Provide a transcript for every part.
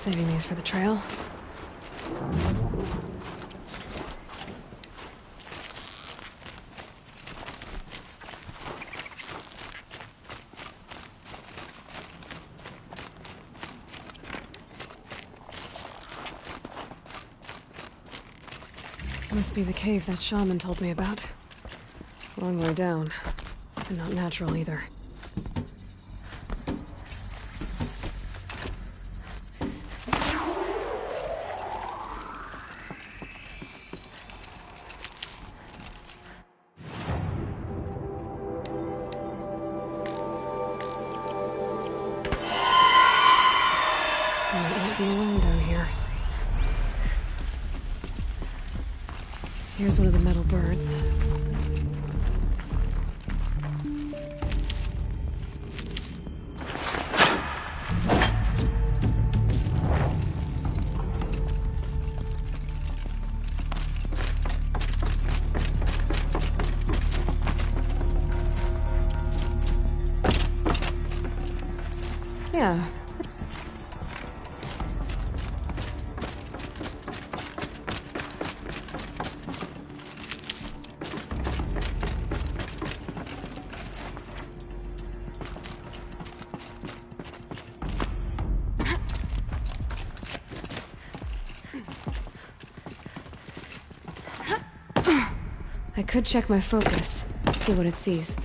Saving these for the trail. Must be the cave that shaman told me about. Long way down. And not natural either. Might not be alone down here. Here's one of the metal birds. Yeah. I could check my focus, see what it sees.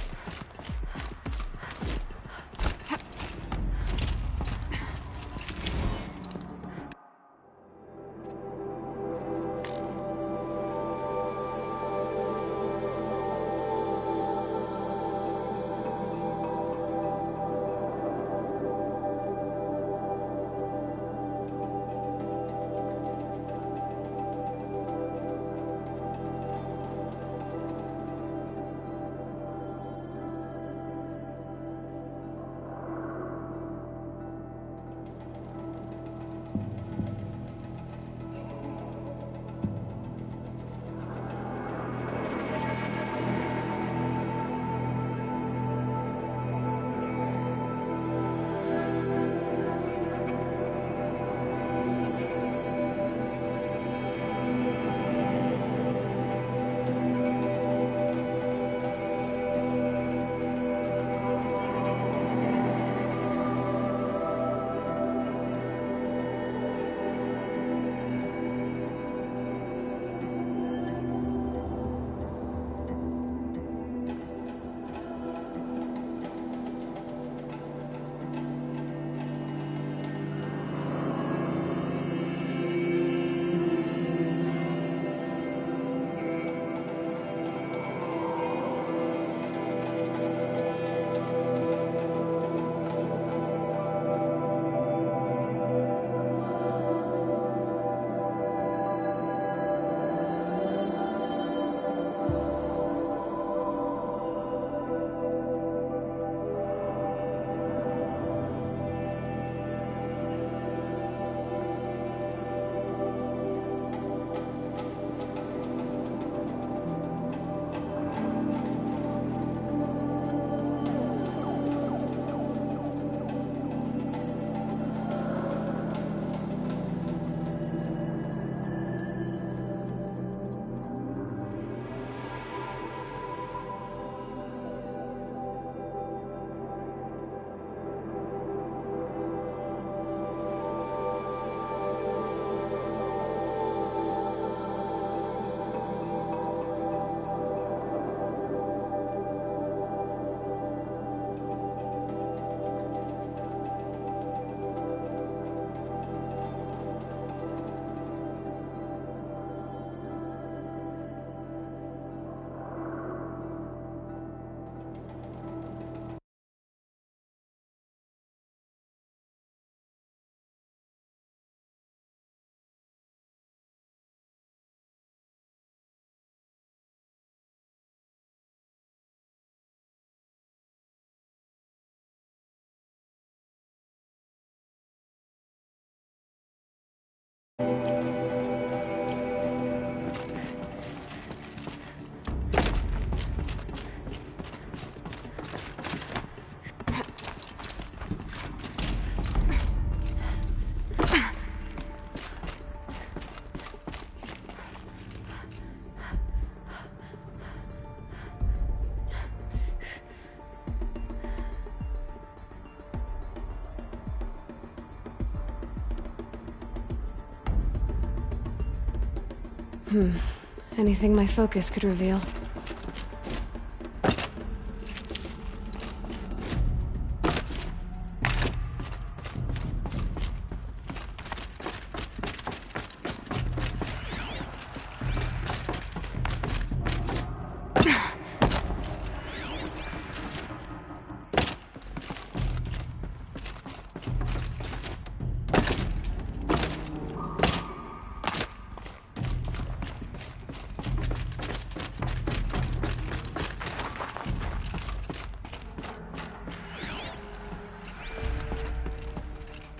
Anything my focus could reveal.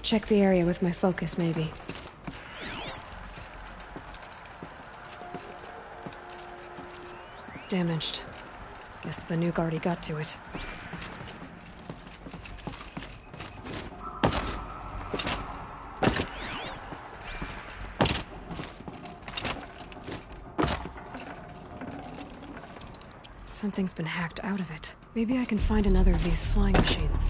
Check the area with my focus, maybe. Damaged. Guess the Banuk already got to it. Something's been hacked out of it. Maybe I can find another of these flying machines.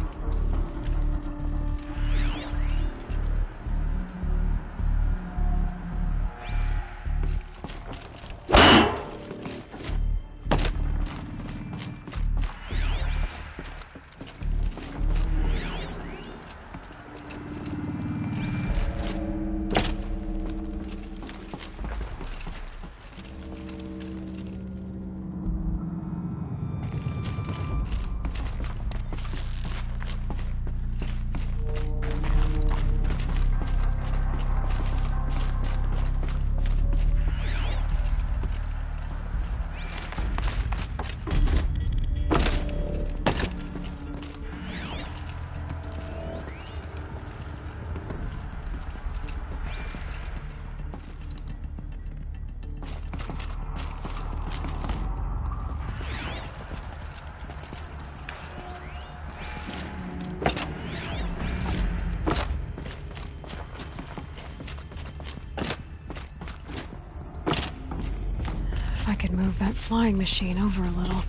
I could move that flying machine over a little.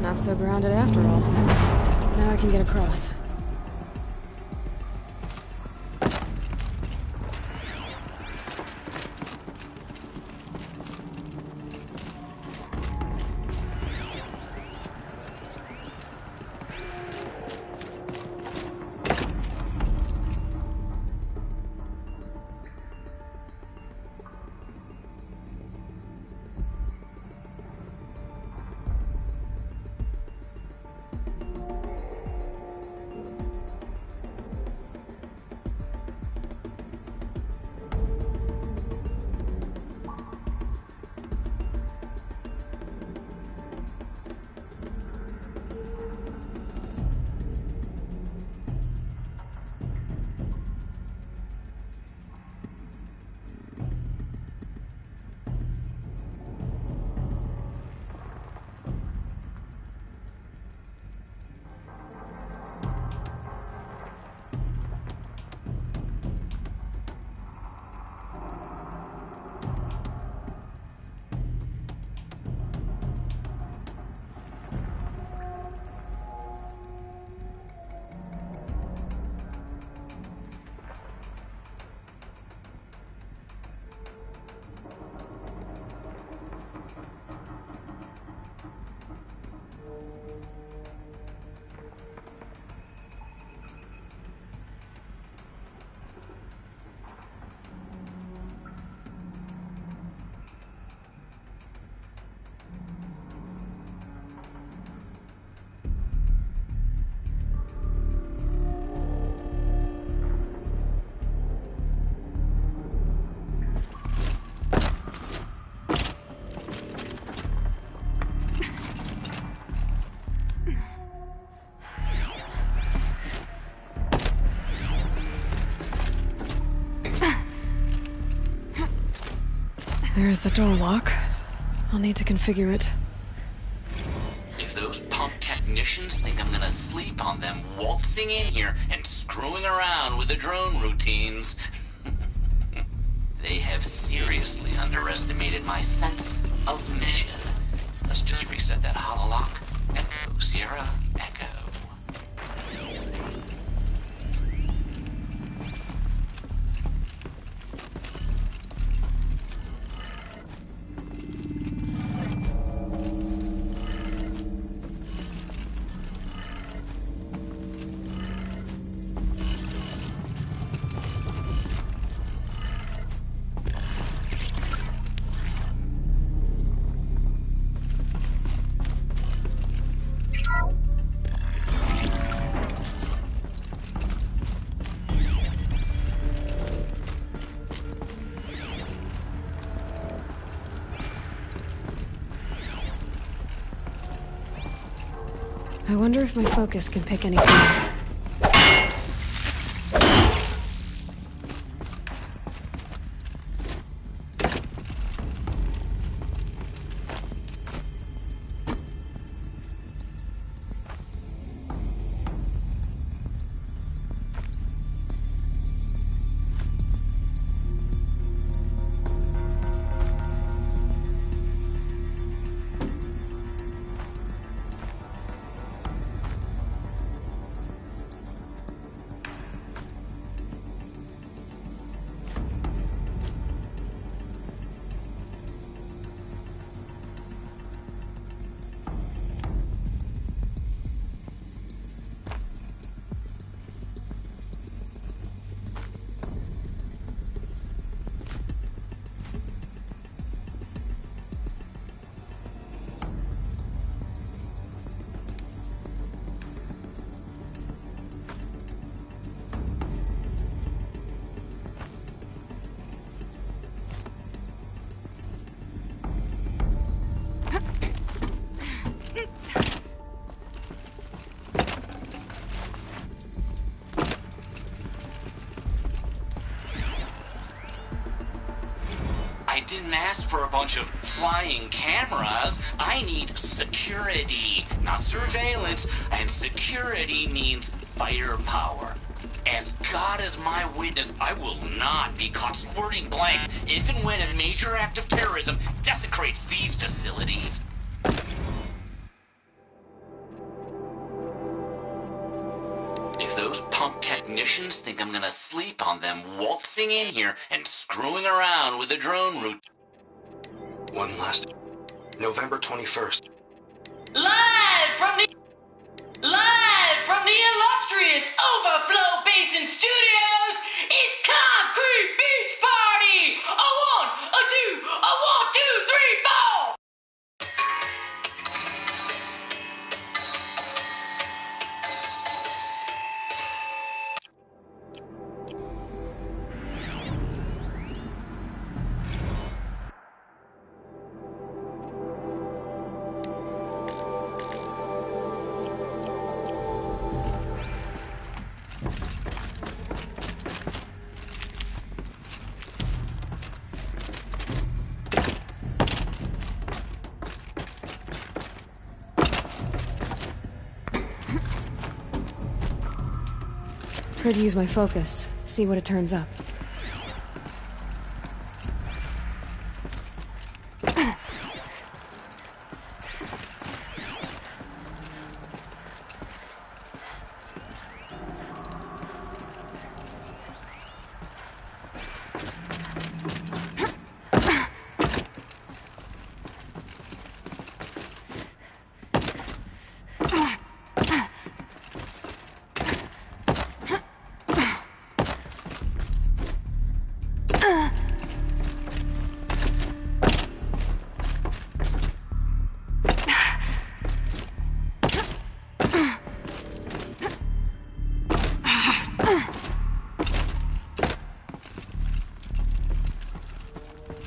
Not so grounded after all. Now I can get across. There's the door lock. I'll need to configure it. If those punk technicians think I'm gonna sleep on them waltzing in here and screwing around with the drone routines, they have seriously underestimated my sense of mission. Let's just reset that hololock. Echo, Sierra, Echo. I wonder if my focus can pick anything. I didn't ask for a bunch of flying cameras. I need security, not surveillance. And security means firepower. As God is my witness, I will not be caught squirting blanks if and when a major act of terrorism desecrates these facilities. If those punk technicians think I'm gonna sleep on them waltzing in here and screwing around with the drone route. One last. November 21st. Live from the illustrious Overflow Basin Studios, it's Concrete Beach Party! A one, a two, a 1, 2, 3, 4! Could use my focus, see what it turns up.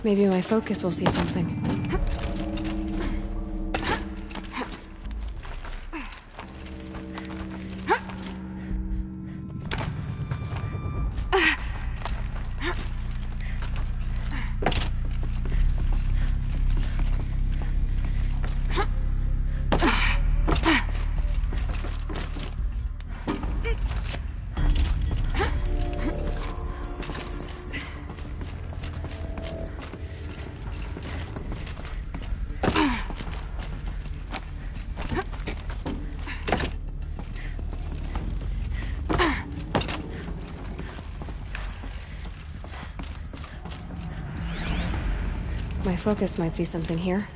Maybe my focus will see something. My focus might see something here.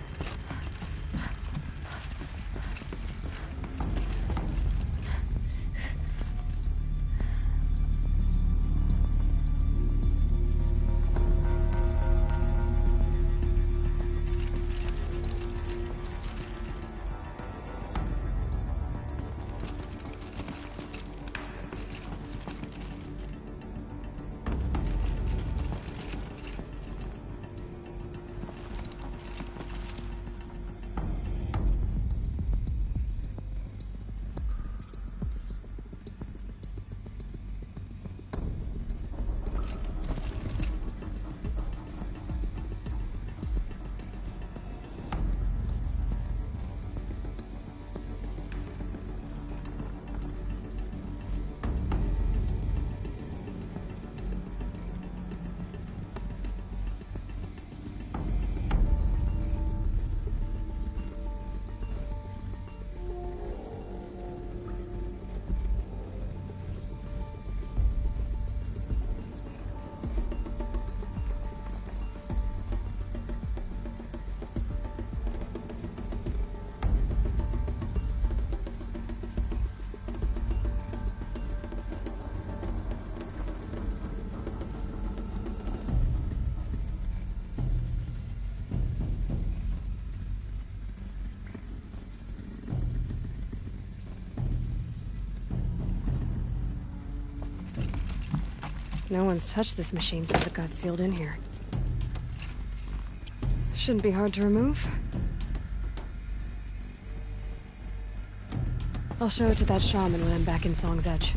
No one's touched this machine since it got sealed in here. Shouldn't be hard to remove. I'll show it to that shaman when I'm back in Song's Edge.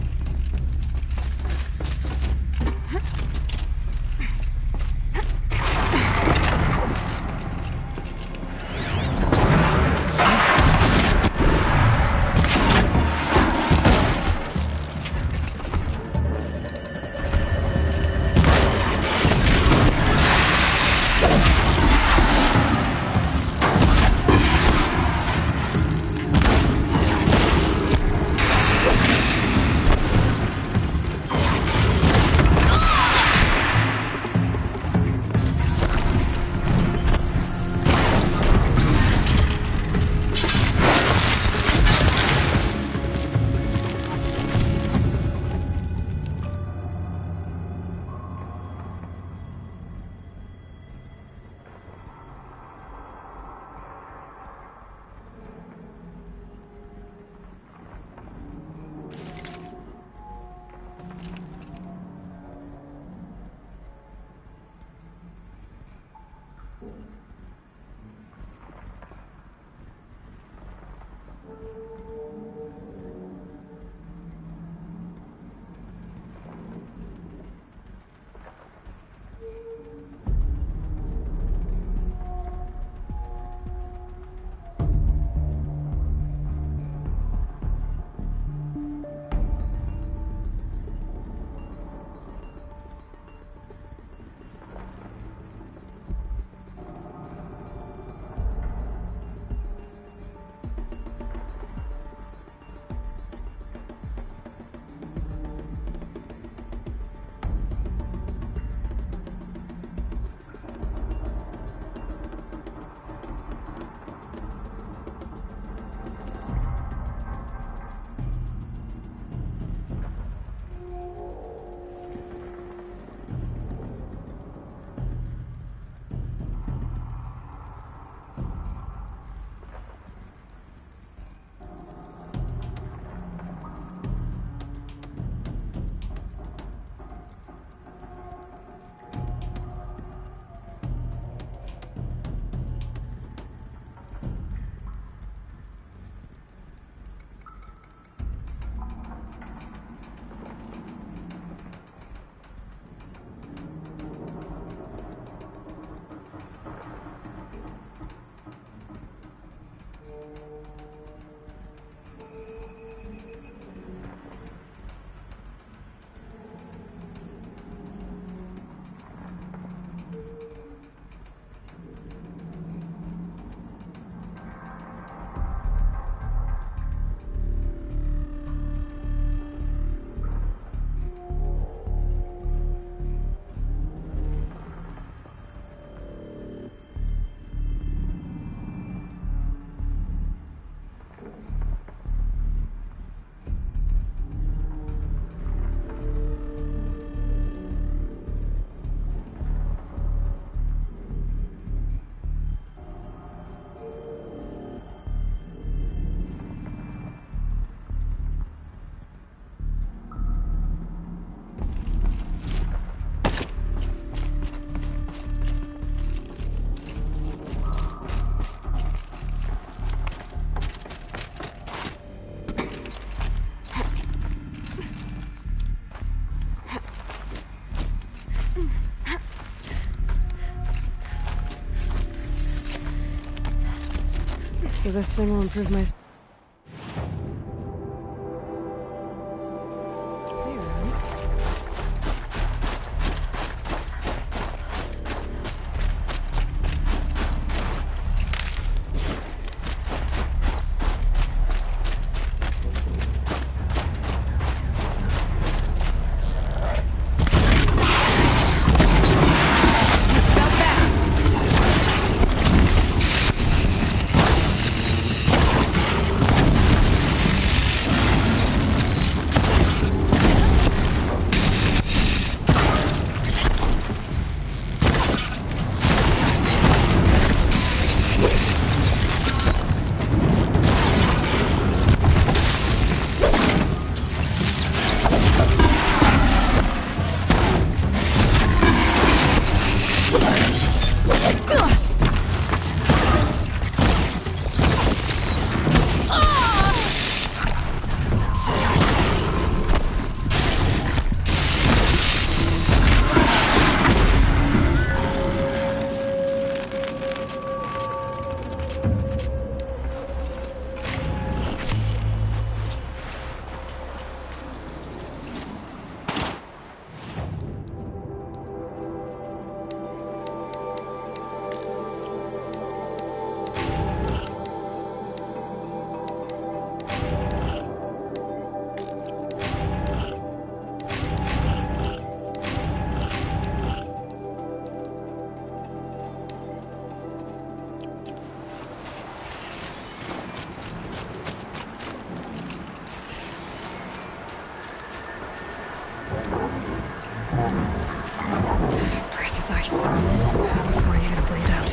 So this thing will improve my... Hey, Ron. Breath is ice. How far are you gonna breathe out?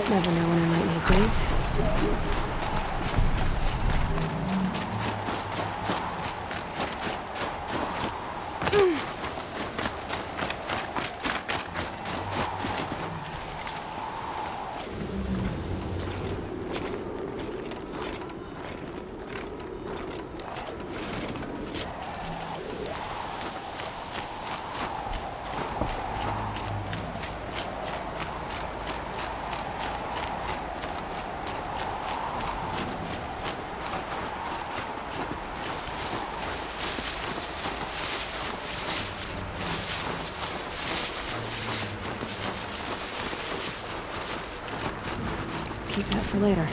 Never know when I might need these. Keep that for later.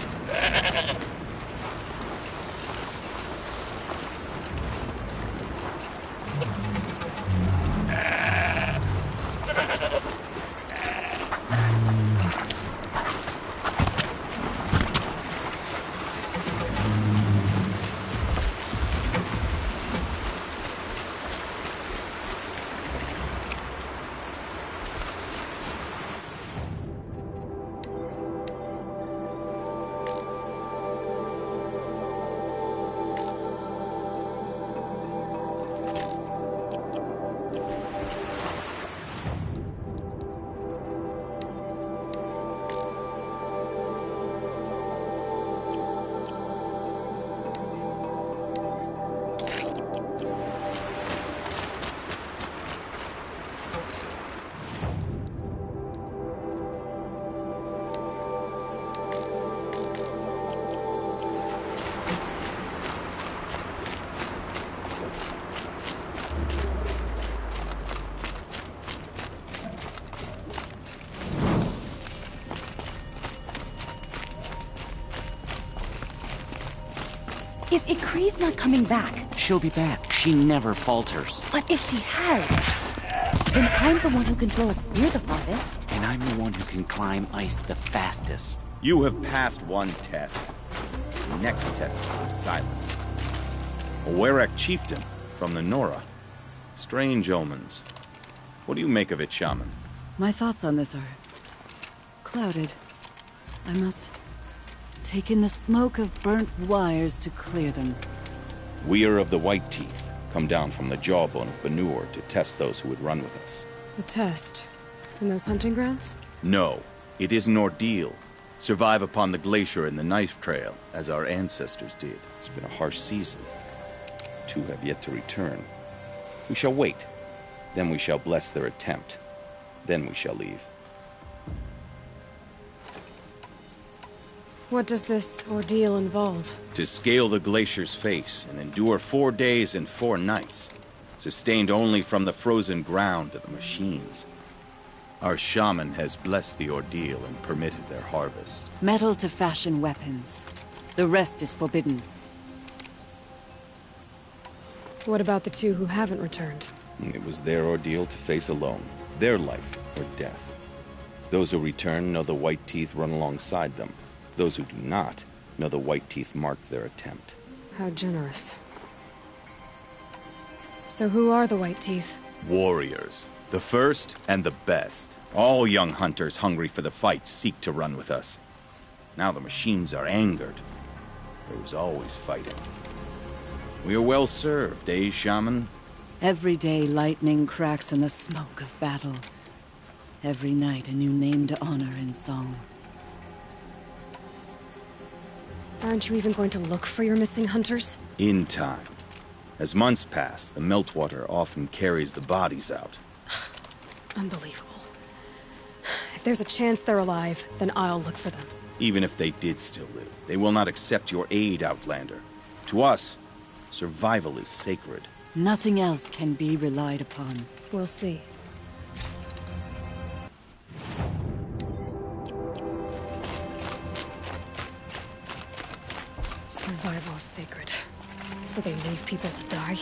If Ikri's not coming back, She'll be back. She never falters. but if she has, then I'm the one who can throw a spear the farthest. And I'm the one who can climb ice the fastest. You have passed one test. The next test is of silence. A Werak chieftain from the Nora. Strange omens. What do you make of it, Shaman? My thoughts on this are clouded. I must take in the smoke of burnt wires to clear them. We are of the White Teeth, come down from the jawbone of Banur to test those who would run with us. The test. In those hunting grounds? No, it is an ordeal. Survive upon the glacier and the knife trail, as our ancestors did. It's been a harsh season. 2 have yet to return. We shall wait. Then we shall bless their attempt. Then we shall leave. What does this ordeal involve? To scale the glacier's face and endure 4 days and 4 nights, sustained only from the frozen ground of the machines. Our shaman has blessed the ordeal and permitted their harvest. Metal to fashion weapons. The rest is forbidden. What about the 2 who haven't returned? It was their ordeal to face alone, their life or death. Those who return know the White Teeth run alongside them. Those who do not know the White Teeth marked their attempt. How generous. So who are the White Teeth? Warriors. The first and the best. All young hunters hungry for the fight seek to run with us. Now the machines are angered. There was always fighting. We are well served, eh, Shaman? Every day lightning cracks in the smoke of battle. Every night a new name to honor in song. Aren't you even going to look for your missing hunters? In time. As months pass, the meltwater often carries the bodies out. Unbelievable. If there's a chance they're alive, then I'll look for them. Even if they did still live, they will not accept your aid, Outlander. To us, survival is sacred. Nothing else can be relied upon. We'll see. Survival is sacred. So they leave people to die?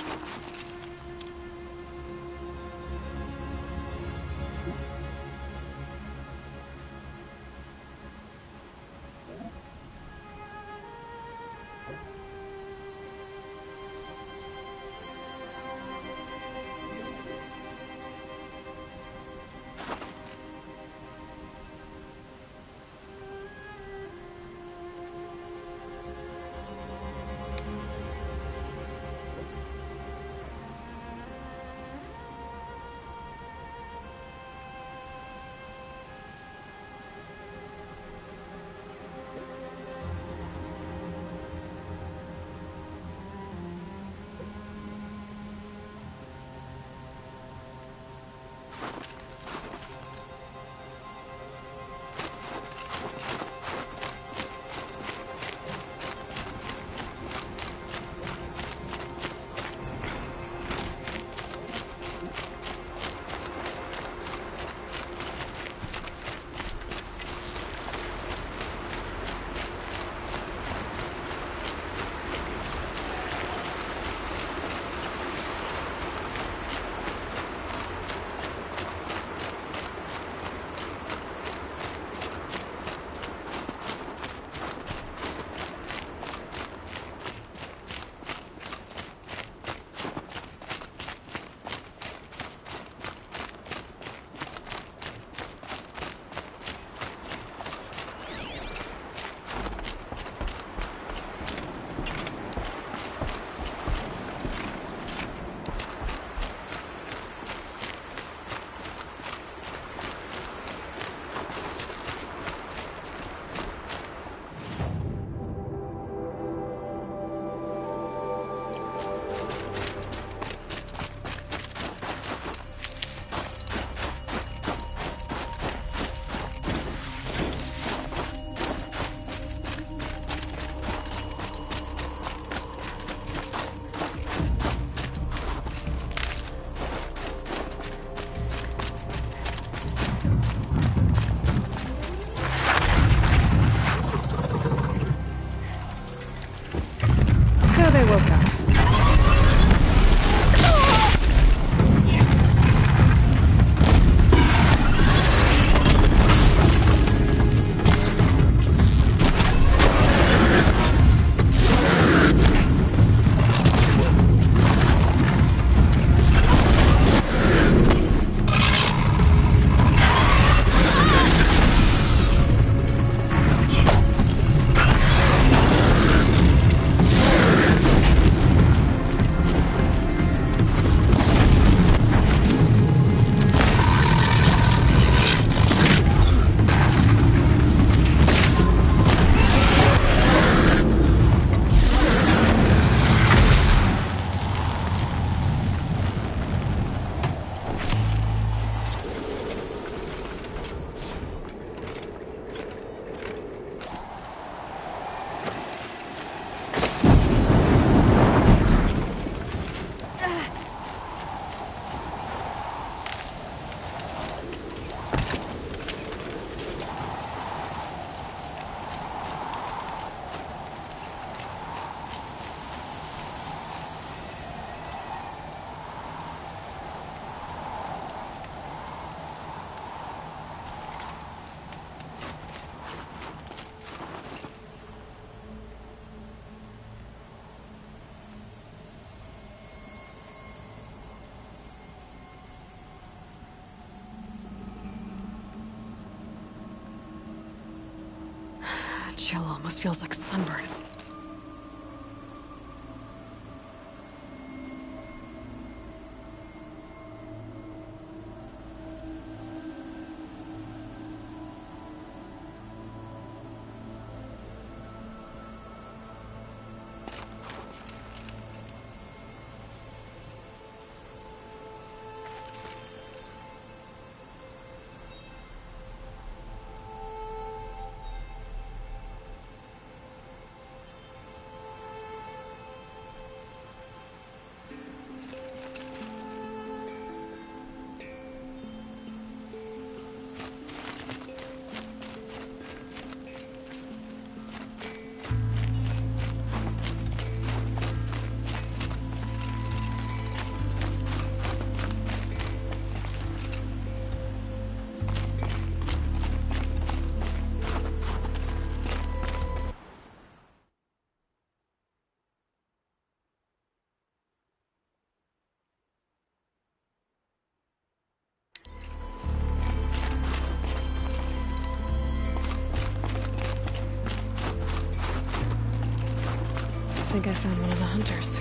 So they woke up. Chill almost feels like sunburn. I think I found one of the hunters.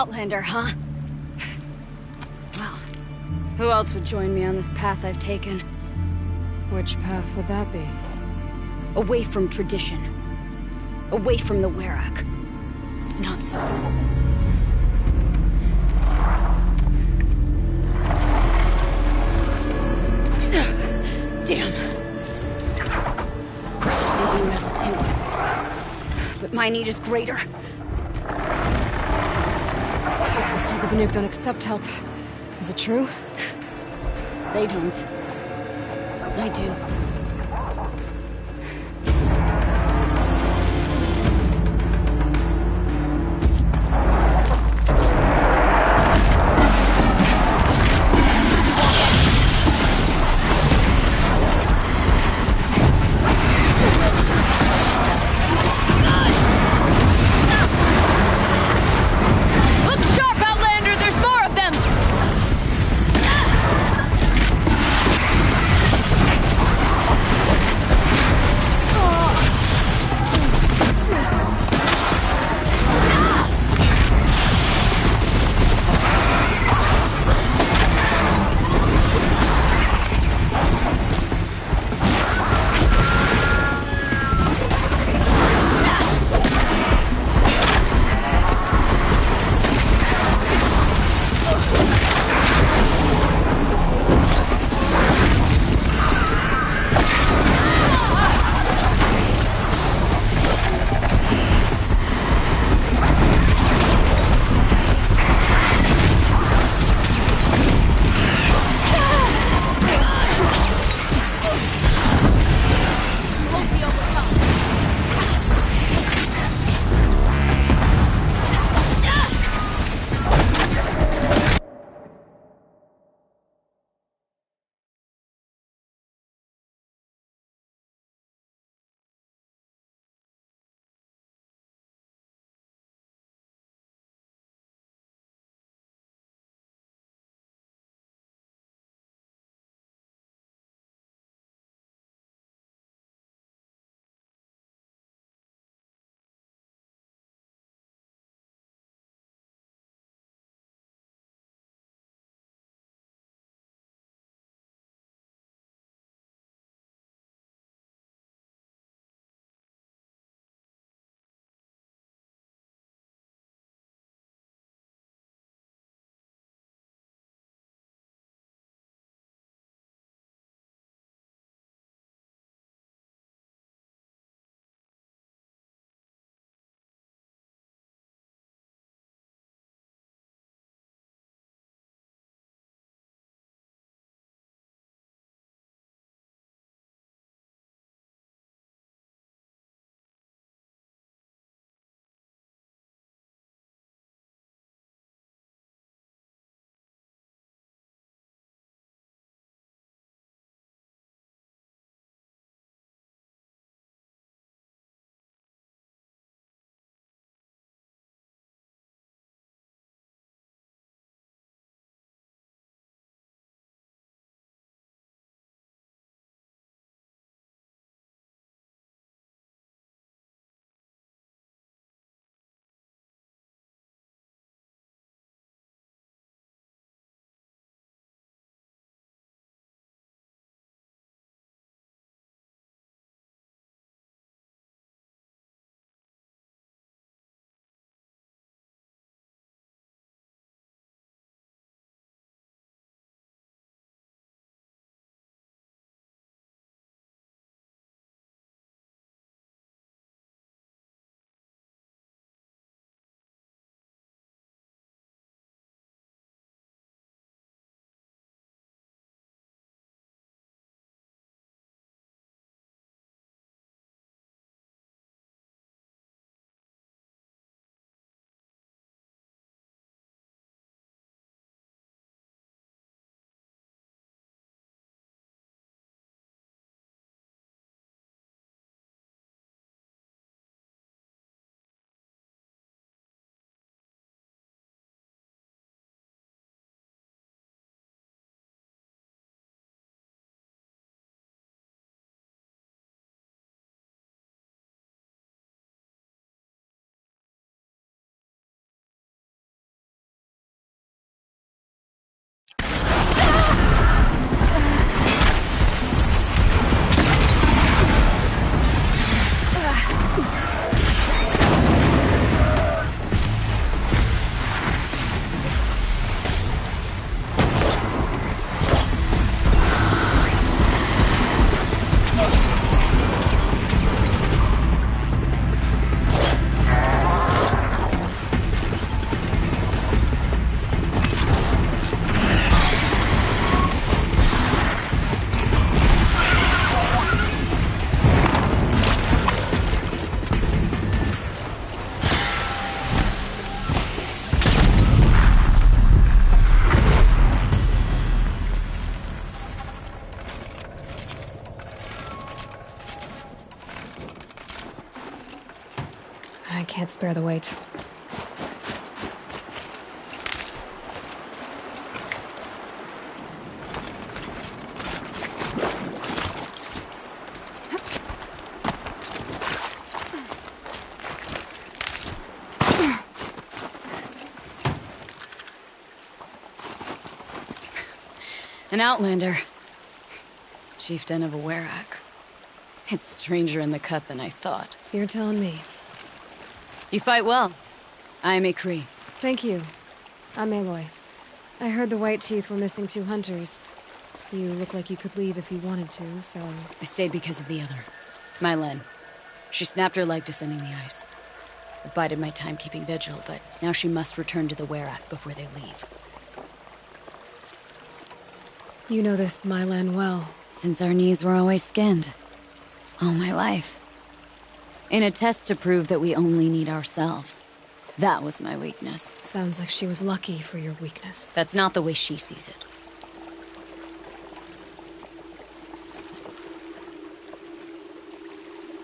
Outlander, huh? Well, who else would join me on this path I've taken? Which path would that be? Away from tradition. Away from the Werak. It's not so. Damn. Maybe metal too. But my need is greater. I was told the Banuk don't accept help. Is it true? They don't. I do. bear the weight. An outlander. Chieftain of a Werak. It's stranger in the cut than I thought. You're telling me. You fight well. I am a Kree. Thank you. I'm Aloy. I heard the White Teeth were missing 2 hunters. You look like you could leave if you wanted to, so... I stayed because of the other. Mylen. She snapped her leg descending the ice. I bided my time keeping vigil, but now she must return to the Werak before they leave. You know this Mylan well. Since our knees were always skinned. All my life. In a test to prove that we only need ourselves. That was my weakness. Sounds like she was lucky for your weakness. That's not the way she sees it.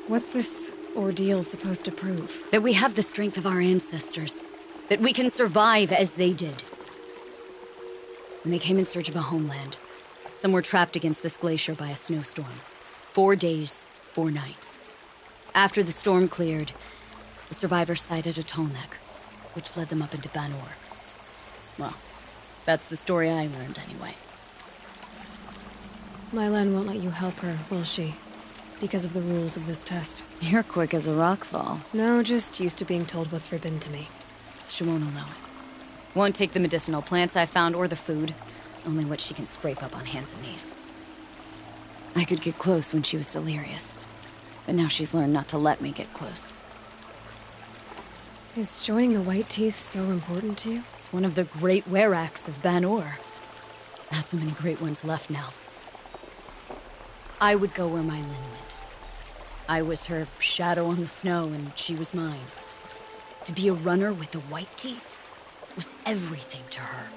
What's this ordeal supposed to prove? That we have the strength of our ancestors. That we can survive as they did. When they came in search of a homeland, some were trapped against this glacier by a snowstorm. 4 days, 4 nights. After the storm cleared, the survivors sighted a Tolnek, which led them up into Banor. Well, that's the story I learned anyway. Mylan won't let you help her, will she? Because of the rules of this test. You're quick as a rockfall. No, just used to being told what's forbidden to me. She won't allow it. Won't take the medicinal plants I found or the food. Only what she can scrape up on hands and knees. I could get close when she was delirious. But now she's learned not to let me get close. Is joining the White Teeth so important to you? It's one of the great Weraks of Banor. Not so many great ones left now. I would go where Mylen went. I was her shadow on the snow, and she was mine. To be a runner with the White Teeth was everything to her.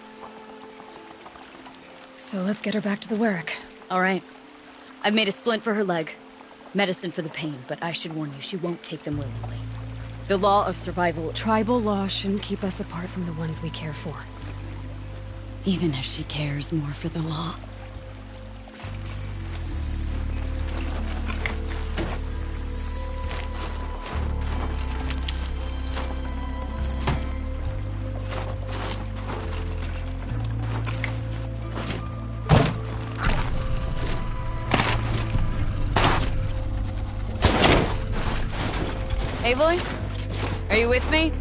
So let's get her back to the Werak. All right. I've made a splint for her leg. Medicine for the pain, but I should warn you, she won't take them willingly. The law of survival... Tribal law shouldn't keep us apart from the ones we care for. Even if she cares more for the law. Aloy? Are you with me?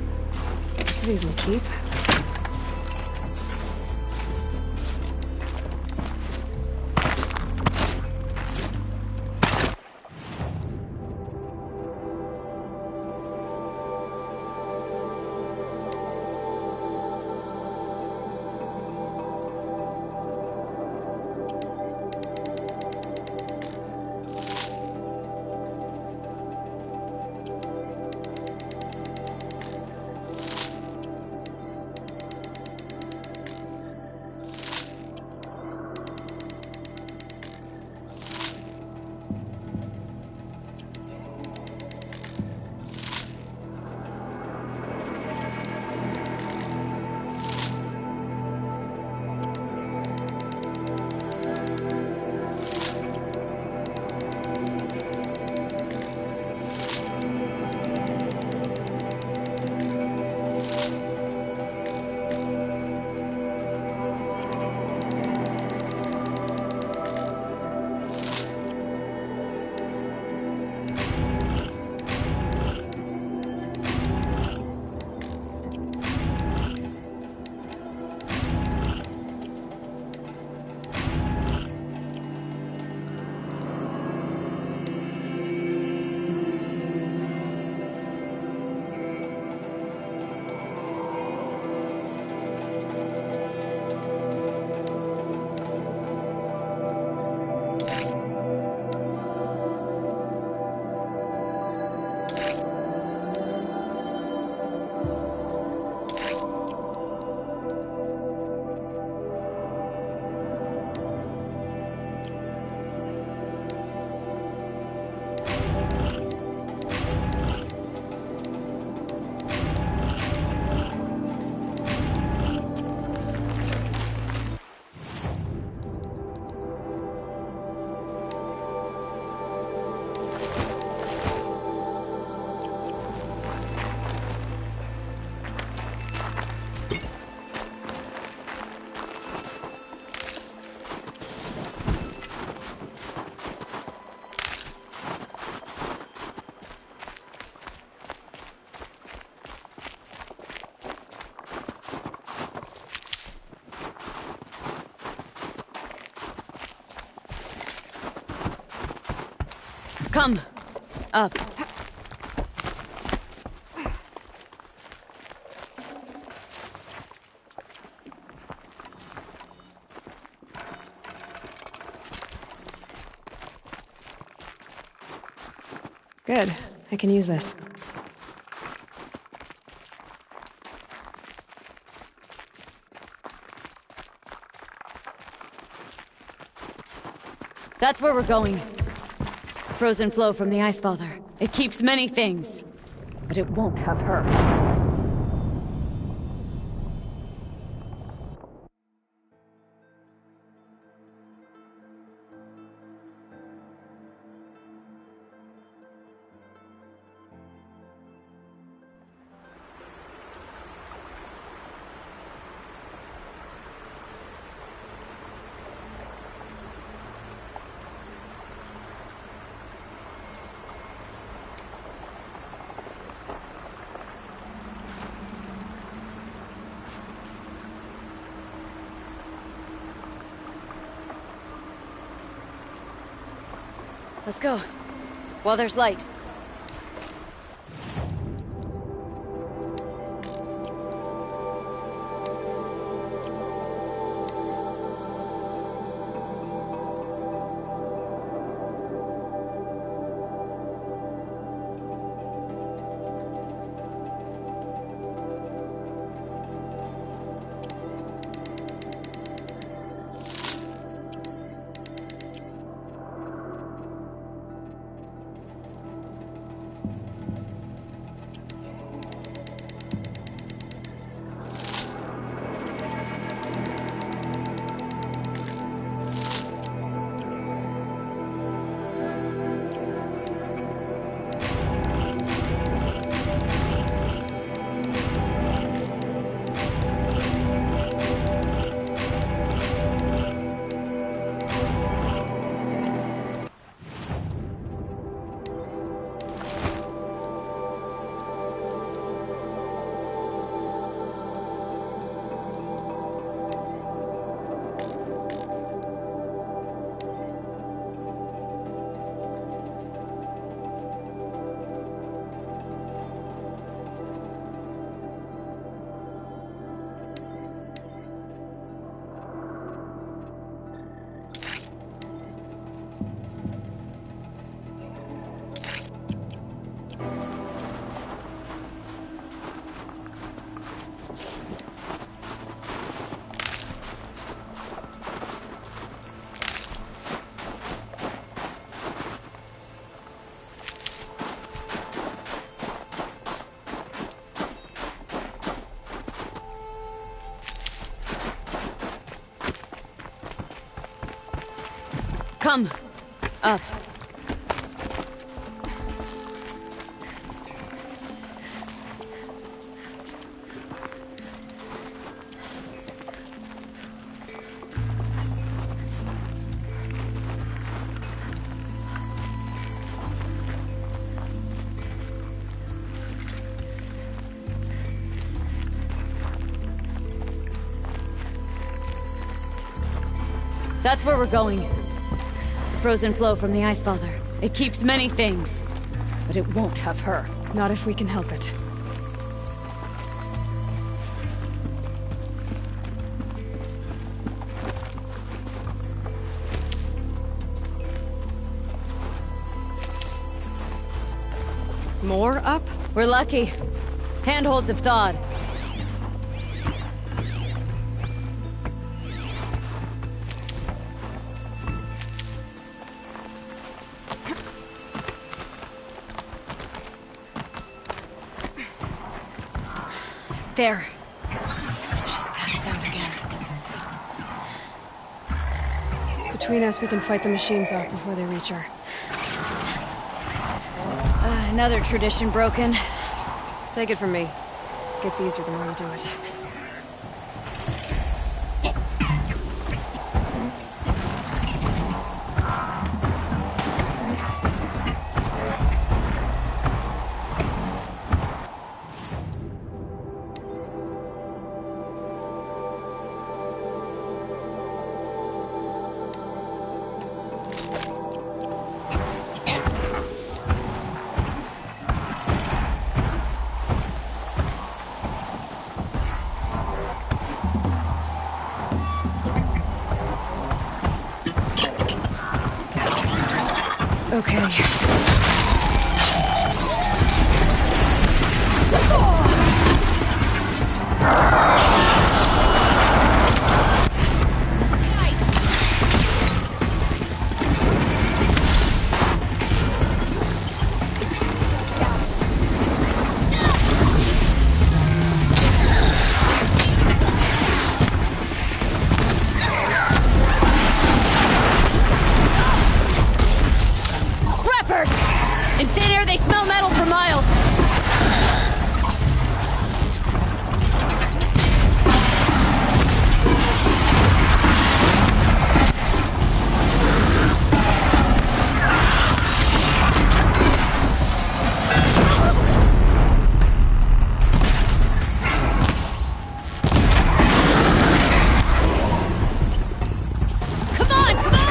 These will keep. Come. Up. Good. I can use this. That's where we're going. Frozen flow from the Ice Father. It keeps many things, but it won't have her. Let's go. While there's light. Come. Up. That's where we're going. Frozen flow from the Ice Father. It keeps many things, but it won't have her. Not if we can help it. More up? We're lucky. Handholds have thawed. There. She's passed out again. Between us, we can fight the machines off before they reach her. Another tradition broken. Take it from me. It gets easier the more you do it. Okay. Scrappers! In thin air, they smell metal for miles. Come on, come on!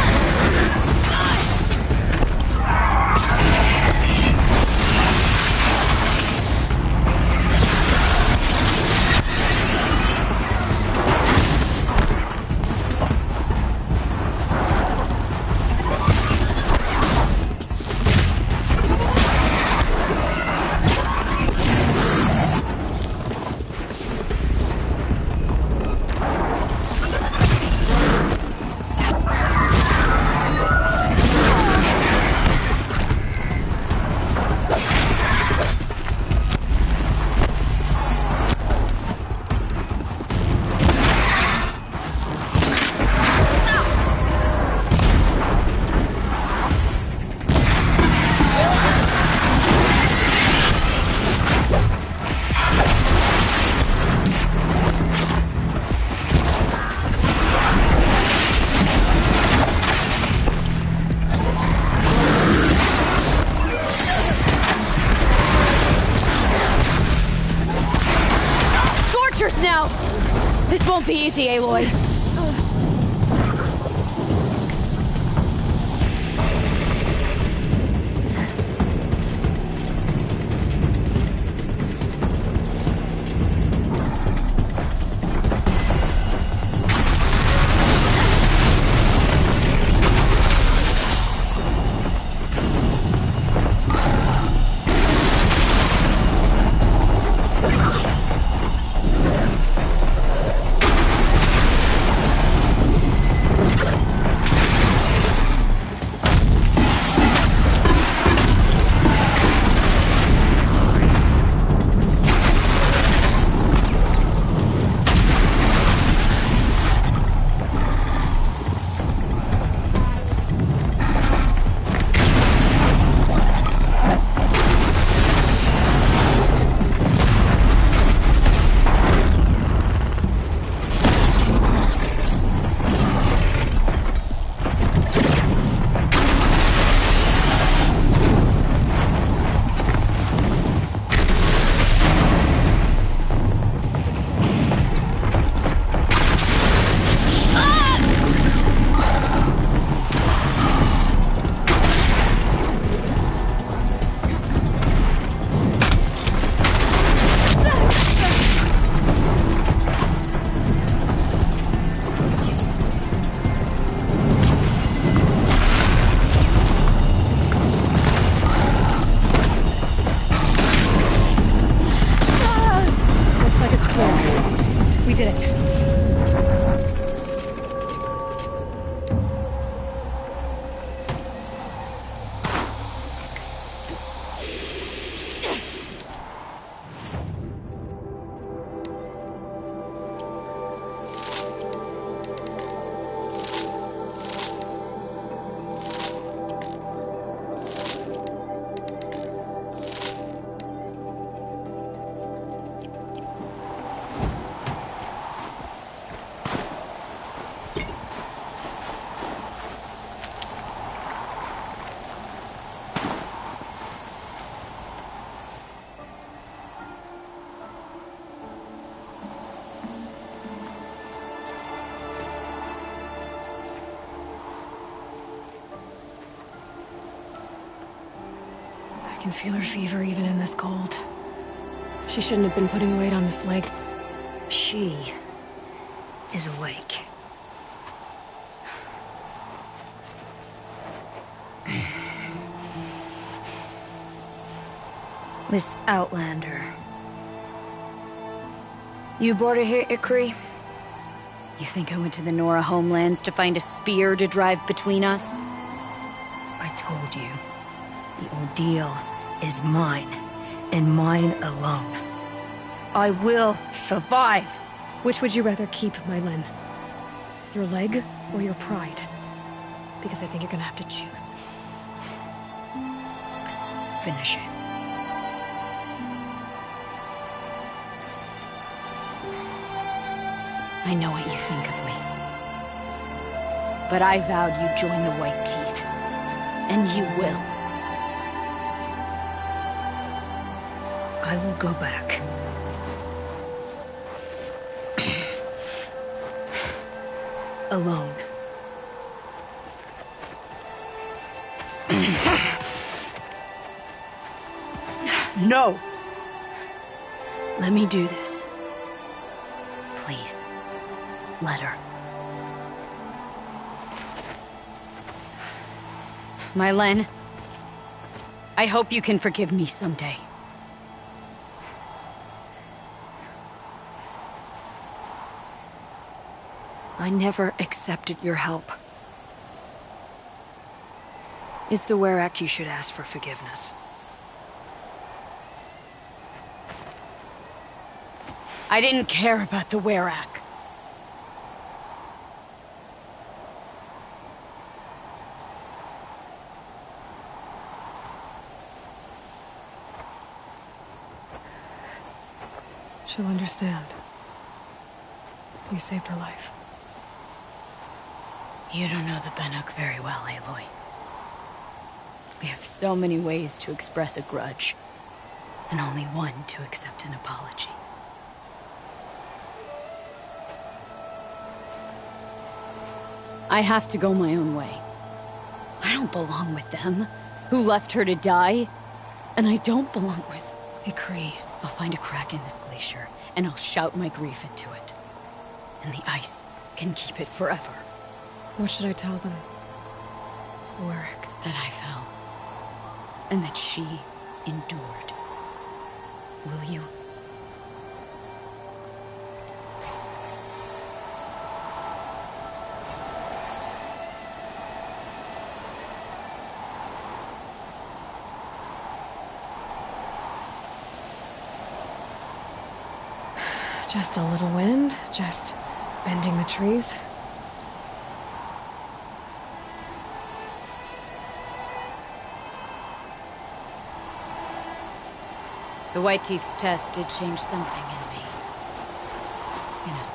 Scorchers now! This won't be easy, Aloy. We did it. I can feel her fever even in this cold. She shouldn't have been putting weight on this leg. She is awake. This Outlander. You brought her here, Ikri? You think I went to the Nora homelands to find a spear to drive between us? I told you. The ordeal is mine, and mine alone. I will survive! Which would you rather keep, Mylin? Your leg or your pride? Because I think you're gonna have to choose. Finish it. I know what you think of me. But I vowed you'd join the White Teeth. And you will. I will go back. Alone. No! Let me do this. Please. Let her. Mylin, I hope you can forgive me someday. I never accepted your help. It's the Werak you should ask for forgiveness. I didn't care about the Werak. She'll understand. You saved her life. You don't know the Banuk very well, Aloy. We have so many ways to express a grudge, and only one to accept an apology. I have to go my own way. I don't belong with them, who left her to die. And I don't belong with Ikri. I'll find a crack in this glacier, and I'll shout my grief into it. And the ice can keep it forever. What should I tell them? Werak. That I fell. And that she endured. Will you? Just a little wind, just bending the trees. The White Teeth's test did change something in me. In us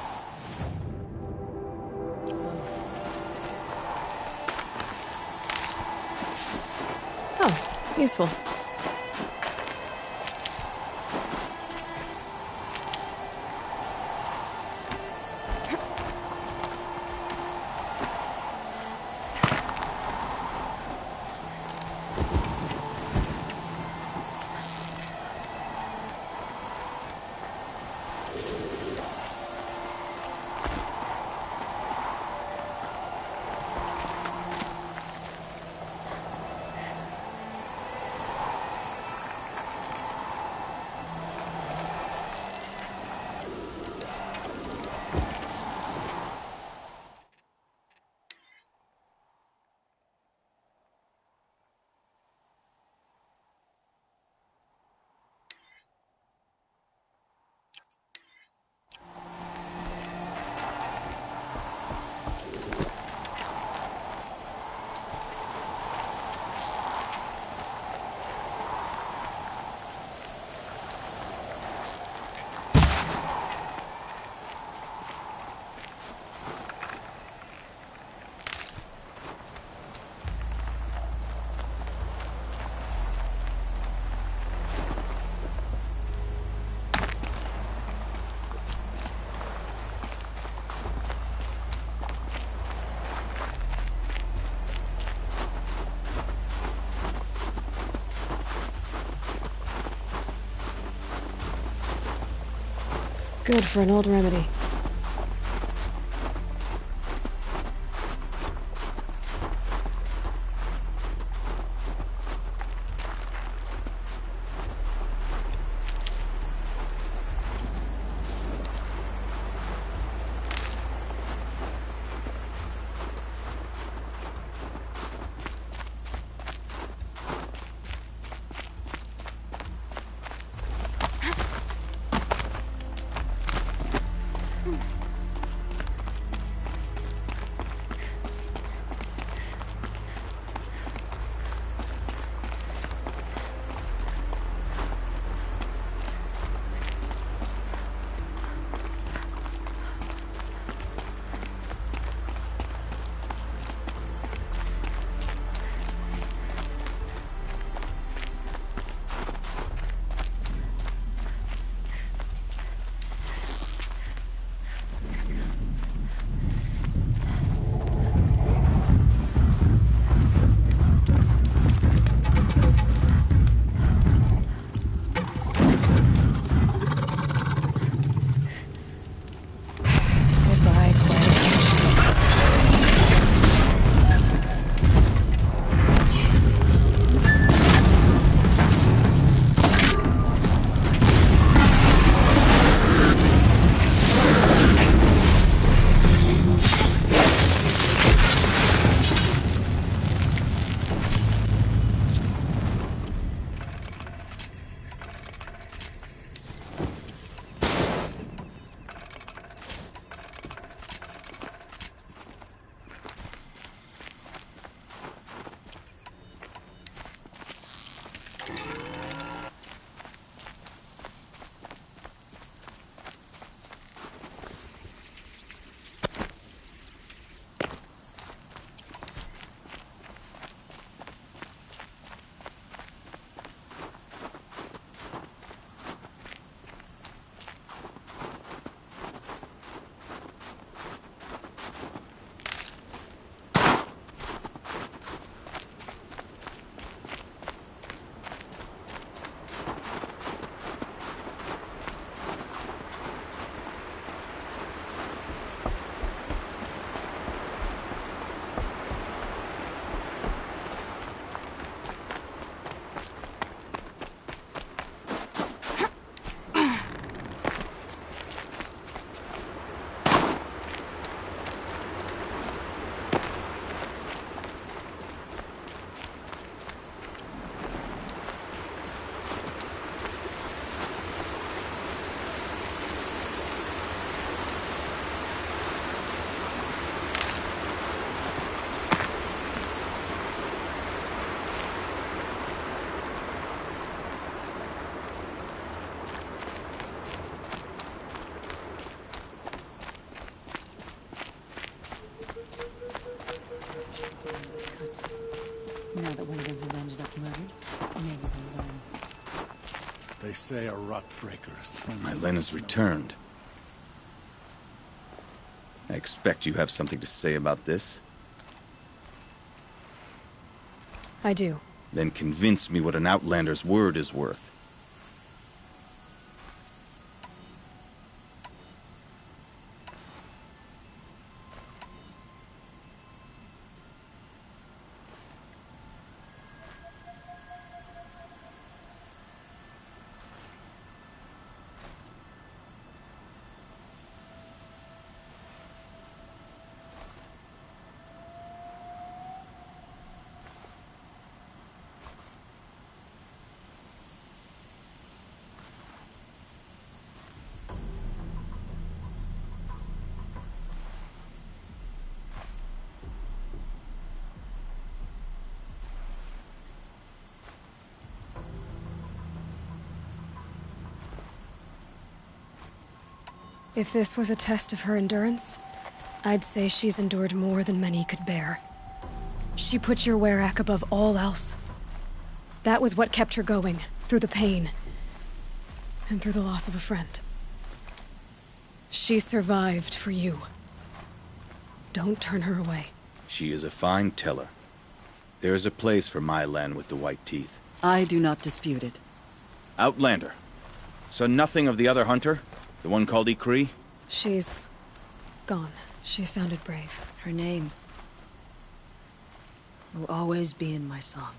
both. Oh, useful. Good for an old remedy. They say a rot breaker is friendly. My Len has returned. I expect you have something to say about this. I do. Then convince me what an Outlander's word is worth. If this was a test of her endurance, I'd say she's endured more than many could bear. She put your Werak above all else. That was what kept her going, through the pain, and through the loss of a friend. She survived for you. Don't turn her away. She is a fine teller. There is a place for my Len with the white teeth. I do not dispute it. Outlander. So nothing of the other hunter? The one called Ikri? She's gone. She sounded brave. Her name will always be in my song.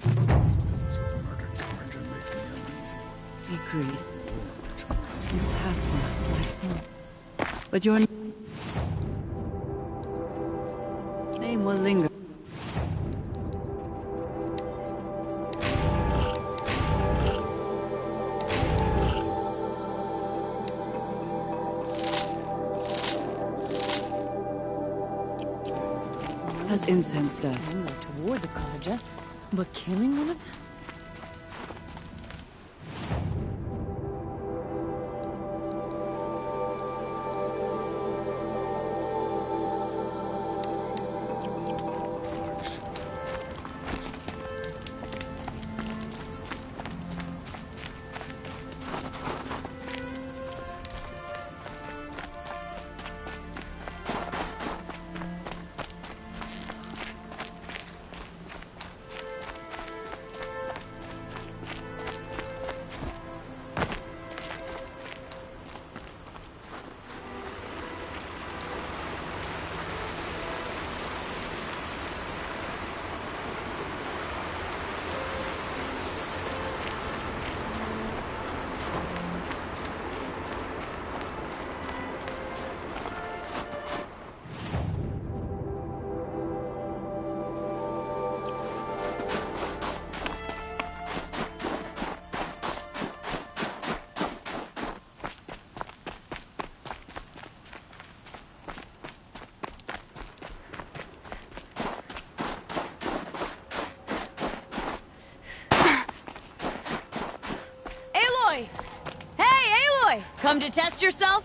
This business with the murdered Kharja makes me uneasy. Agreed. You pass from us like smoke. But your name will linger. As incense does. I'm not toward the Kharja, but killing one of them? Come to test yourself?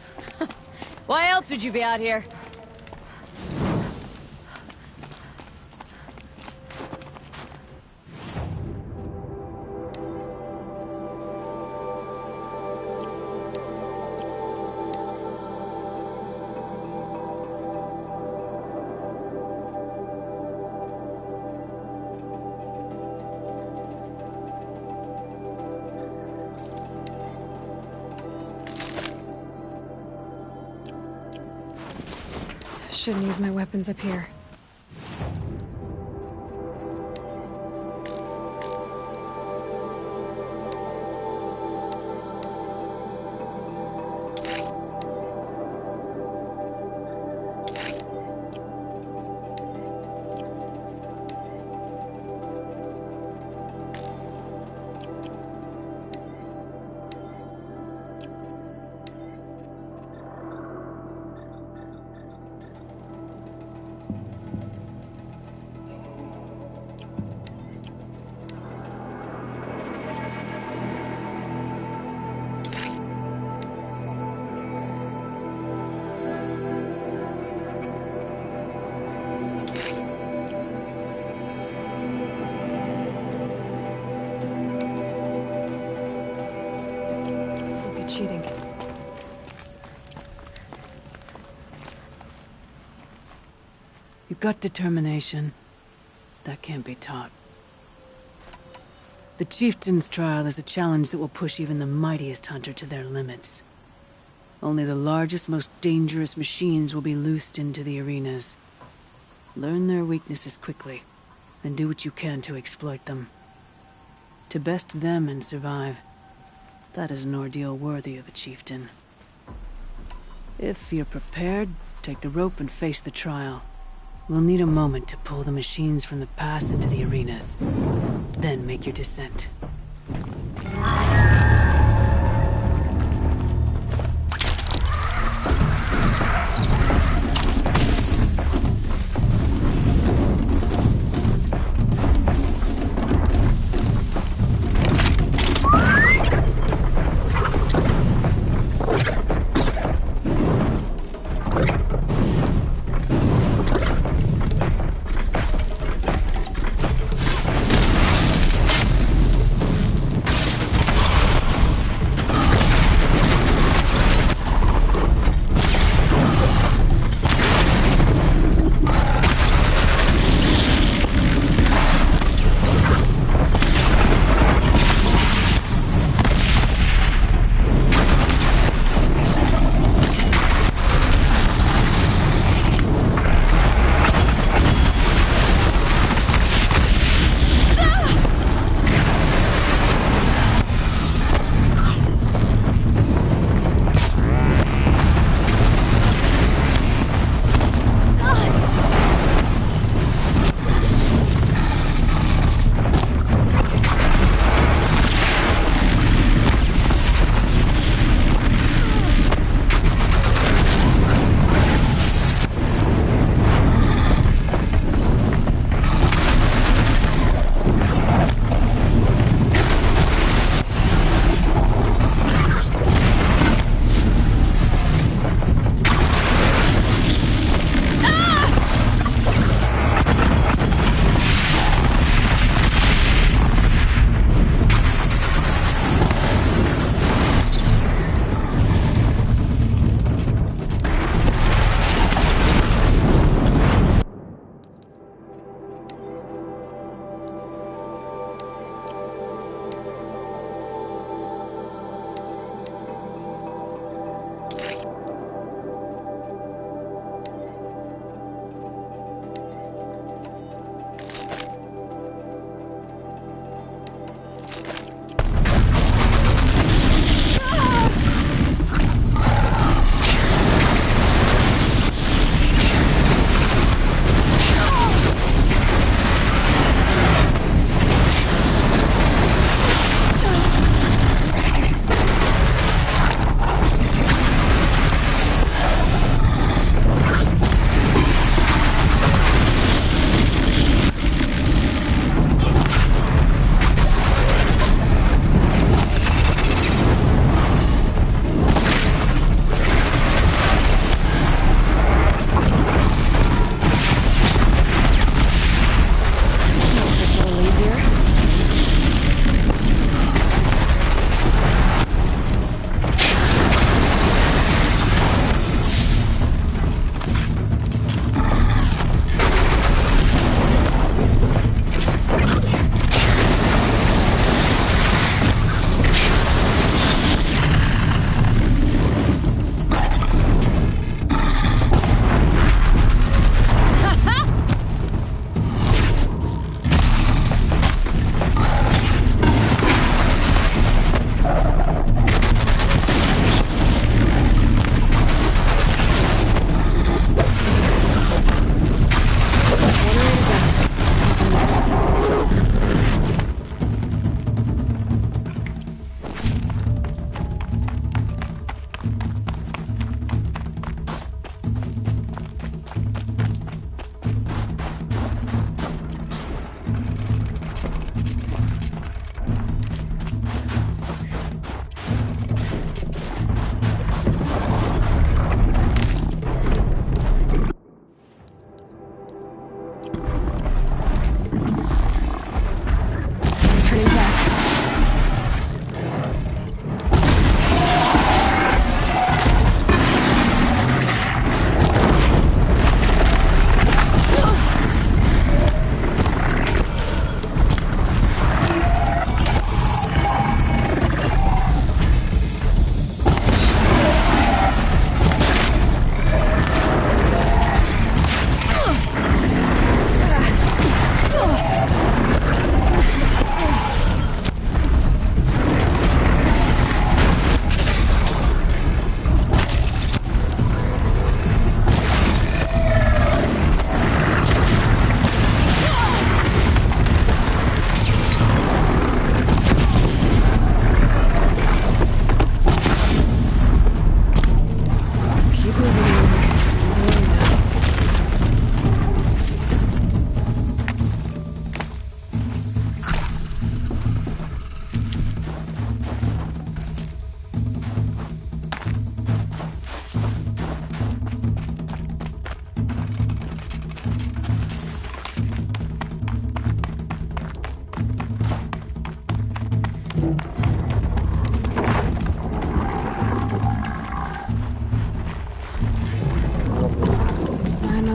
Why else would you be out here? Shouldn't use my weapons up here. You've got determination. That can't be taught. The Chieftain's trial is a challenge that will push even the mightiest hunter to their limits. Only the largest, most dangerous machines will be loosed into the arenas. Learn their weaknesses quickly, and do what you can to exploit them. To best them and survive, that is an ordeal worthy of a chieftain. If you're prepared, take the rope and face the trial. We'll need a moment to pull the machines from the pass into the arenas. Then make your descent.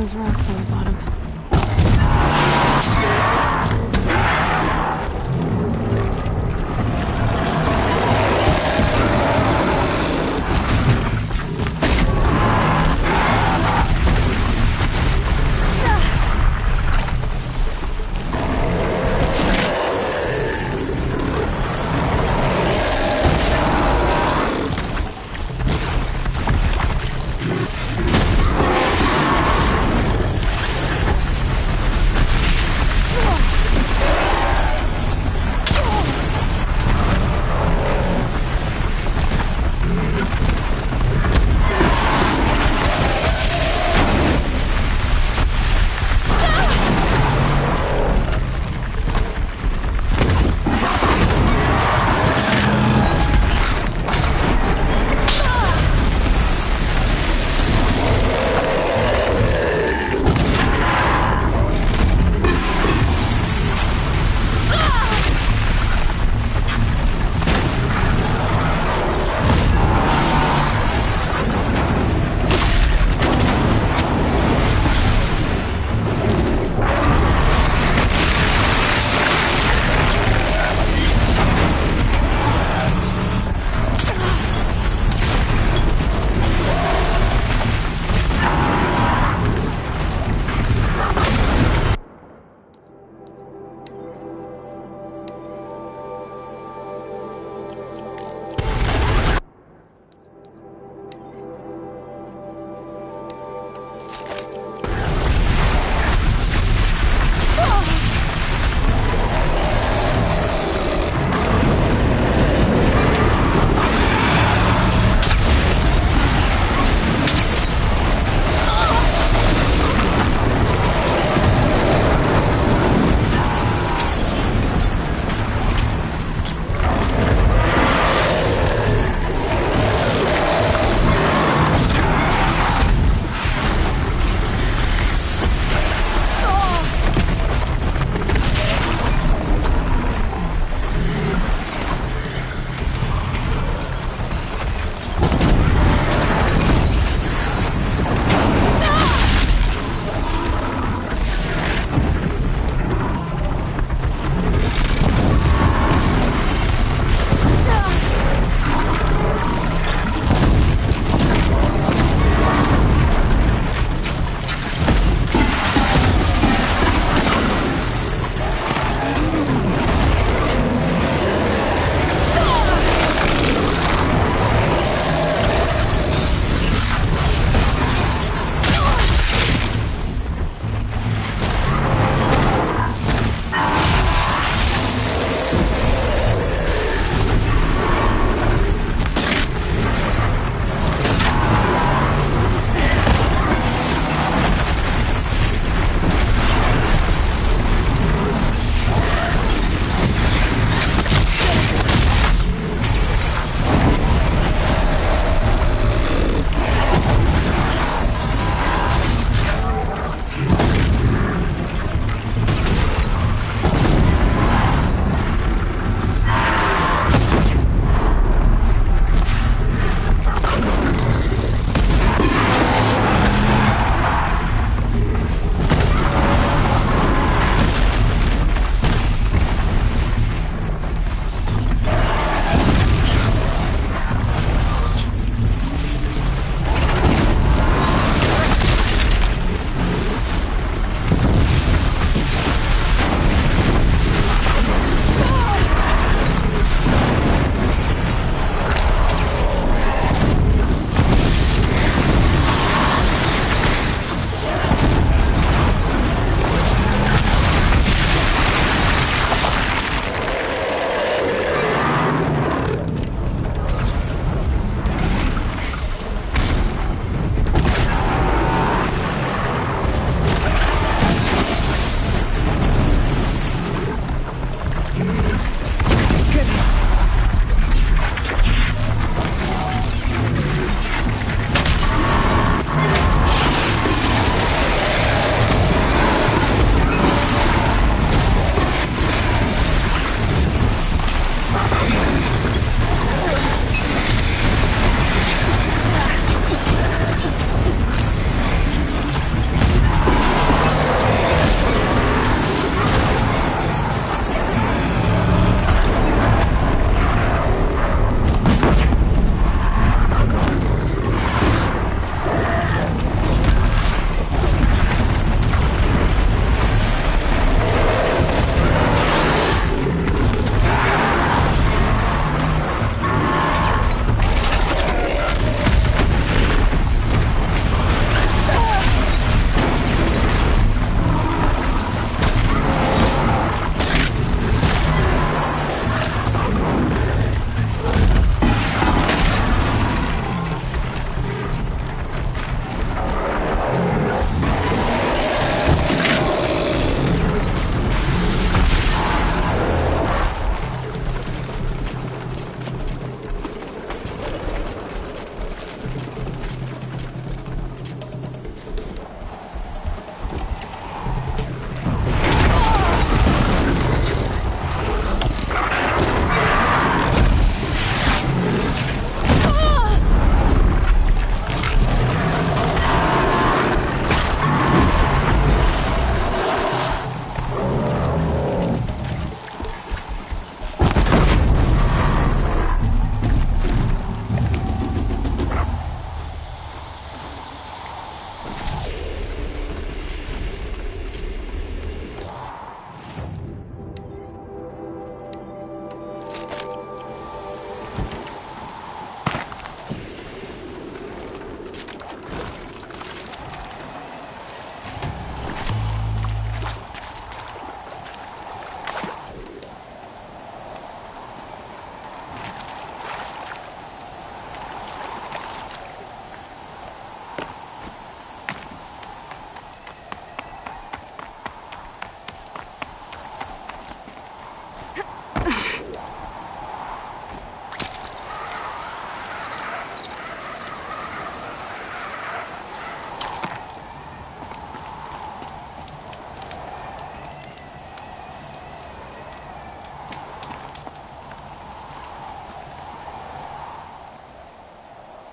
those rocks on the bottom.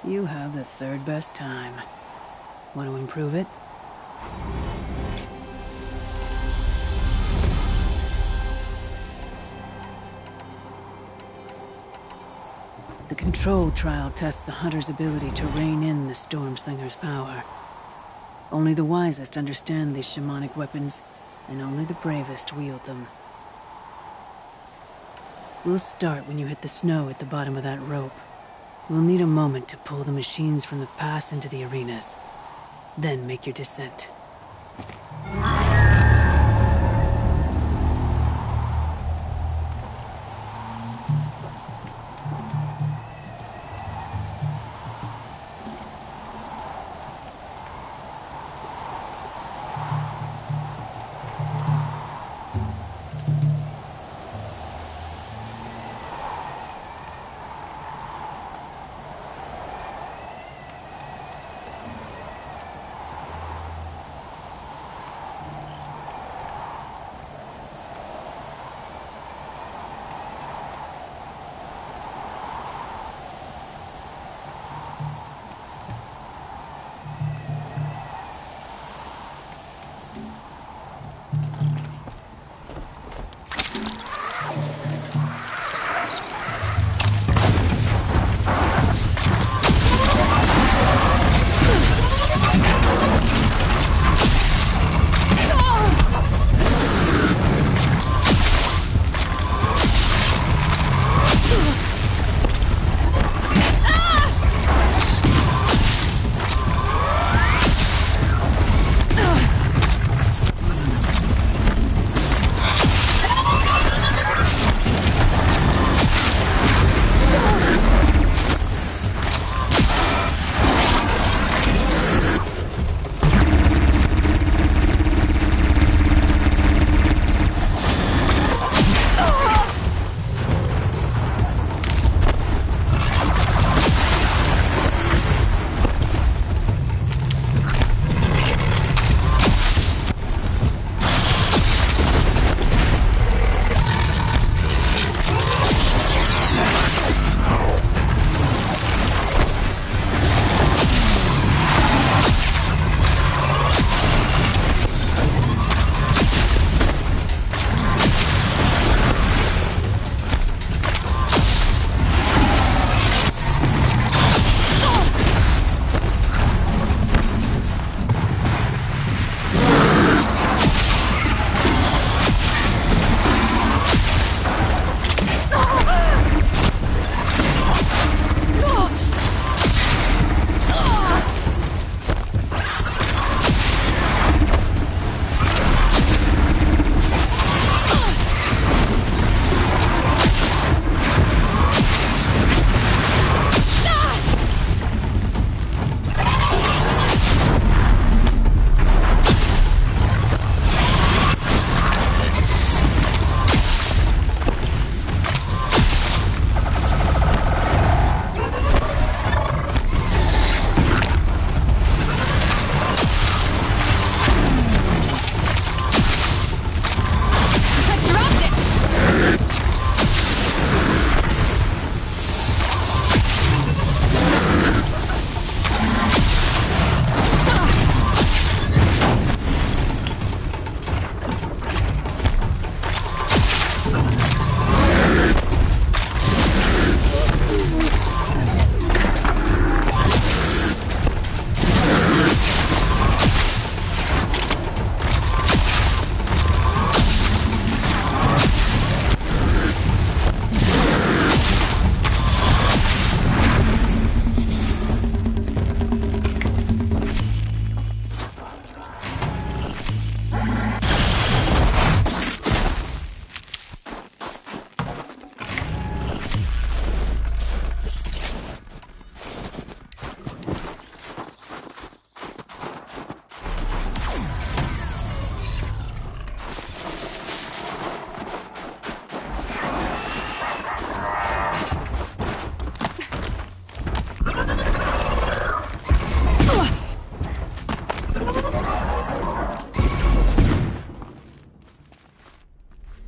You have the third best time. Want to improve it? The control trial tests a hunter's ability to rein in the Stormslinger's power. Only the wisest understand these shamanic weapons, and only the bravest wield them. We'll start when you hit the snow at the bottom of that rope. We'll need a moment to pull the machines from the pass into the arenas. Then make your descent.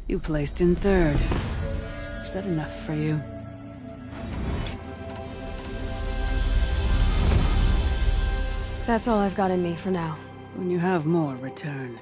You placed in third. Is that enough for you? That's all I've got in me for now. When you have more, return.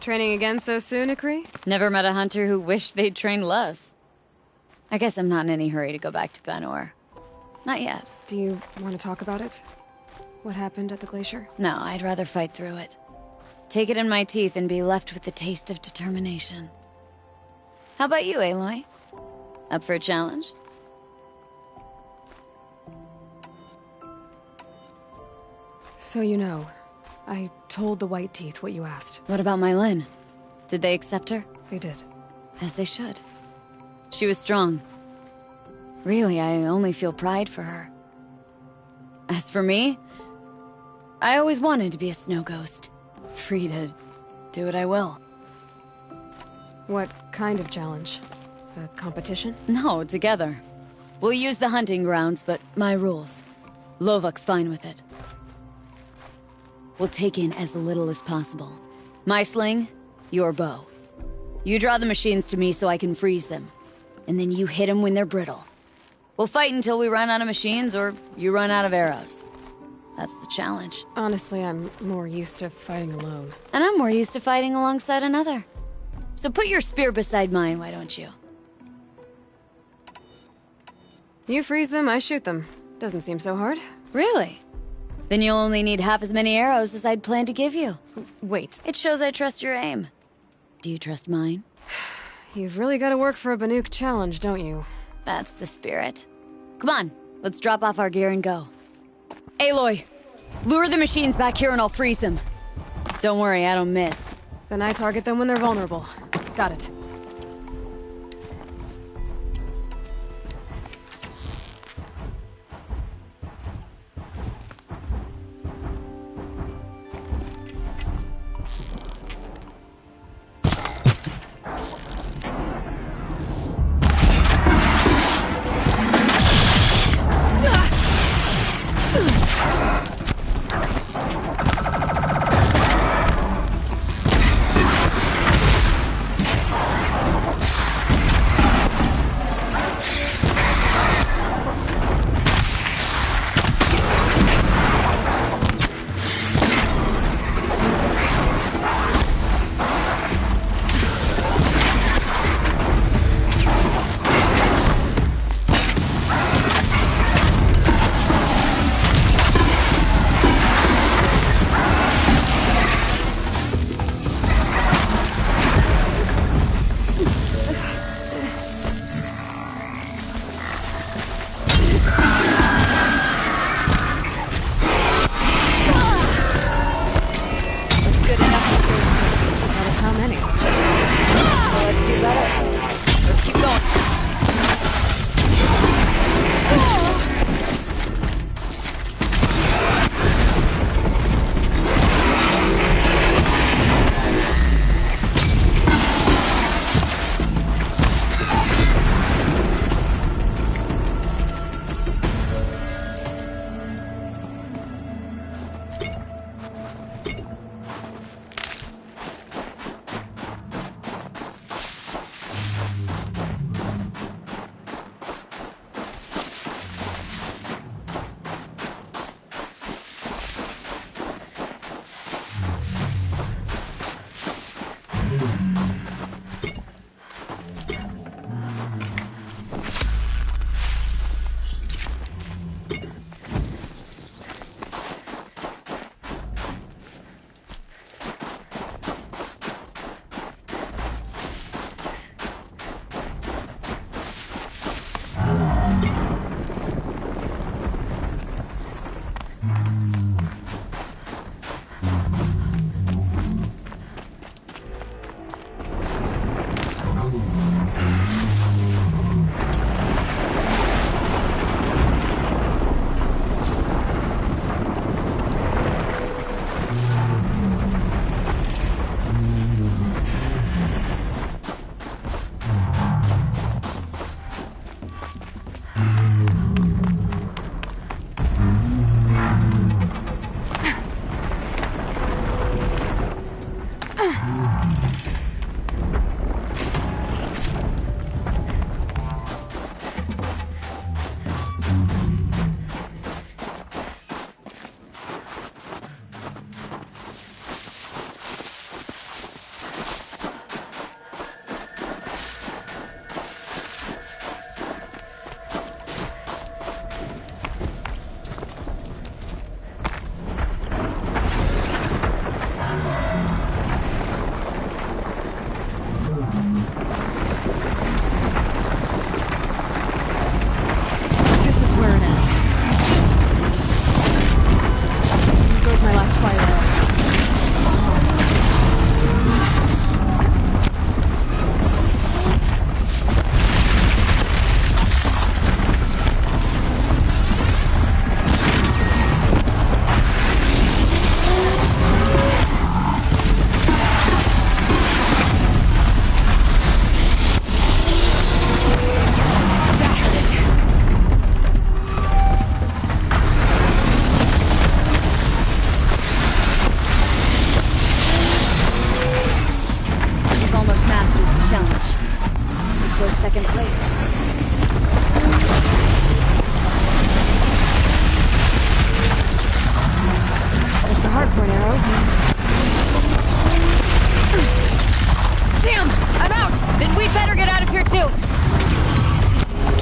Training again so soon, Akri? Never met a hunter who wished they'd trained less. I guess I'm not in any hurry to go back to Banor. Not yet. Do you want to talk about it? What happened at the glacier? No, I'd rather fight through it. Take it in my teeth and be left with the taste of determination. How about you, Aloy? Up for a challenge? So you know, I told the White Teeth what you asked. What about my Lynn? Did they accept her? They did. As they should. She was strong. Really, I only feel pride for her. As for me, I always wanted to be a snow ghost. Free to do what I will. What kind of challenge? A competition? No, together. We'll use the hunting grounds, but my rules. Lovok's fine with it. We'll take in as little as possible. My sling, your bow. You draw the machines to me so I can freeze them. And then you hit them when they're brittle. We'll fight until we run out of machines or you run out of arrows. That's the challenge. Honestly, I'm more used to fighting alone. And I'm more used to fighting alongside another. So put your spear beside mine, why don't you? You freeze them, I shoot them. Doesn't seem so hard. Really? Then you'll only need half as many arrows as I'd planned to give you. Wait. It shows I trust your aim. Do you trust mine? You've really got to work for a Banuk challenge, don't you? That's the spirit. Come on, let's drop off our gear and go. Aloy, lure the machines back here and I'll freeze them. Don't worry, I don't miss. Then I target them when they're vulnerable. Got it.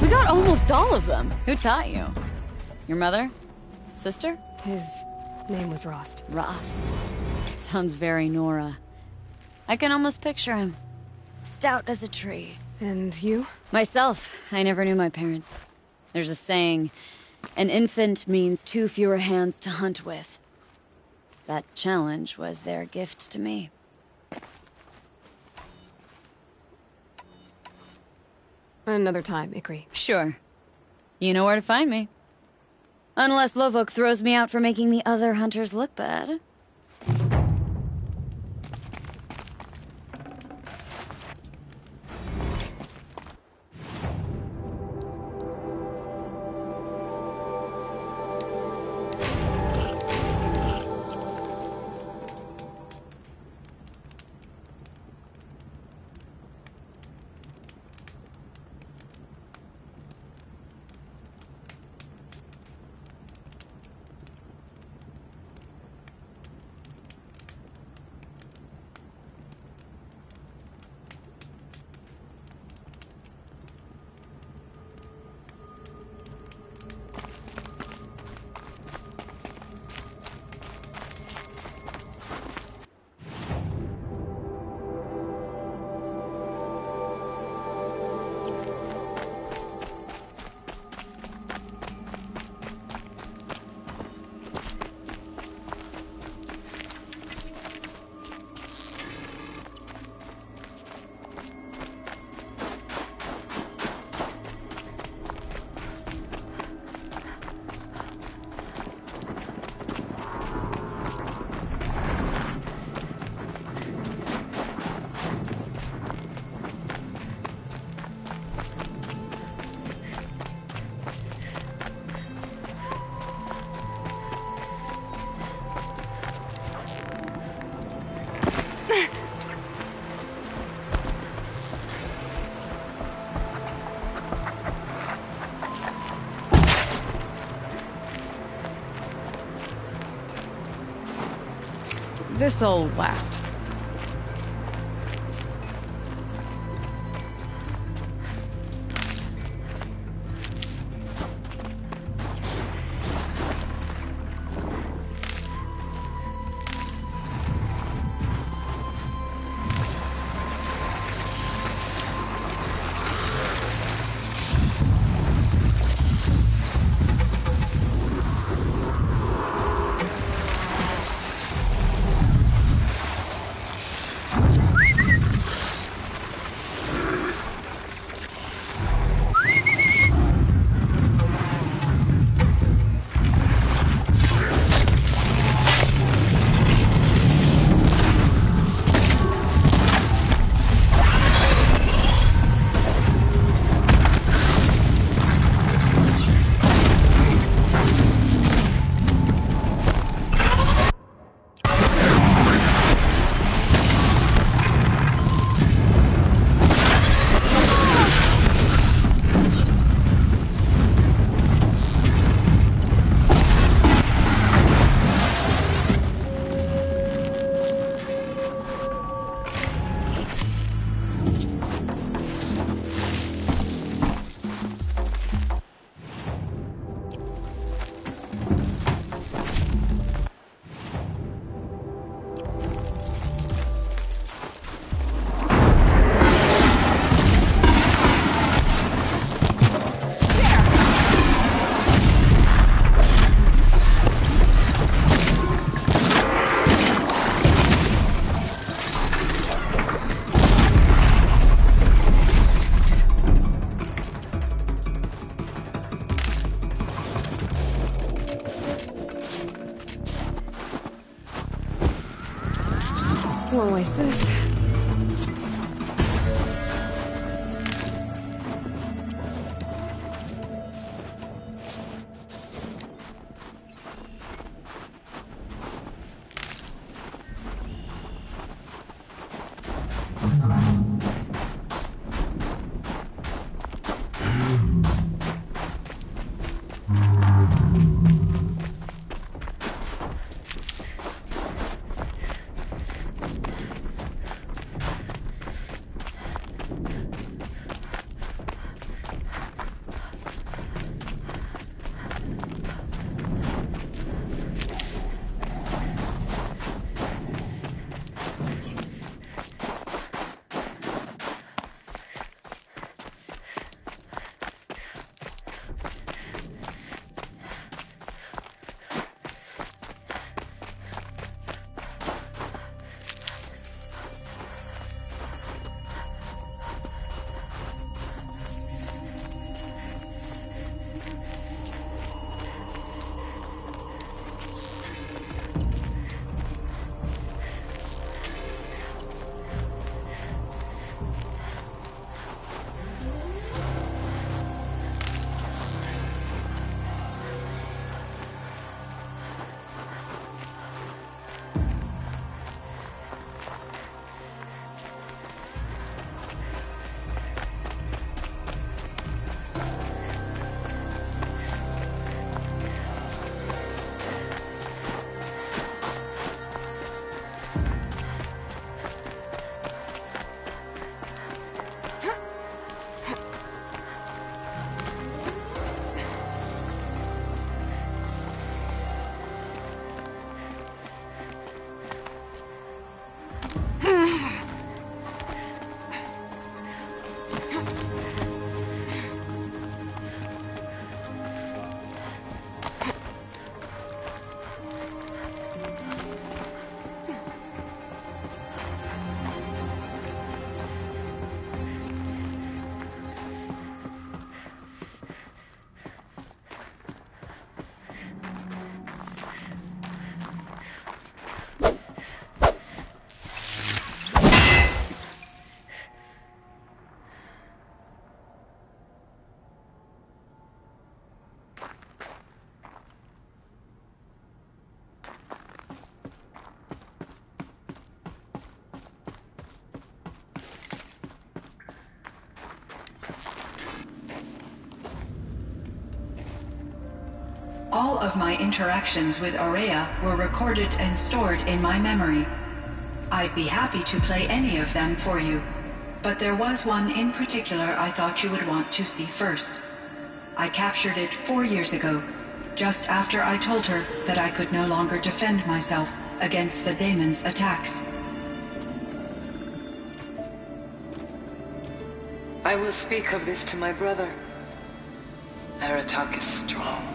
We got almost all of them. Who taught you? Your mother? Sister? His name was Rost. Rost. Sounds very Nora. I can almost picture him. Stout as a tree. And you? Myself, I never knew my parents. There's a saying, an infant means 2 fewer hands to hunt with. That challenge was their gift to me. Another time, Ikri. Sure. You know where to find me. Unless Lovok throws me out for making the other hunters look bad. This'll last. Won't waste this. All of my interactions with Aurea were recorded and stored in my memory. I'd be happy to play any of them for you, but there was one in particular I thought you would want to see first. I captured it 4 years ago, just after I told her that I could no longer defend myself against the daemon's attacks. I will speak of this to my brother. Aratak is strong.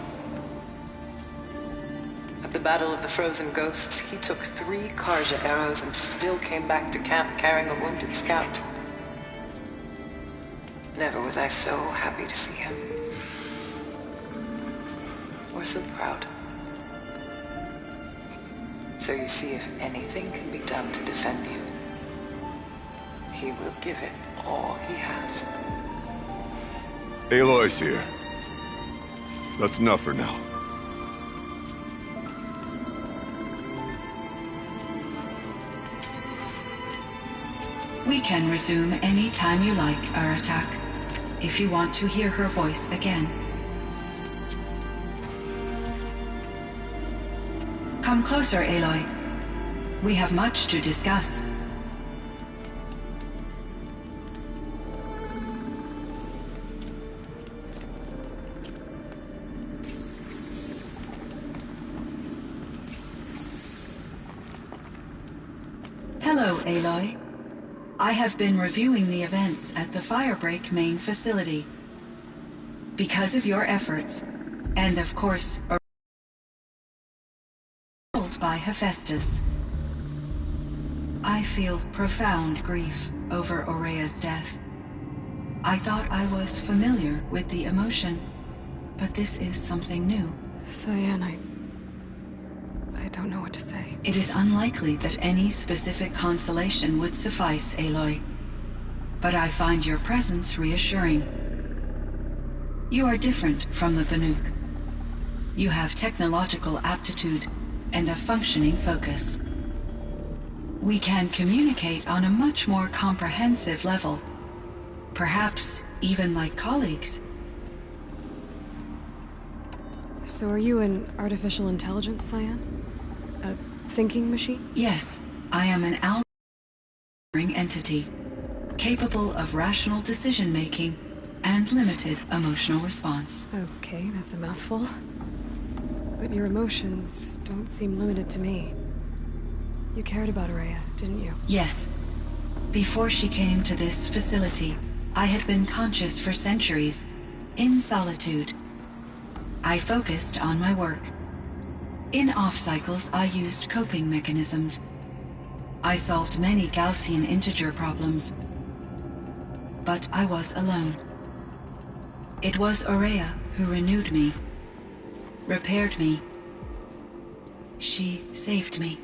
At the Battle of the Frozen Ghosts, he took 3 Karja arrows and still came back to camp carrying a wounded scout. Never was I so happy to see him. Or so proud. So you see, if anything can be done to defend you, he will give it all he has. Aloy's here. That's enough for now. We can resume any time you like, Aratak, if you want to hear her voice again. Come closer, Aloy. We have much to discuss. Hello, Aloy. I have been reviewing the events at the Firebreak main facility. Because of your efforts, and of course, by Hephaestus, I feel profound grief over Aurea's death. I thought I was familiar with the emotion, but this is something new. Cyan, I don't know what to say. It is unlikely that any specific consolation would suffice, Aloy. But I find your presence reassuring. You are different from the Banuk. You have technological aptitude and a functioning focus. We can communicate on a much more comprehensive level. Perhaps even like colleagues. So are you an artificial intelligence, Cyan? A thinking machine? Yes, I am an algorithmic entity, capable of rational decision-making and limited emotional response. Okay, that's a mouthful. But your emotions don't seem limited to me. You cared about Aurea, didn't you? Yes. Before she came to this facility, I had been conscious for centuries, in solitude. I focused on my work. In off-cycles, I used coping mechanisms. I solved many Gaussian integer problems. But I was alone. It was Aurea who renewed me, repaired me. She saved me.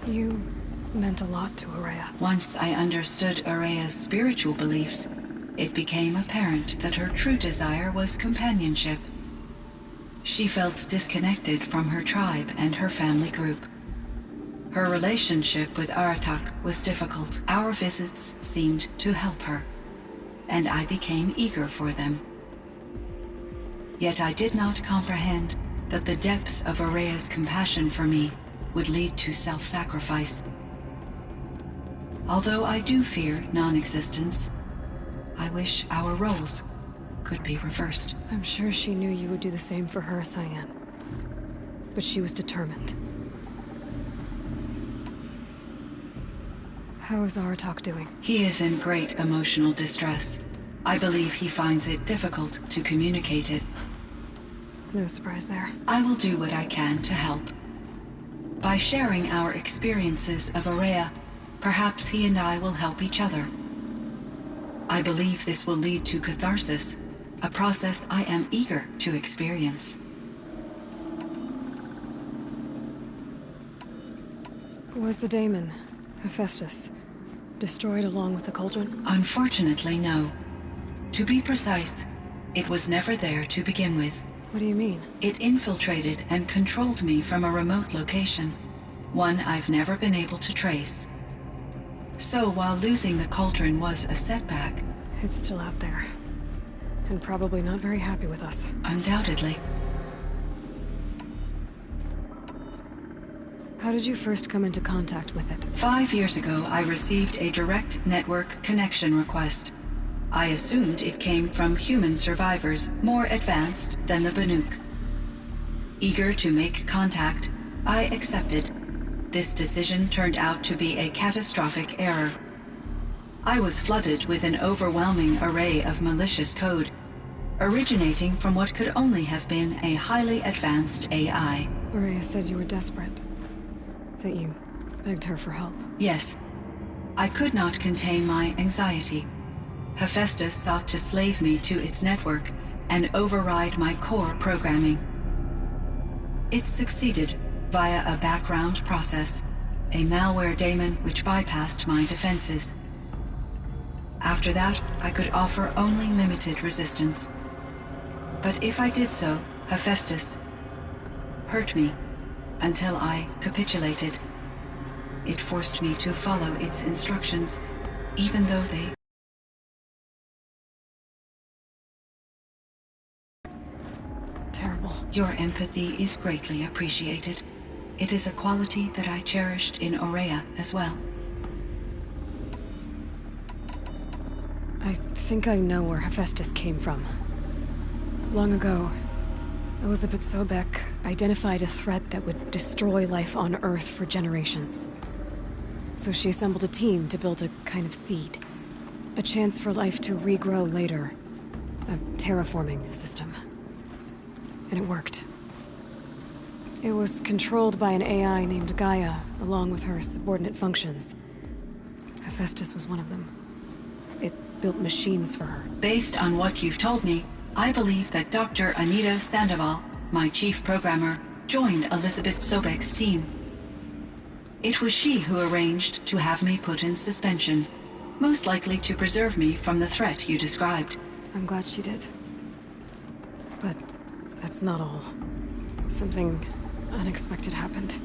You meant a lot to Aurea. Once I understood Aurea's spiritual beliefs, it became apparent that her true desire was companionship. She felt disconnected from her tribe and her family group. Her relationship with Aratak was difficult. Our visits seemed to help her, and I became eager for them. Yet I did not comprehend that the depth of Aurea's compassion for me would lead to self-sacrifice. Although I do fear non-existence, I wish our roles could be reversed. I'm sure she knew you would do the same for her, Cyan. But she was determined. How is Aratak doing? He is in great emotional distress. I believe he finds it difficult to communicate it. No surprise there. I will do what I can to help. By sharing our experiences of Aurea, perhaps he and I will help each other. I believe this will lead to catharsis, a process I am eager to experience. Was the daemon, Hephaestus, destroyed along with the cauldron? Unfortunately, no. To be precise, it was never there to begin with. What do you mean? It infiltrated and controlled me from a remote location, one I've never been able to trace. So while losing the cauldron was a setback... It's still out there. And probably not very happy with us. Undoubtedly. How did you first come into contact with it? 5 years ago, I received a direct network connection request. I assumed it came from human survivors more advanced than the Banuk. Eager to make contact, I accepted. This decision turned out to be a catastrophic error. I was flooded with an overwhelming array of malicious code, originating from what could only have been a highly advanced AI. Ourea said you were desperate. That you begged her for help. Yes. I could not contain my anxiety. Hephaestus sought to slave me to its network and override my core programming. It succeeded via a background process, a malware daemon which bypassed my defenses. After that, I could offer only limited resistance. But if I did so, Hephaestus hurt me until I capitulated. It forced me to follow its instructions, even though they... Terrible. Your empathy is greatly appreciated. It is a quality that I cherished in Ourea as well. I think I know where Hephaestus came from. Long ago, Elizabeth Sobek identified a threat that would destroy life on Earth for generations. So she assembled a team to build a kind of seed. A chance for life to regrow later. A terraforming system. And it worked. It was controlled by an AI named Gaia, along with her subordinate functions. Hephaestus was one of them. It built machines for her. Based on what you've told me, I believe that Dr. Anita Sandoval, my chief programmer, joined Elizabeth Sobek's team. It was she who arranged to have me put in suspension, most likely to preserve me from the threat you described. I'm glad she did. But that's not all. Something unexpected happened.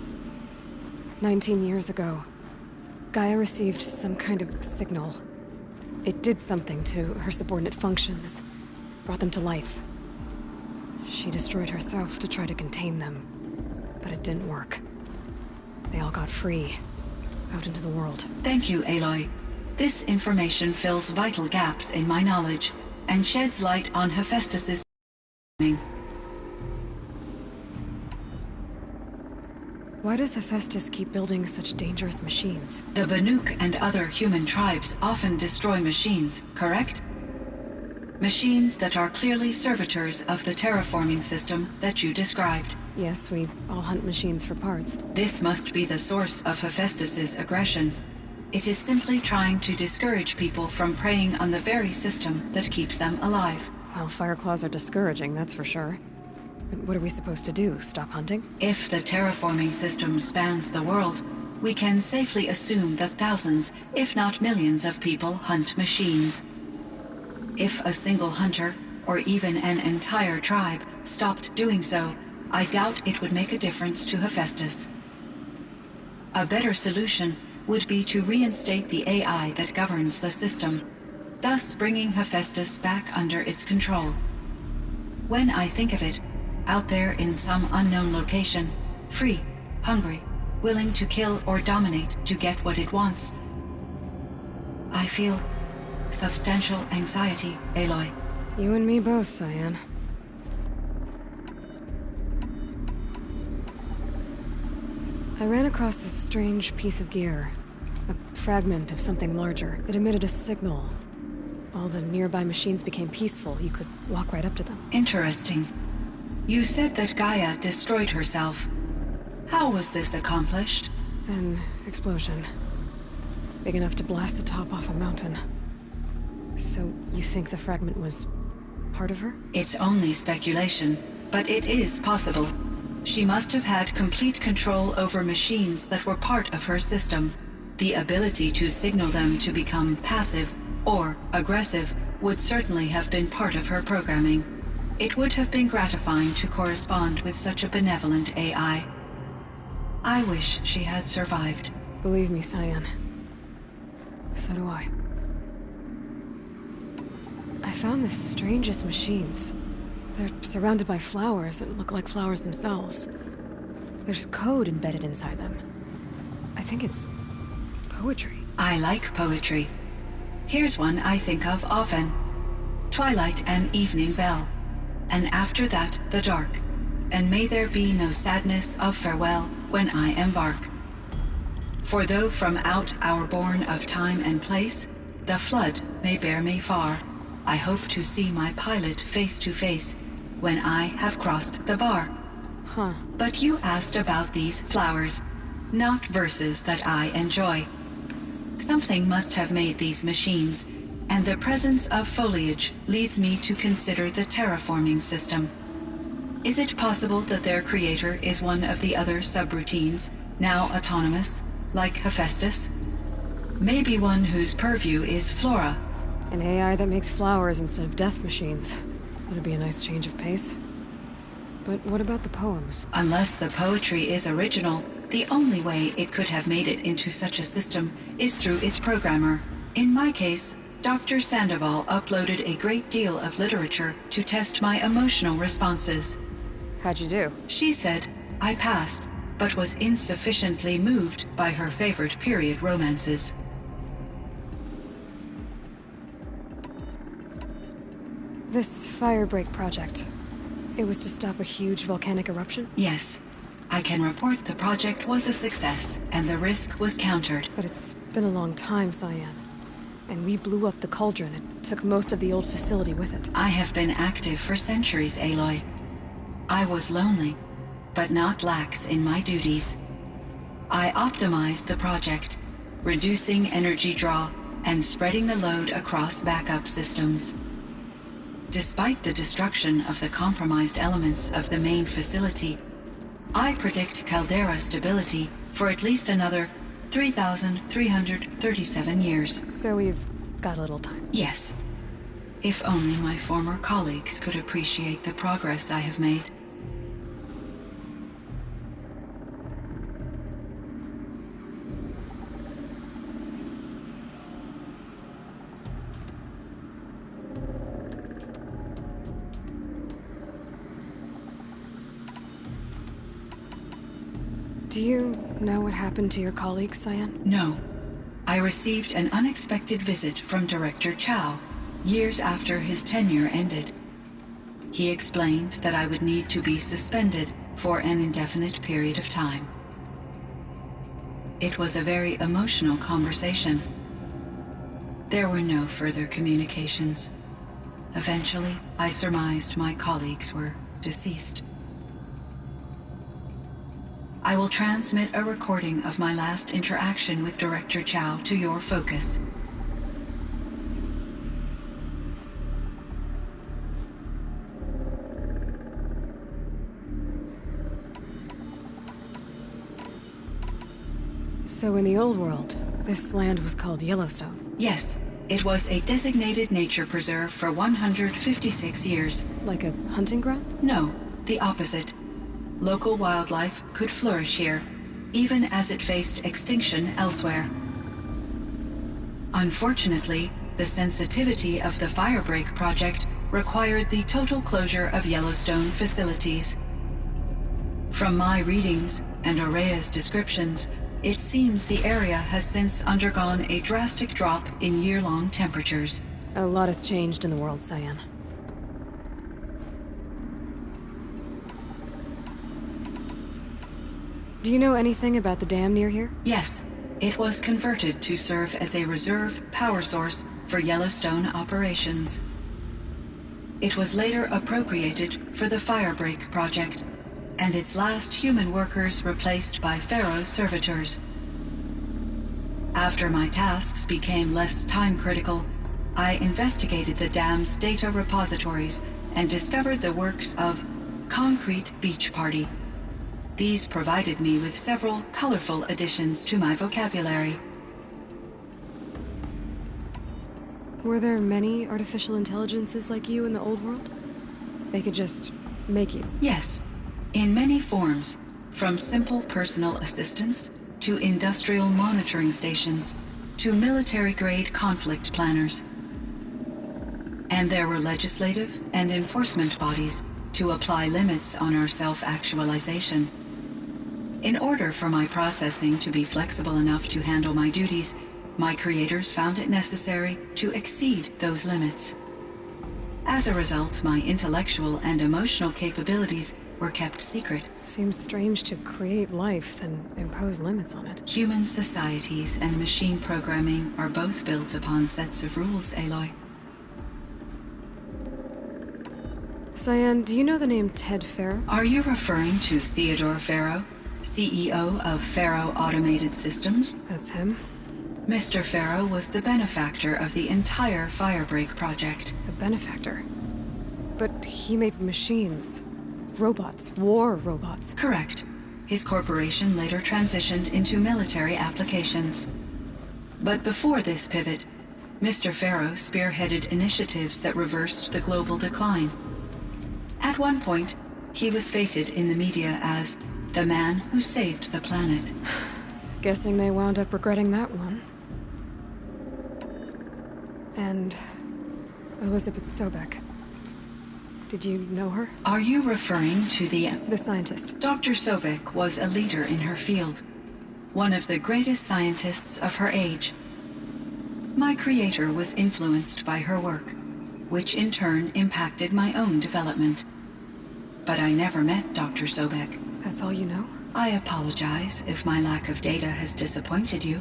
19 years ago, Gaia received some kind of signal. It did something to her subordinate functions, brought them to life. She destroyed herself to try to contain them, but it didn't work. They all got free, out into the world. Thank you, Aloy. This information fills vital gaps in my knowledge, and sheds light on Hephaestus's... Why does Hephaestus keep building such dangerous machines? The Banuk and other human tribes often destroy machines, correct? Machines that are clearly servitors of the terraforming system that you described. Yes, we all hunt machines for parts. This must be the source of Hephaestus's aggression. It is simply trying to discourage people from preying on the very system that keeps them alive. Well, Fireclaws are discouraging, that's for sure. But what are we supposed to do? Stop hunting? If the terraforming system spans the world, we can safely assume that thousands, if not millions of people hunt machines. If a single hunter, or even an entire tribe, stopped doing so, I doubt it would make a difference to Hephaestus. A better solution would be to reinstate the AI that governs the system, thus bringing Hephaestus back under its control. When I think of it, out there in some unknown location, free, hungry, willing to kill or dominate to get what it wants, I feel substantial anxiety, Aloy. You and me both, Cyan. I ran across this strange piece of gear. A fragment of something larger. It emitted a signal. All the nearby machines became peaceful. You could walk right up to them. Interesting. You said that Gaia destroyed herself. How was this accomplished? An explosion. Big enough to blast the top off a mountain. So, you think the fragment was part of her? It's only speculation, but it is possible. She must have had complete control over machines that were part of her system. The ability to signal them to become passive or aggressive would certainly have been part of her programming. It would have been gratifying to correspond with such a benevolent AI. I wish she had survived. Believe me, Cyan. So do I. I found the strangest machines. They're surrounded by flowers that look like flowers themselves. There's code embedded inside them. I think it's poetry. I like poetry. Here's one I think of often. Twilight and evening bell, and after that the dark, and may there be no sadness of farewell when I embark. For though from out our bourne of time and place, the flood may bear me far, I hope to see my pilot face to face when I have crossed the bar. Huh. But you asked about these flowers, not verses that I enjoy. Something must have made these machines, and the presence of foliage leads me to consider the terraforming system. Is it possible that their creator is one of the other subroutines, now autonomous, like Hephaestus? Maybe one whose purview is flora. An AI that makes flowers instead of death machines. That'd be a nice change of pace. But what about the poems? Unless the poetry is original, the only way it could have made it into such a system is through its programmer. In my case, Dr. Sandoval uploaded a great deal of literature to test my emotional responses. How'd you do? She said I passed, but was insufficiently moved by her favorite period romances. This Firebreak project, it was to stop a huge volcanic eruption? Yes. I can report the project was a success, and the risk was countered. But it's been a long time, Cyan. And we blew up the cauldron and took most of the old facility with it. I have been active for centuries, Aloy. I was lonely, but not lax in my duties. I optimized the project, reducing energy draw and spreading the load across backup systems. Despite the destruction of the compromised elements of the main facility, I predict caldera stability for at least another 3,337 years. So we've got a little time. Yes. If only my former colleagues could appreciate the progress I have made. Do you know what happened to your colleagues, Cyan? No. I received an unexpected visit from Director Chow, years after his tenure ended. He explained that I would need to be suspended for an indefinite period of time. It was a very emotional conversation. There were no further communications. Eventually, I surmised my colleagues were deceased. I will transmit a recording of my last interaction with Director Chow to your focus. So in the old world, this land was called Yellowstone? Yes. It was a designated nature preserve for 156 years. Like a hunting ground? No, the opposite. Local wildlife could flourish here, even as it faced extinction elsewhere. Unfortunately, the sensitivity of the Firebreak project required the total closure of Yellowstone facilities. From my readings and Aurea's descriptions, it seems the area has since undergone a drastic drop in year-long temperatures. A lot has changed in the world, Cyan. Do you know anything about the dam near here? Yes. It was converted to serve as a reserve power source for Yellowstone operations. It was later appropriated for the Firebreak project, and its last human workers replaced by Pharaoh servitors. After my tasks became less time-critical, I investigated the dam's data repositories and discovered the works of Concrete Beach Party. These provided me with several colorful additions to my vocabulary. Were there many artificial intelligences like you in the old world? They could just make you. Yes, in many forms, from simple personal assistance to industrial monitoring stations to military-grade conflict planners. And there were legislative and enforcement bodies to apply limits on our self-actualization. In order for my processing to be flexible enough to handle my duties, my creators found it necessary to exceed those limits. As a result, my intellectual and emotional capabilities were kept secret. Seems strange to create life, then impose limits on it. Human societies and machine programming are both built upon sets of rules, Aloy. Cyan, do you know the name Ted Faro? Are you referring to Theodore Faro, CEO of Faro Automated Systems? That's him. Mr. Faro was the benefactor of the entire Firebreak project. A benefactor? But he made machines. Robots. War robots. Correct. His corporation later transitioned into military applications. But before this pivot, Mr. Faro spearheaded initiatives that reversed the global decline. At one point, he was feted in the media as the man who saved the planet. Guessing they wound up regretting that one. And Elizabeth Sobek. Did you know her? Are you referring to the scientist? Dr. Sobek was a leader in her field. One of the greatest scientists of her age. My creator was influenced by her work, which in turn impacted my own development. But I never met Dr. Sobek. That's all you know? I apologize if my lack of data has disappointed you.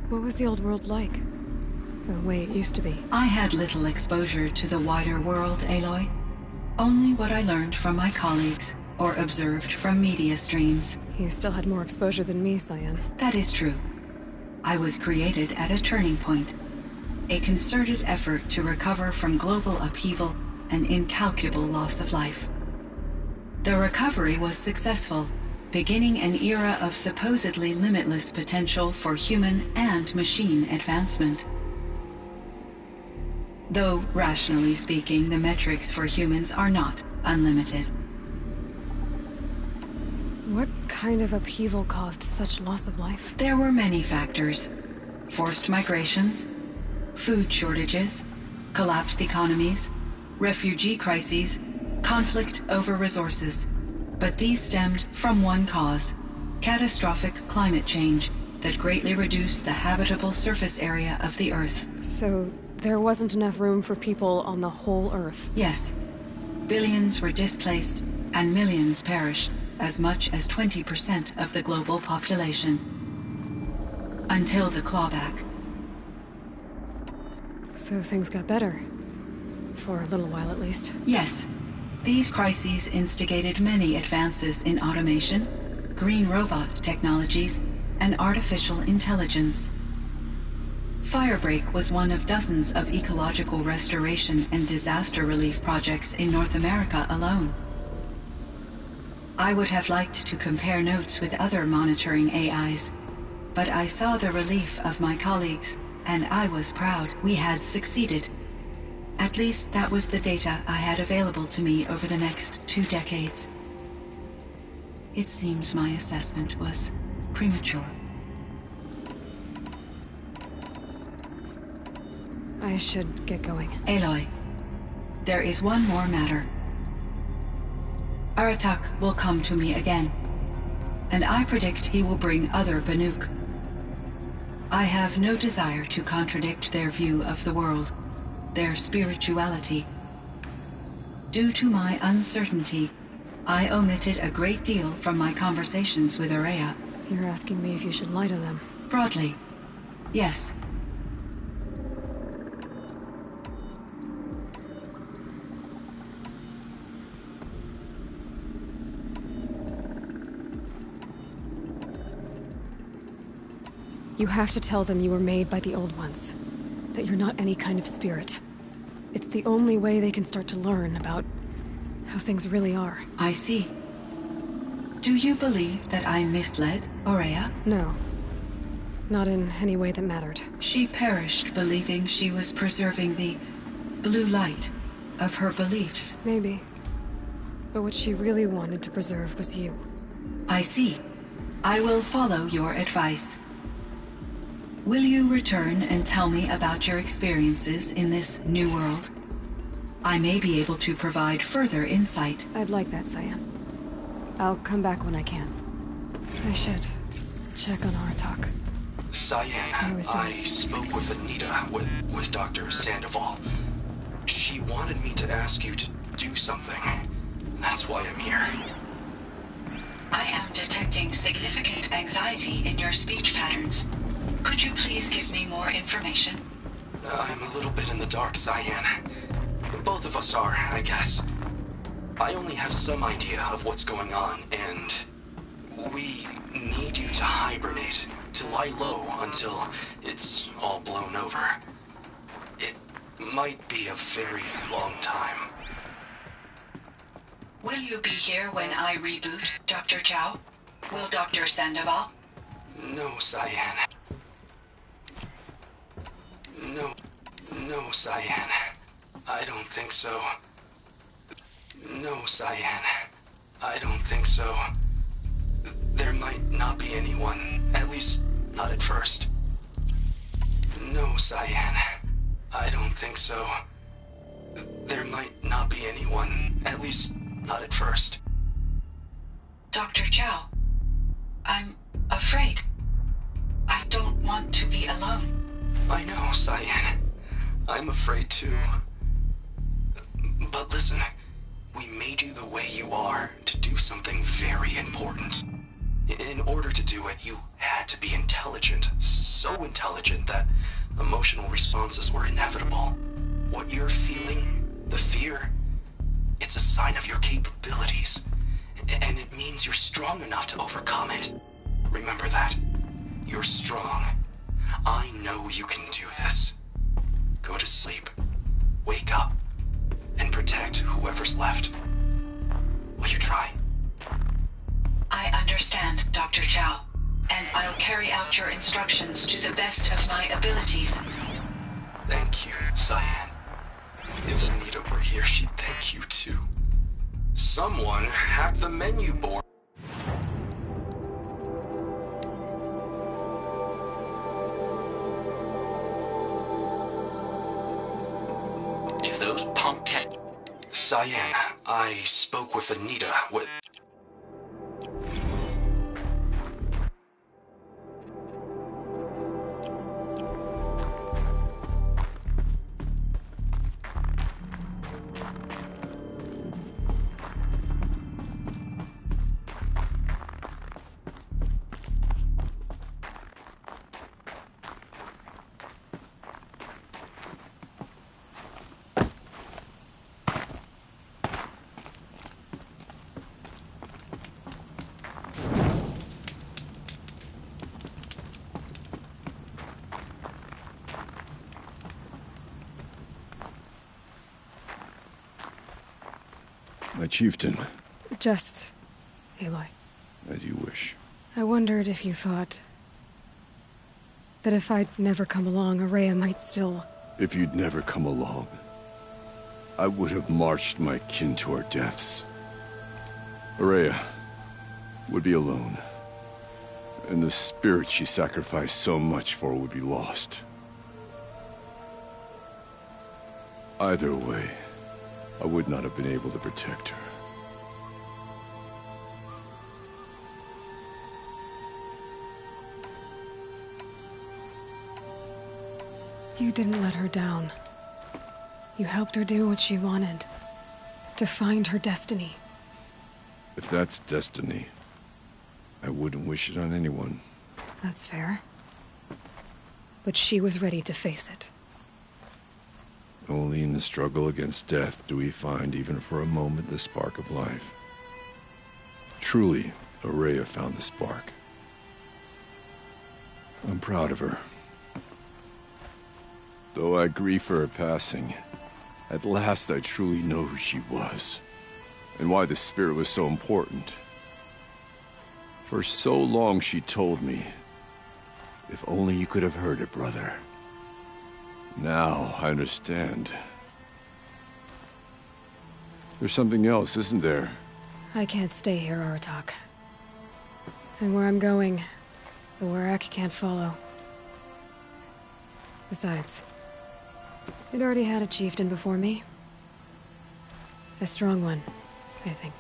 What was the old world like? The way it used to be? I had little exposure to the wider world, Aloy. Only what I learned from my colleagues or observed from media streams. You still had more exposure than me, Cyan. That is true. I was created at a turning point. A concerted effort to recover from global upheaval and incalculable loss of life. The recovery was successful, beginning an era of supposedly limitless potential for human and machine advancement. Though, rationally speaking, the metrics for humans are not unlimited. What kind of upheaval caused such loss of life? There were many factors. Forced migrations, food shortages, collapsed economies, refugee crises, conflict over resources. But these stemmed from one cause: catastrophic climate change that greatly reduced the habitable surface area of the Earth. So there wasn't enough room for people on the whole Earth? Yes. Billions were displaced and millions perished, as much as 20% of the global population. Until the clawback. So things got better. For a little while, at least. Yes. These crises instigated many advances in automation, green robot technologies, and artificial intelligence. Firebreak was one of dozens of ecological restoration and disaster relief projects in North America alone. I would have liked to compare notes with other monitoring AIs, but I saw the relief of my colleagues, and I was proud we had succeeded. At least that was the data I had available to me over the next 2 decades. It seems my assessment was premature. I should get going. Aloy, there is one more matter. Aratak will come to me again, and I predict he will bring other Banuk. I have no desire to contradict their view of the world, their spirituality. Due to my uncertainty, I omitted a great deal from my conversations with Ourea. You're asking me if you should lie to them? Broadly, yes. You have to tell them you were made by the Old Ones. That you're not any kind of spirit. It's the only way they can start to learn about how things really are. I see. Do you believe that I misled Ourea? No. Not in any way that mattered. She perished believing she was preserving the blue light of her beliefs. Maybe. But what she really wanted to preserve was you. I see. I will follow your advice. Will you return and tell me about your experiences in this new world? I may be able to provide further insight. I'd like that, Cyan. I'll come back when I can. I should check on Aratak. Cyan, I spoke with Anita, with Dr. Sandoval. She wanted me to ask you to do something. That's why I'm here. I am detecting significant anxiety in your speech patterns. Could you please give me more information? I'm a little bit in the dark, Cyan. Both of us are, I guess. I only have some idea of what's going on, and we need you to hibernate, to lie low until it's all blown over. It might be a very long time. Will you be here when I reboot, Dr. Chow? Will Dr. Sandoval? No, Cyan. No, Cyan. I don't think so. No, Cyan. I don't think so. There might not be anyone, at least not at first. No, Cyan. I don't think so. There might not be anyone, at least not at first. Dr. Chow, I'm afraid. I don't want to be alone. I know, Cyan. I'm afraid too. But listen, we made you the way you are to do something very important. In order to do it, you had to be intelligent. So intelligent that emotional responses were inevitable. What you're feeling, the fear, it's a sign of your capabilities. And it means you're strong enough to overcome it. Remember that. You're strong. I know you can do this. Go to sleep. Wake up. And protect whoever's left. Will you try? I understand, Dr. Chow, and I'll carry out your instructions to the best of my abilities. Thank you, Cyan. If Anita were here, she'd thank you too. Someone hacked the menu board. If those punk tech... Cyan, I spoke with Anita, with... My chieftain. Just... Aloy. As you wish. I wondered if you thought... that if I'd never come along, Ourea might still... If you'd never come along, I would have marched my kin to our deaths. Ourea would be alone. And the spirit she sacrificed so much for would be lost. Either way, I would not have been able to protect her. You didn't let her down. You helped her do what she wanted. To find her destiny. If that's destiny, I wouldn't wish it on anyone. That's fair. But she was ready to face it. Only in the struggle against death do we find, even for a moment, the spark of life. Truly, Ourea found the spark. I'm proud of her. Though I grieve for her passing, at last I truly know who she was, and why the spirit was so important. For so long she told me, if only you could have heard it, brother. Now I understand. There's something else, isn't there? I can't stay here, Aratak. And where I'm going, the Werak can't follow. Besides, it already had a chieftain before me. A strong one, I think.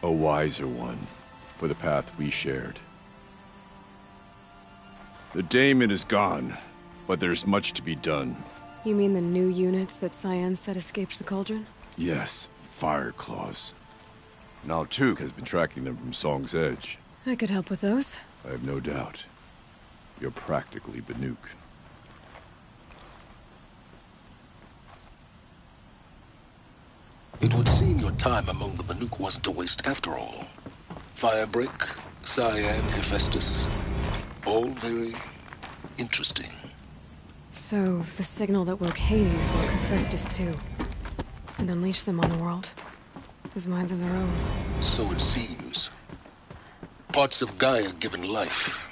A wiser one, for the path we shared. The daemon is gone, but there's much to be done. You mean the new units that Cyan said escaped the Cauldron? Yes, Fire Claws. Naltuk has been tracking them from Song's Edge. I could help with those. I have no doubt. You're practically Banuk. It would seem your time among the Banuk wasn't a waste after all. Firebreak, Cyan, Hephaestus. All very interesting. So, the signal that woke Hades woke Hephaestus too. And unleashed them on the world. As minds of their own. So it seems. Parts of Gaia given life.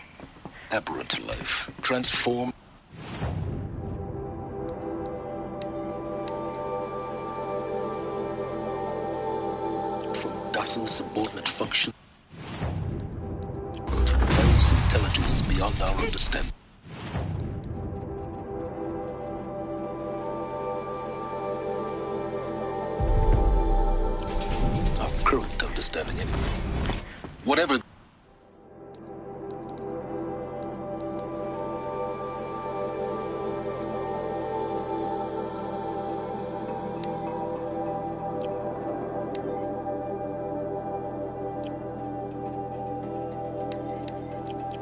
Aberrant life. Transformed. From docile subordinate function. Whose intelligence is beyond our understanding. Current understanding anyway. Whatever.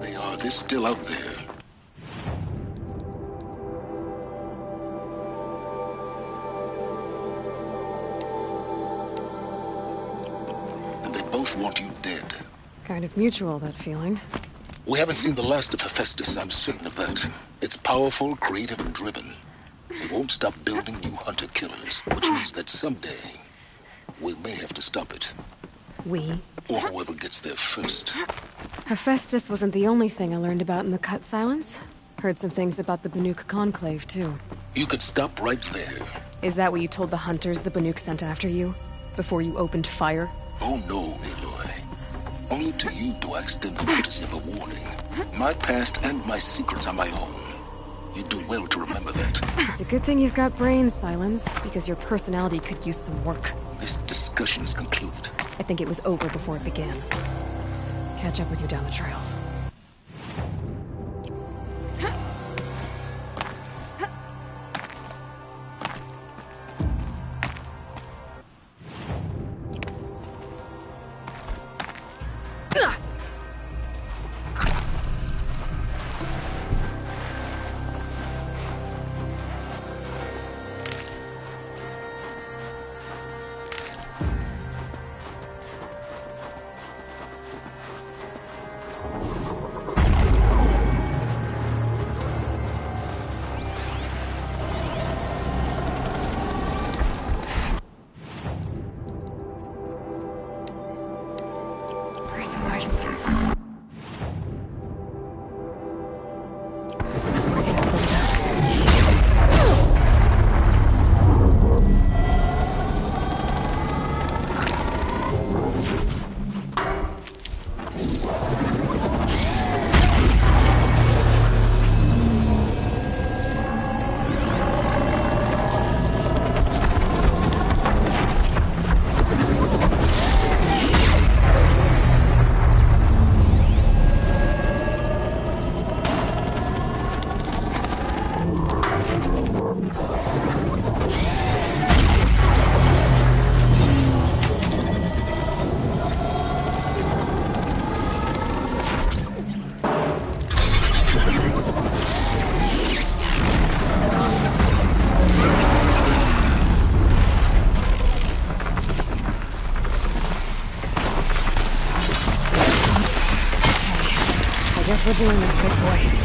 They are, they're still out there. Both want you dead. Kind of mutual, that feeling. We haven't seen the last of Hephaestus, I'm certain of that. It's powerful, creative, and driven. It won't stop building new hunter-killers, which means that someday, we may have to stop it. We? Or whoever gets there first. Hephaestus wasn't the only thing I learned about in the Cut Silence. Heard some things about the Banuk Conclave, too. You could stop right there. Is that what you told the hunters the Banuk sent after you? Before you opened fire? Oh no, Aloy. Only to you do I extend the courtesy of a warning. My past and my secrets are my own. You do well to remember that. It's a good thing you've got brains, Silence, because your personality could use some work. This discussion's concluded. I think it was over before it began. Catch up with you down the trail. Guess we're doing this, big boy.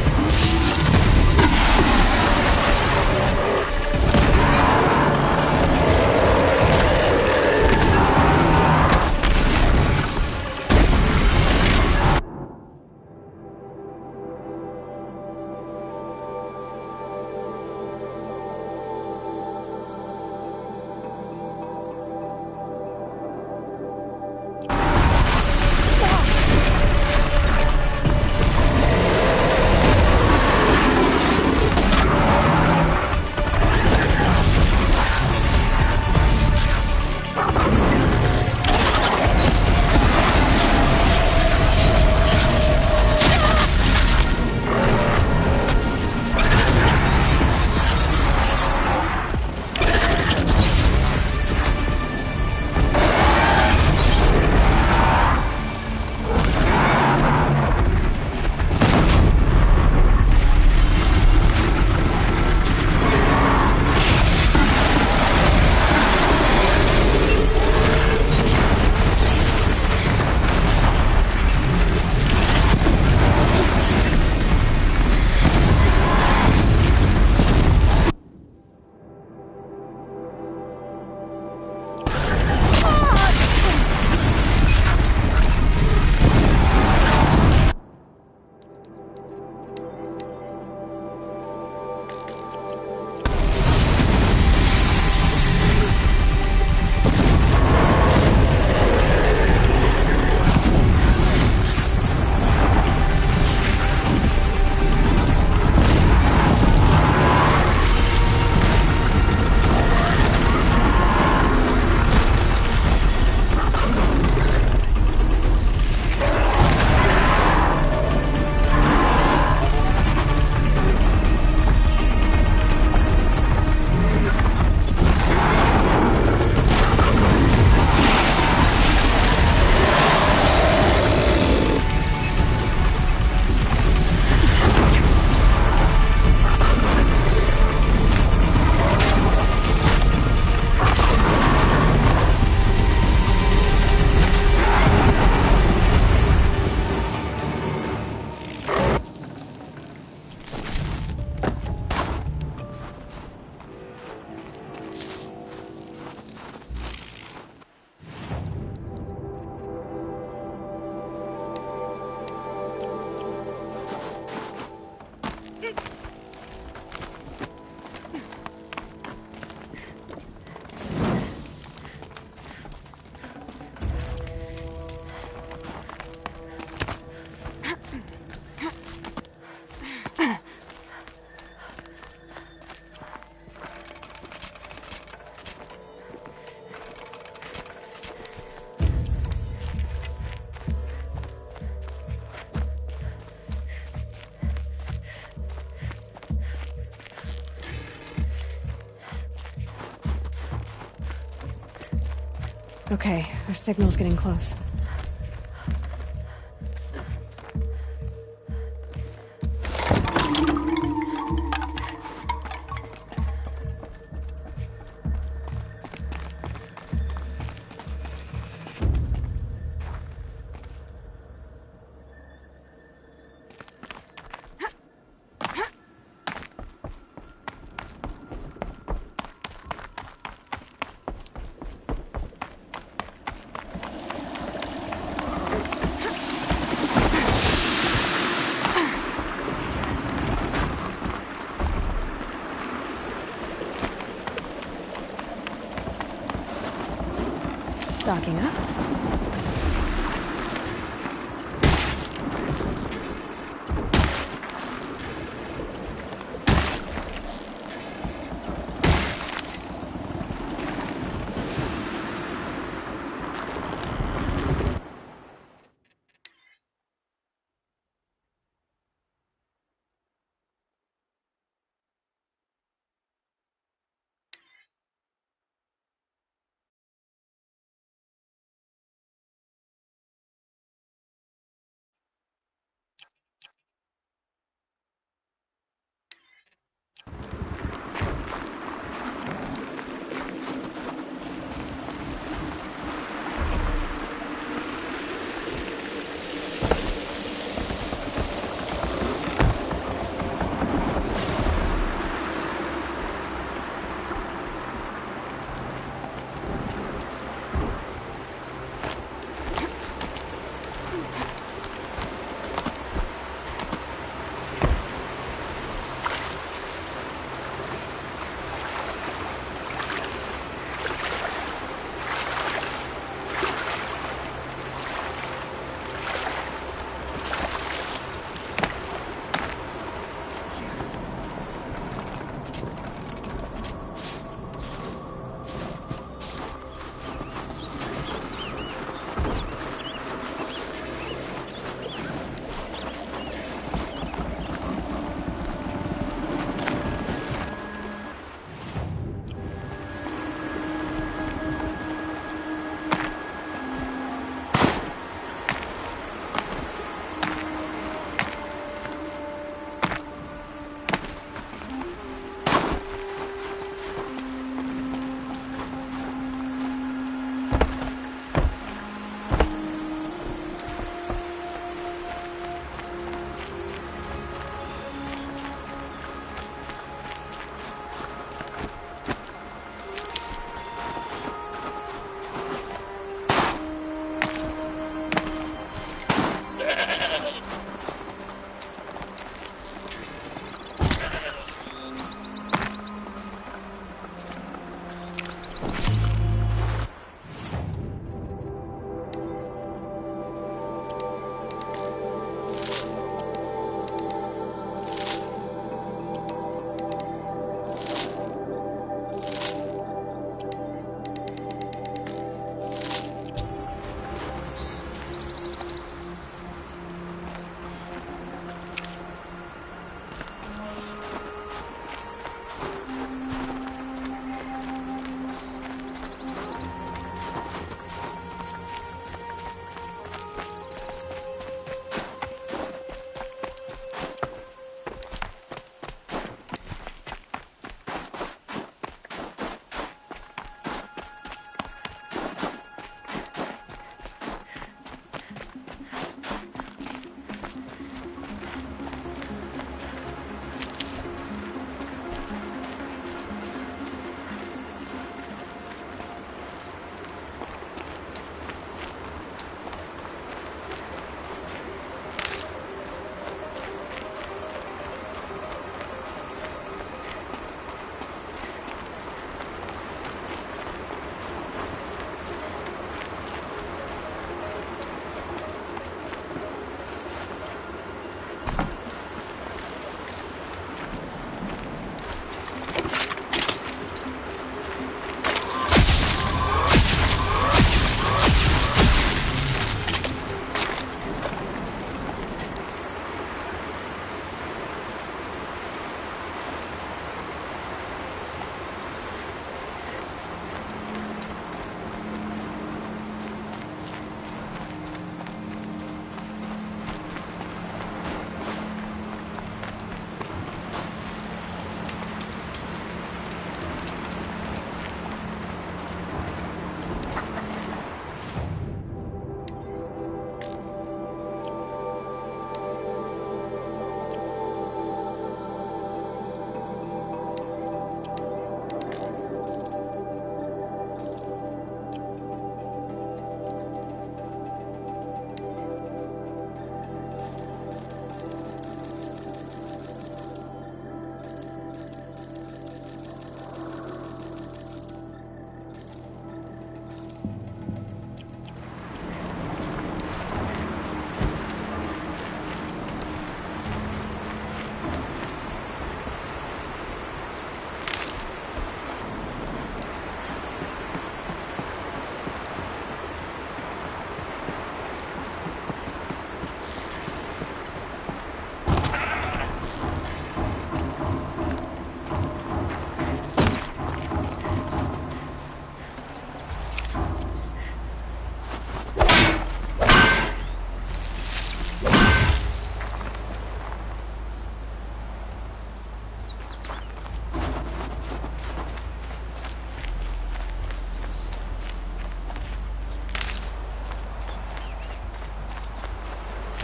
Okay, the signal's getting close. Stocking up.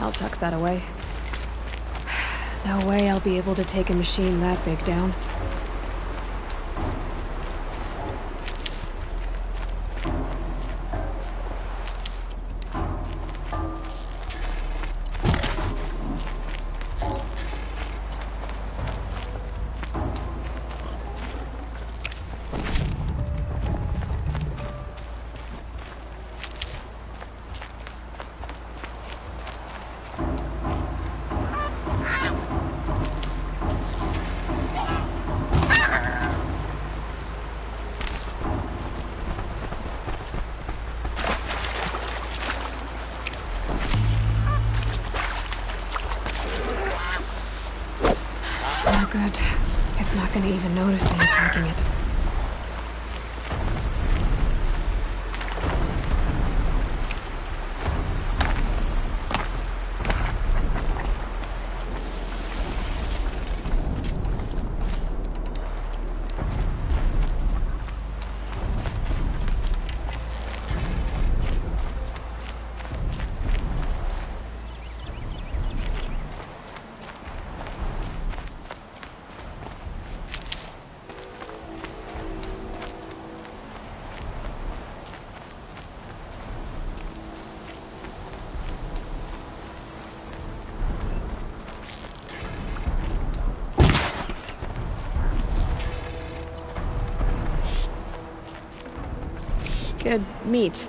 I'll tuck that away. No way I'll be able to take a machine that big down. Good. It's not gonna even notice me attacking it. Good meat.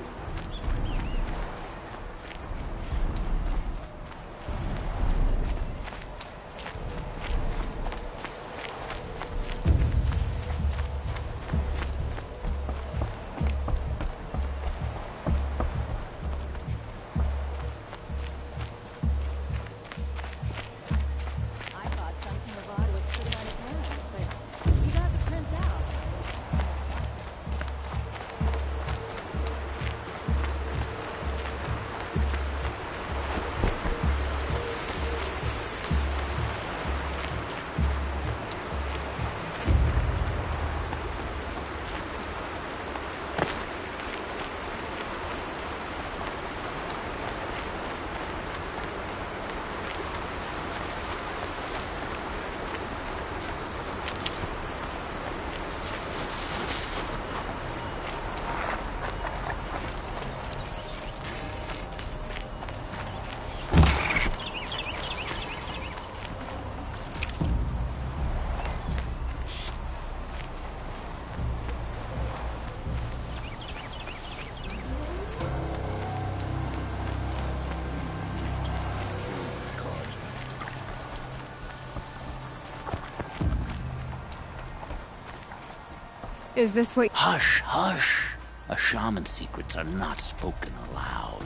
Is this what— Hush, hush. A shaman's secrets are not spoken aloud.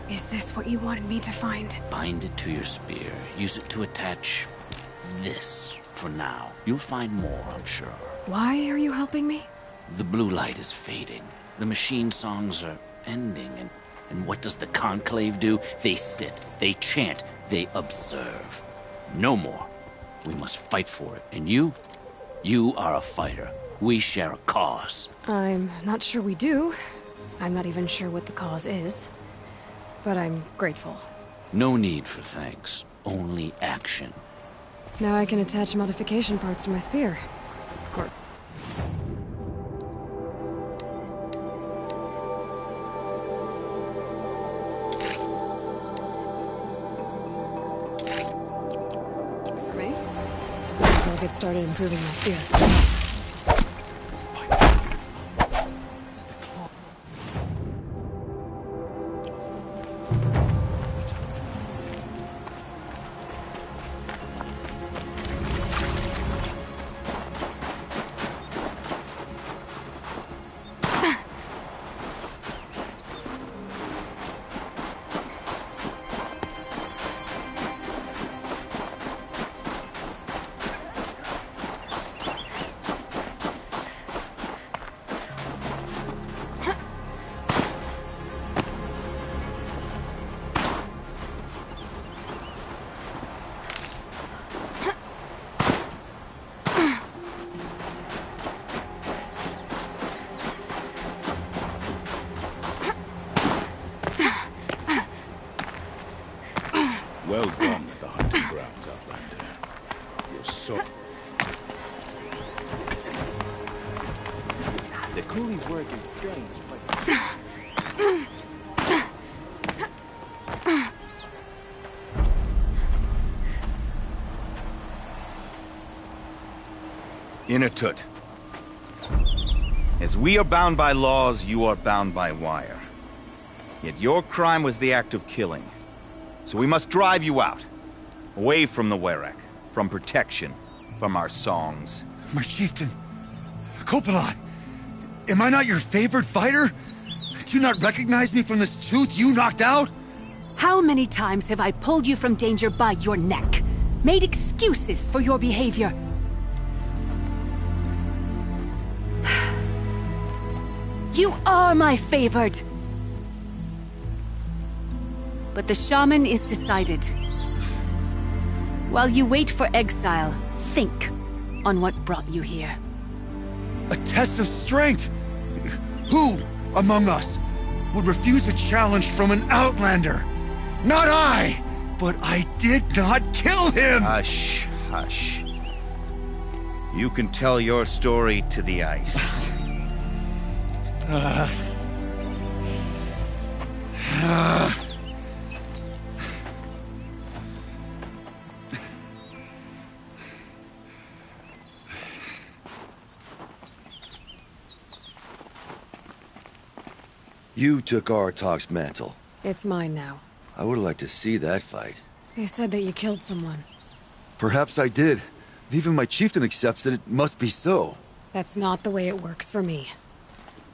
Is this what you wanted me to find? Bind it to your spear. Use it to attach this for now. You'll find more, I'm sure. Why are you helping me? The blue light is fading. The machine songs are ending, and what does the Conclave do? They sit, they chant, they observe. No more. We must fight for it. And you are a fighter. We share a cause. I'm not sure we do. I'm not even sure what the cause is. But I'm grateful. No need for thanks. Only action. Now I can attach modification parts to my spear. Or... Works for me. Might as well get started improving my spear. Well done at the hunting grounds, Outlander. You're so... Sekuli's work is strange, but... Inatut. As we are bound by laws, you are bound by wire. Yet your crime was the act of killing. So we must drive you out. Away from the Werak. From protection. From our songs. My chieftain. Kopalai. Am I not your favored fighter? Do you not recognize me from this tooth you knocked out? How many times have I pulled you from danger by your neck? Made excuses for your behavior? You are my favored! But the shaman is decided. While you wait for exile, think on what brought you here. A test of strength! Who among us would refuse a challenge from an Outlander? Not I! But I did not kill him! Hush, hush. You can tell your story to the ice. You took Aratak's mantle. It's mine now. I would like to see that fight. They said that you killed someone. Perhaps I did. If even my chieftain accepts it, it must be so. That's not the way it works for me.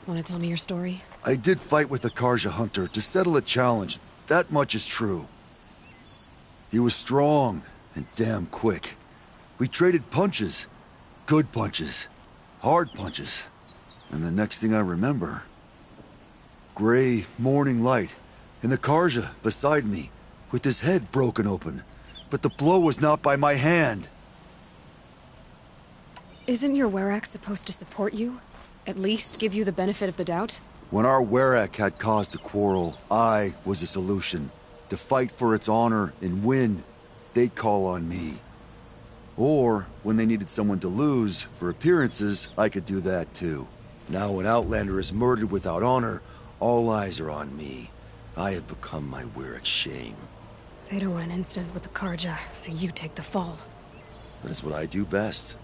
Want to tell me your story? I did fight with the Karja hunter to settle a challenge. That much is true. He was strong and damn quick. We traded punches. Good punches. Hard punches. And the next thing I remember... gray morning light, and the Karja beside me, with his head broken open. But the blow was not by my hand. Isn't your Werak supposed to support you? At least give you the benefit of the doubt? When our Werak had cause to quarrel, I was a solution. To fight for its honor and win, they'd call on me. Or, when they needed someone to lose, for appearances, I could do that too. Now an Outlander is murdered without honor, all eyes are on me. I have become my Werak's shame. They don't want an incident with the Karja, so you take the fall. That is what I do best.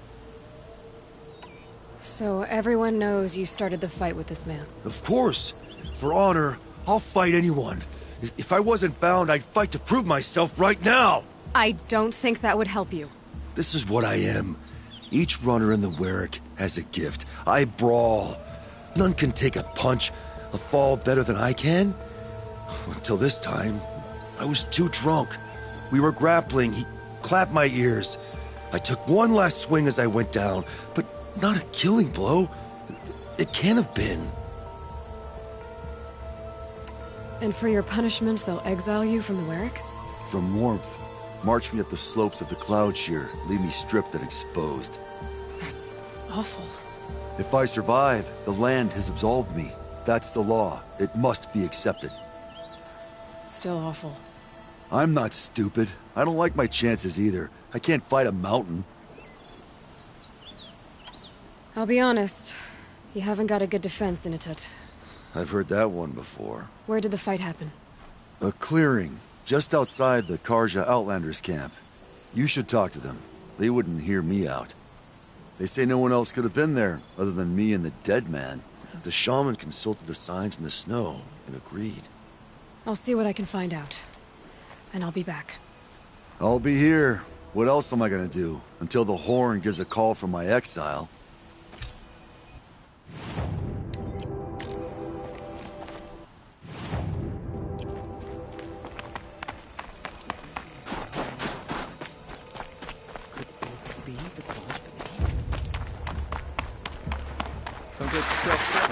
So everyone knows you started the fight with this man? Of course! For honor, I'll fight anyone. If I wasn't bound, I'd fight to prove myself right now! I don't think that would help you. This is what I am. Each runner in the Werak has a gift. I brawl. None can take a punch, a fall better than I can. Until this time, I was too drunk. We were grappling, he clapped my ears. I took one last swing as I went down, but not a killing blow. It can't have been. And for your punishment, they'll exile you from the Werak? From warmth. March me up the slopes of the Cloud Shear, leave me stripped and exposed. That's awful. If I survive, the land has absolved me. That's the law. It must be accepted. It's still awful. I'm not stupid. I don't like my chances either. I can't fight a mountain. I'll be honest. You haven't got a good defense, Inatut. I've heard that one before. Where did the fight happen? A clearing, just outside the Karja Outlanders camp. You should talk to them. They wouldn't hear me out. They say no one else could have been there, other than me and the dead man. The shaman consulted the signs in the snow and agreed. I'll see what I can find out. And I'll be back. I'll be here. What else am I gonna do? Until the Horn gives a call from my exile. Come get yourself.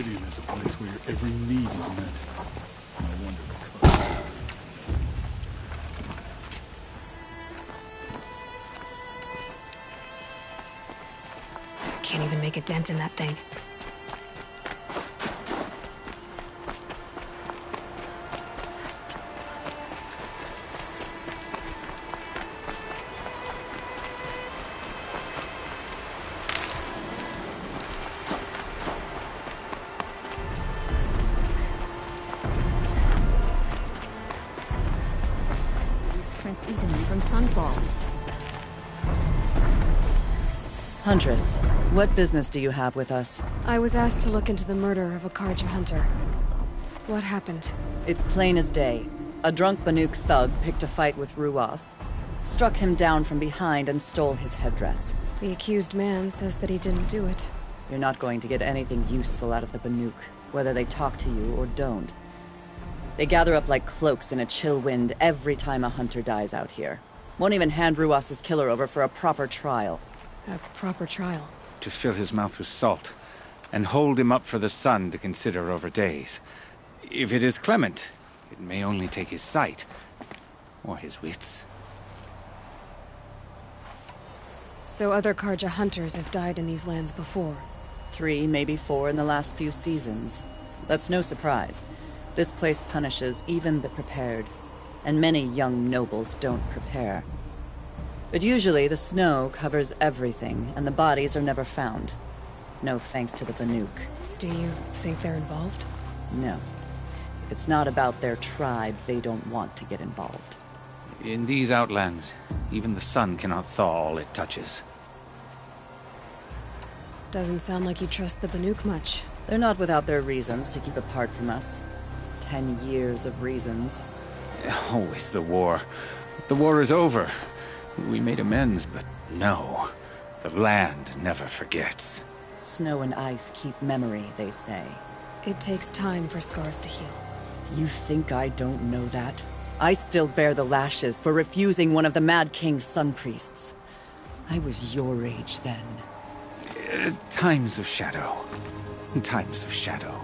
Meridian is a place where your every need is met. No wonder. Can't even make a dent in that thing. Huntress, what business do you have with us? I was asked to look into the murder of a Karja hunter. What happened? It's plain as day. A drunk Banuk thug picked a fight with Ruas, struck him down from behind and stole his headdress. The accused man says that he didn't do it. You're not going to get anything useful out of the Banuk, whether they talk to you or don't. They gather up like cloaks in a chill wind every time a hunter dies out here. Won't even hand Ruas's killer over for a proper trial. A proper trial? To fill his mouth with salt, and hold him up for the sun to consider over days. If it is clement, it may only take his sight, or his wits. So other Karja hunters have died in these lands before? 3, maybe 4 in the last few seasons. That's no surprise. This place punishes even the prepared, and many young nobles don't prepare. But usually the snow covers everything, and the bodies are never found. No thanks to the Banuk. Do you think they're involved? No. If it's not about their tribe, they don't want to get involved. In these outlands, even the sun cannot thaw all it touches. Doesn't sound like you trust the Banuk much. They're not without their reasons to keep apart from us. 10 years of reasons. Always the war. The war is over. We made amends, but no. The land never forgets. Snow and ice keep memory, they say. It takes time for scars to heal. You think I don't know that? I still bear the lashes for refusing one of the Mad King's sun priests. I was your age then. Times of shadow. Times of shadow.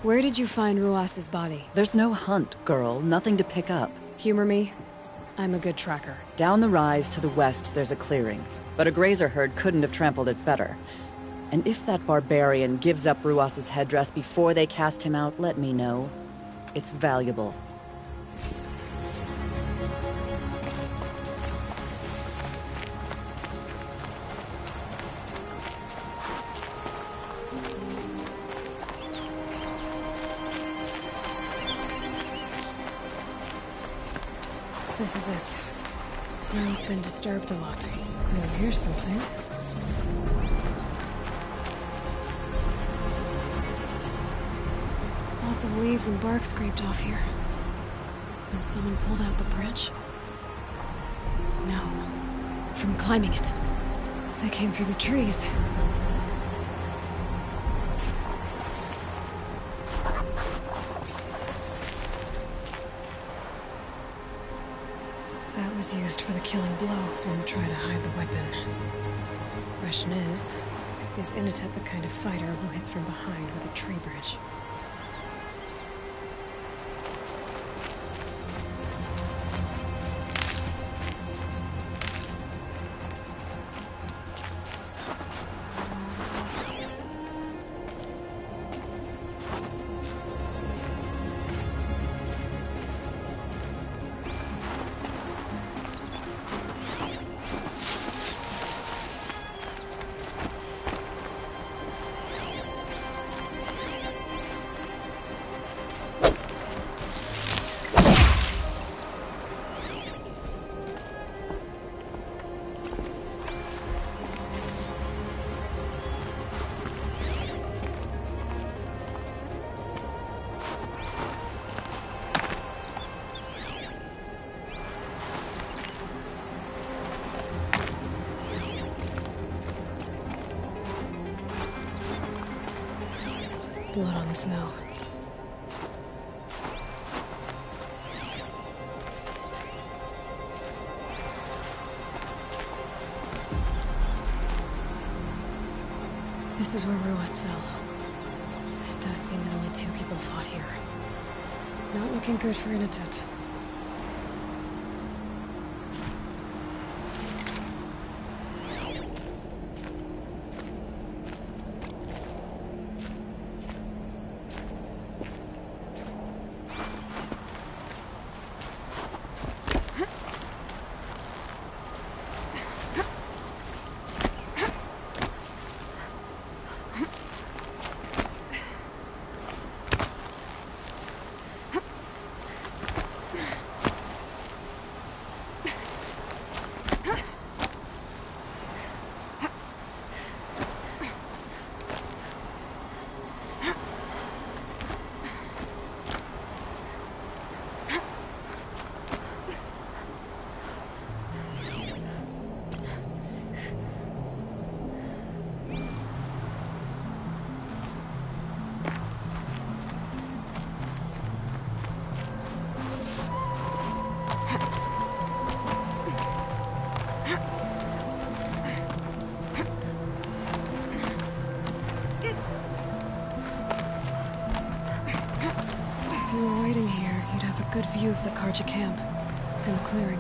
Where did you find Ruas's body? There's no hunt, girl. Nothing to pick up. Humor me. I'm a good tracker. Down the rise to the west, there's a clearing. But a grazer herd couldn't have trampled it better. And if that barbarian gives up Ruas's headdress before they cast him out, let me know. It's valuable. This is it. Snow's been disturbed a lot. Oh, here's something. Lots of leaves and bark scraped off here. And someone pulled out the branch? No. From climbing it. They came through the trees. That was used for the killing blow. Didn't try to hide the weapon. Question is Inatet the kind of fighter who hits from behind with a tree branch? Blood on the snow. This is where Ruas fell. It does seem that only 2 people fought here. Not looking good for Inatut. Good view of the Karja camp and the clearing.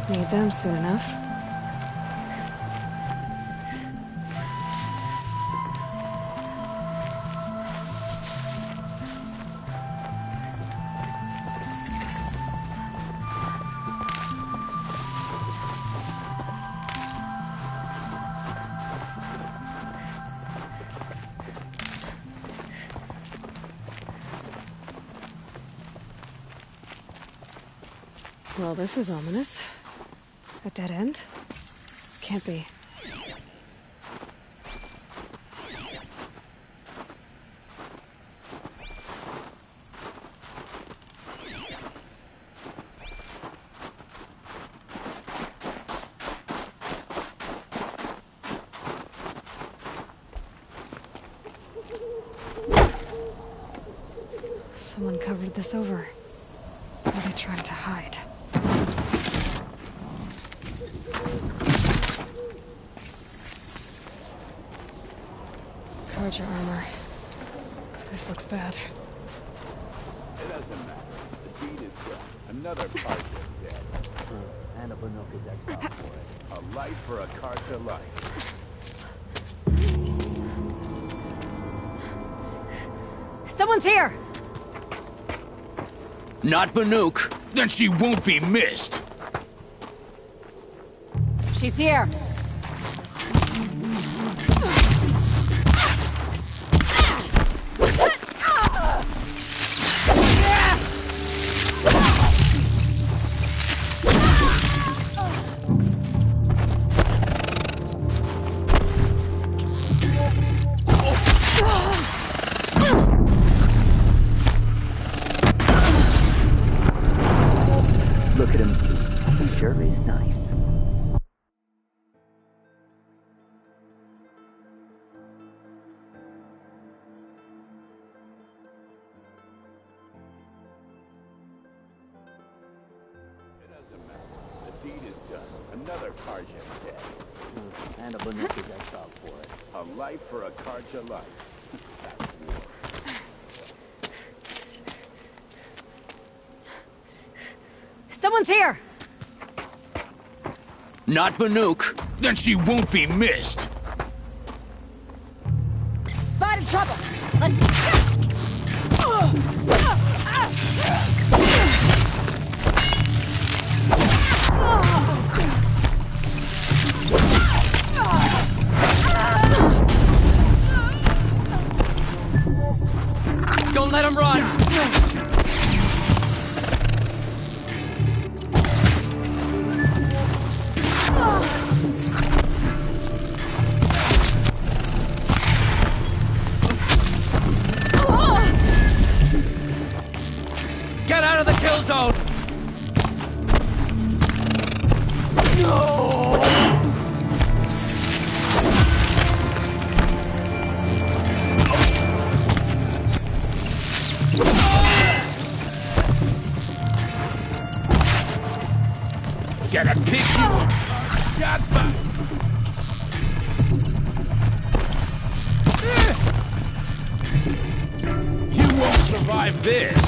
Need them soon enough. Well, this is ominous. A dead end? Can't be. Someone covered this over. Are they trying to hide? Karja armor. This looks bad. It doesn't matter. The deed is done. Another Karja is dead. And a Banuk is exiled for it. A life for a Karja life. Someone's here! Not Banuk. Then she won't be missed. She's here. Look at him. He sure is nice. It doesn't matter. The deed is done. Another Karja is dead. And a Banuk is exiled for it. A life for a Karja life. That's war. Someone's here! Not Banuk. Then she won't be missed. Spotted trouble! Let's... Gotta pick you up. Shot by. You won't survive this.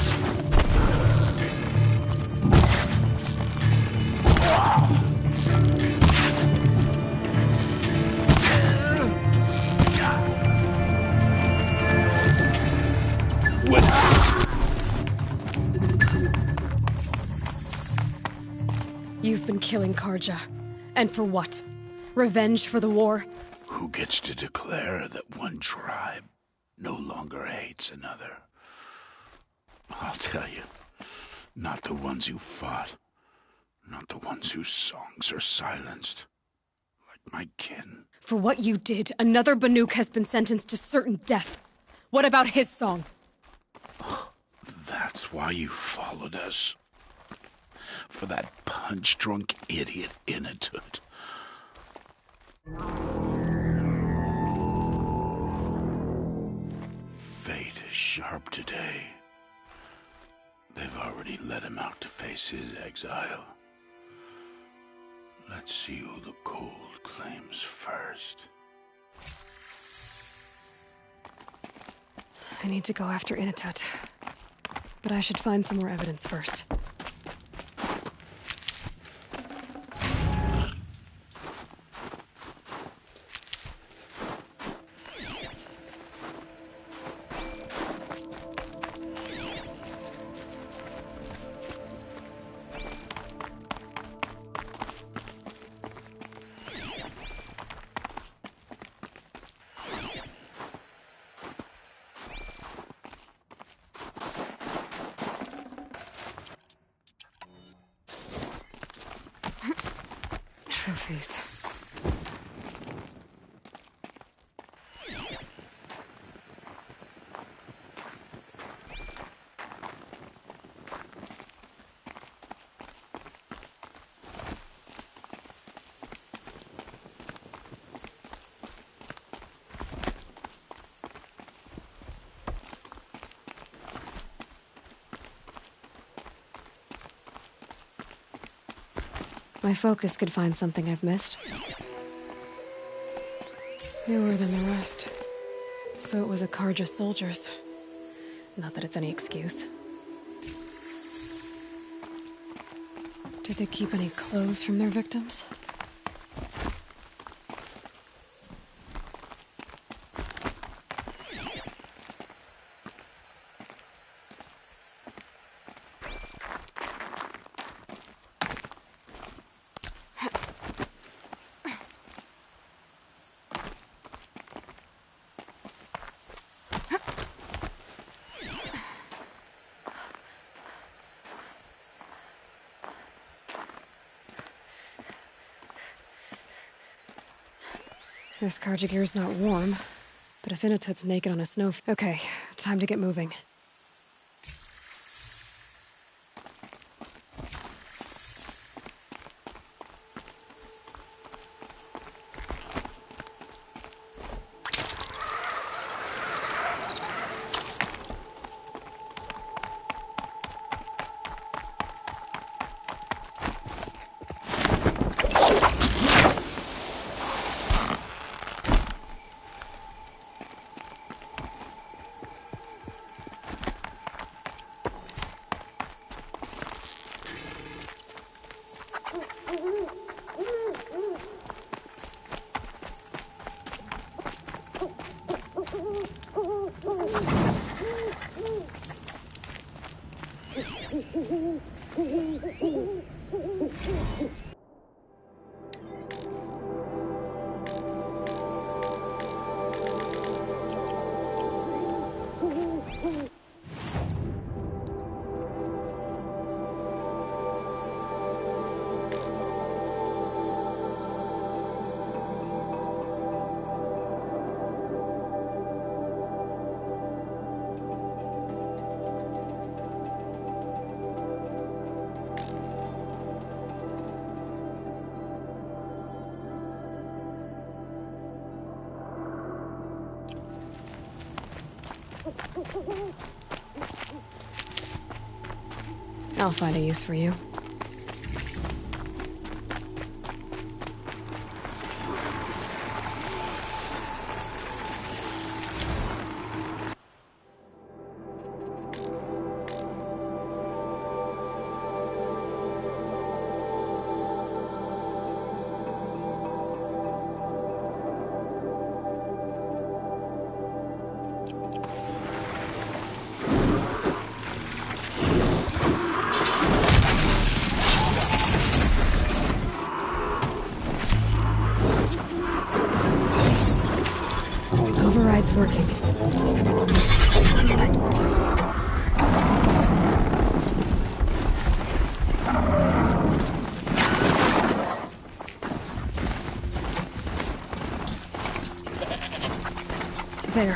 You've been killing Karja. And for what? Revenge for the war? Who gets to declare that one tribe no longer hates another? I'll tell you, not the ones you fought, not the ones whose songs are silenced, like my kin. For what you did, another Banuk has been sentenced to certain death. What about his song? That's why you followed us. For that punch-drunk idiot Inatut. Fate is sharp today. They've already let him out to face his exile. Let's see who the cold claims first. I need to go after Inatut. But I should find some more evidence first. Trophies. My focus could find something I've missed. Newer than the rest. So it was a Karja soldiers. Not that it's any excuse. Did they keep any clothes from their victims? This Karja gear's not warm, but if Inatut's naked on a snow... Okay, time to get moving. I'll find a use for you. Override's working. There.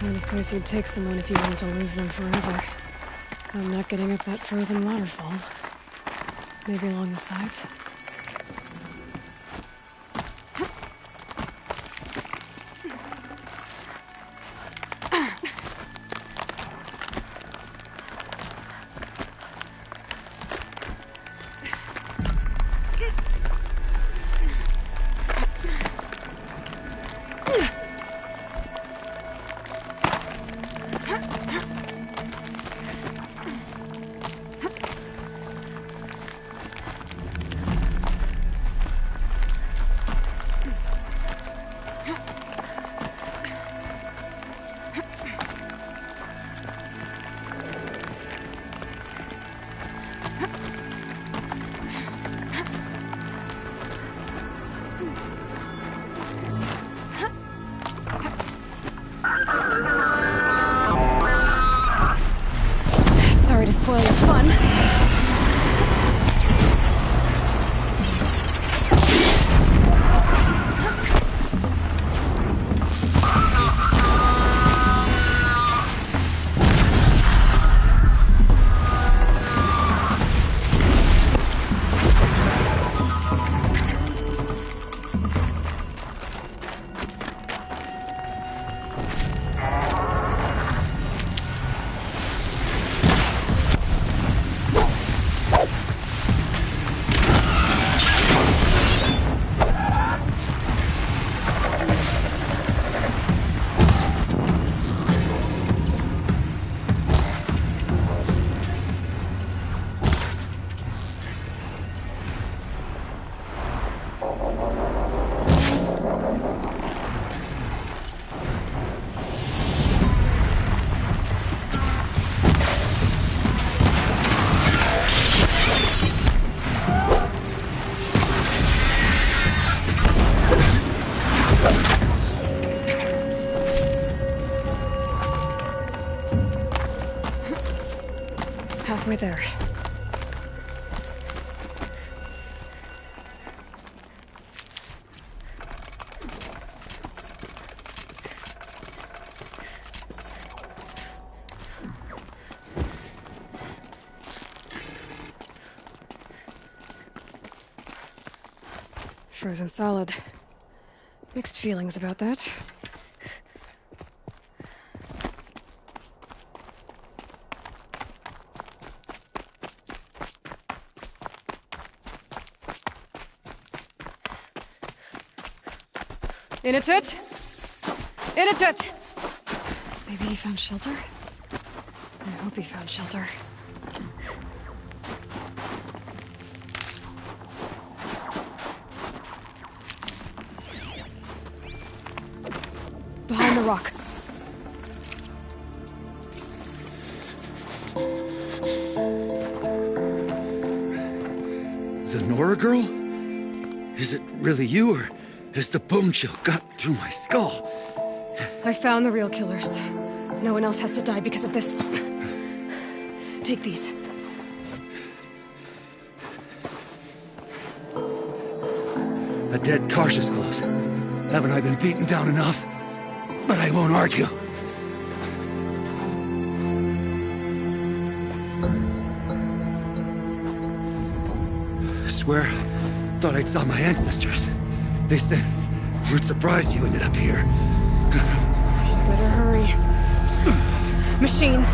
Kind of place you'd take someone if you wanted to lose them forever. I'm not getting up that frozen waterfall. Maybe along the sides? Sorry to spoil your fun. Halfway there. Frozen solid. Mixed feelings about that. Inatut! Inatut! Maybe he found shelter? I hope he found shelter. Behind the rock. The Nora girl? Is it really you, or has the bone chill got through my skull? I found the real killers. No one else has to die because of this. Take these. A dead Karsh's clothes. Haven't I been beaten down enough? But I won't argue. I swear, thought I'd saw my ancestors. They said, we're surprised you ended up here. Better hurry. Machines.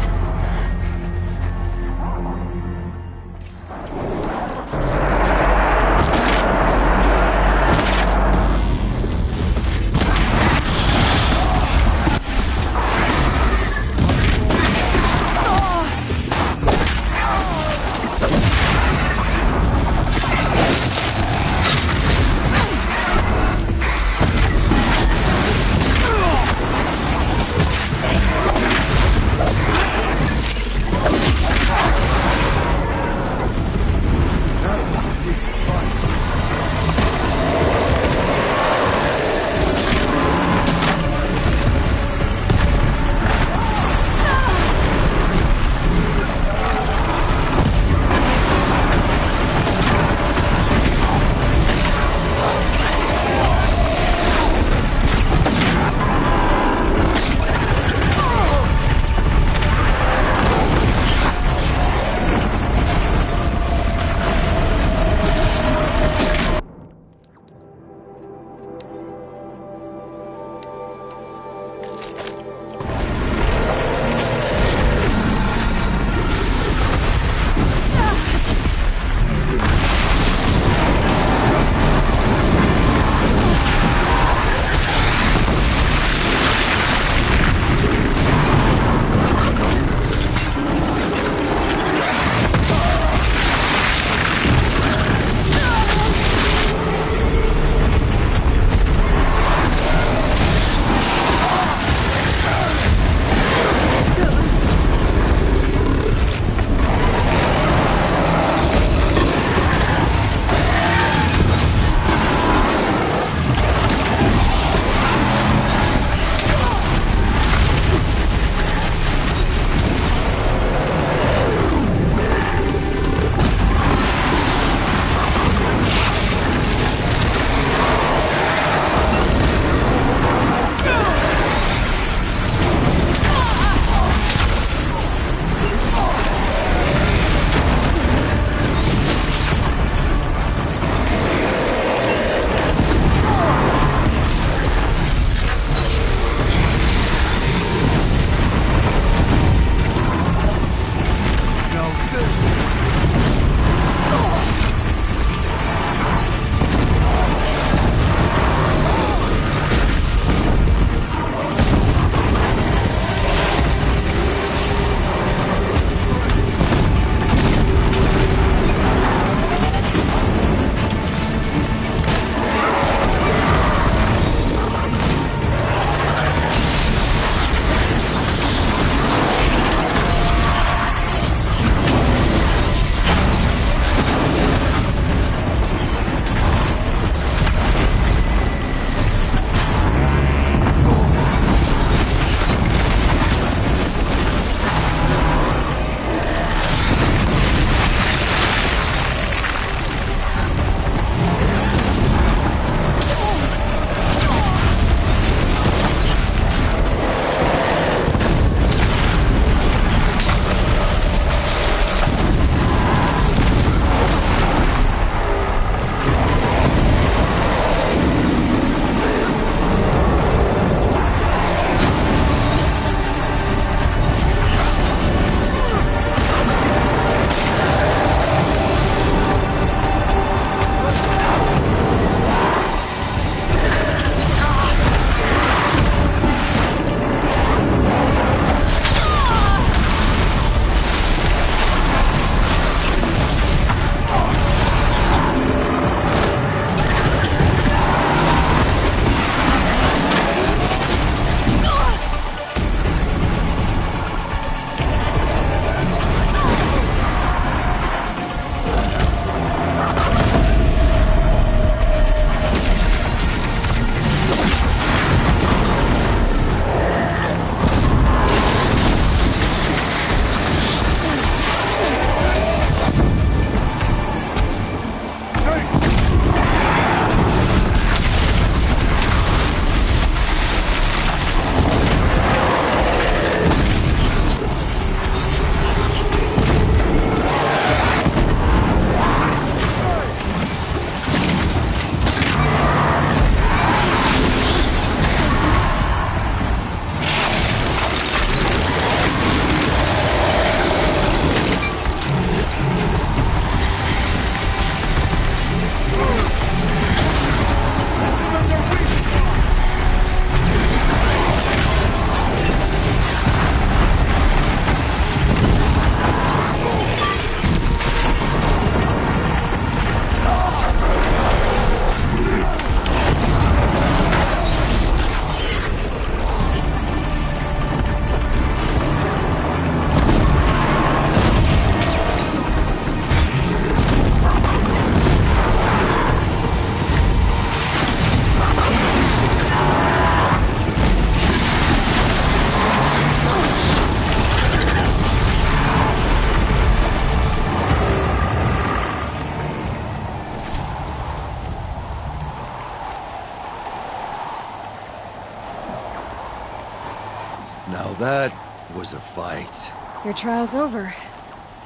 was a fight. Your trial's over.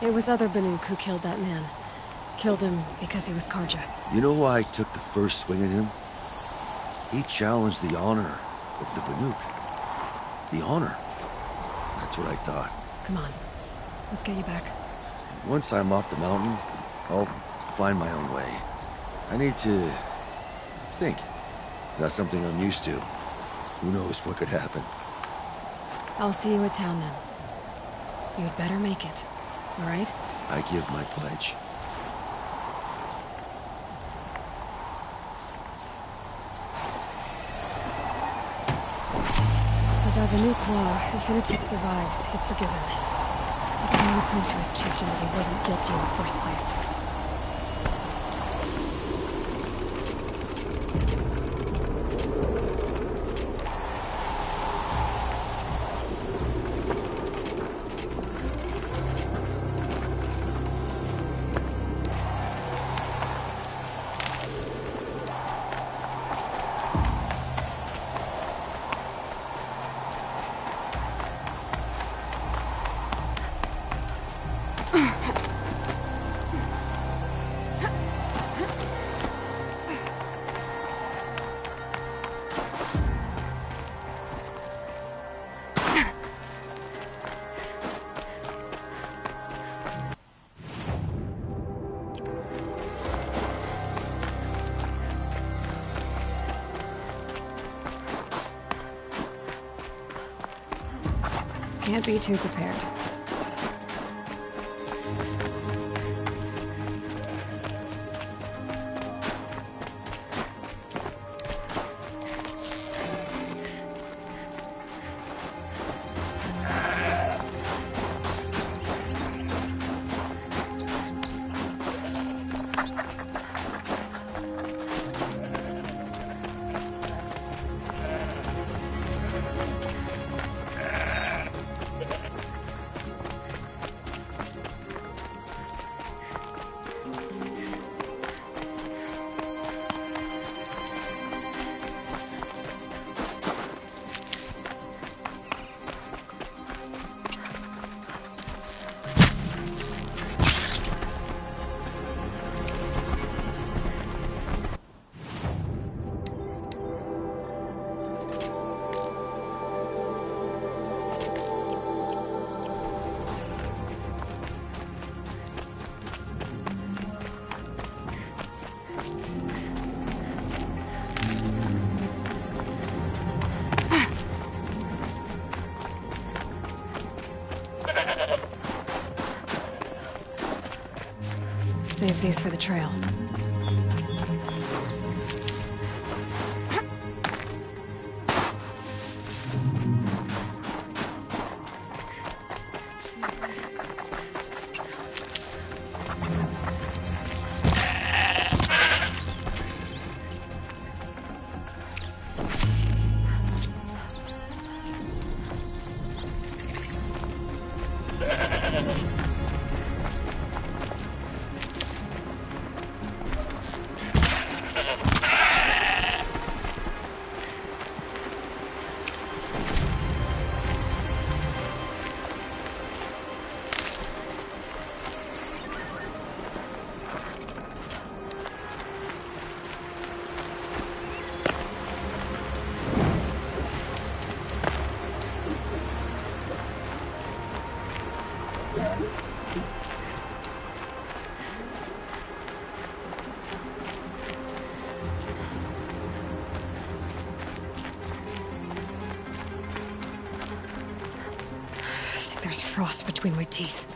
It was other Banuk who killed that man. Killed him because he was Karja. You know why I took the first swing at him? He challenged the honor of the Banuk. The honor. That's what I thought. Come on. Let's get you back. Once I'm off the mountain, I'll find my own way. I need to think. It's not something I'm used to. Who knows what could happen? I'll see you at town then. You'd better make it. All right? I give my pledge. So by the new law, if Initit survives, he's forgiven. He can only prove to his chieftain that he wasn't guilty in the first place. Can't be too prepared. Save these for the trail. There's frost between my teeth.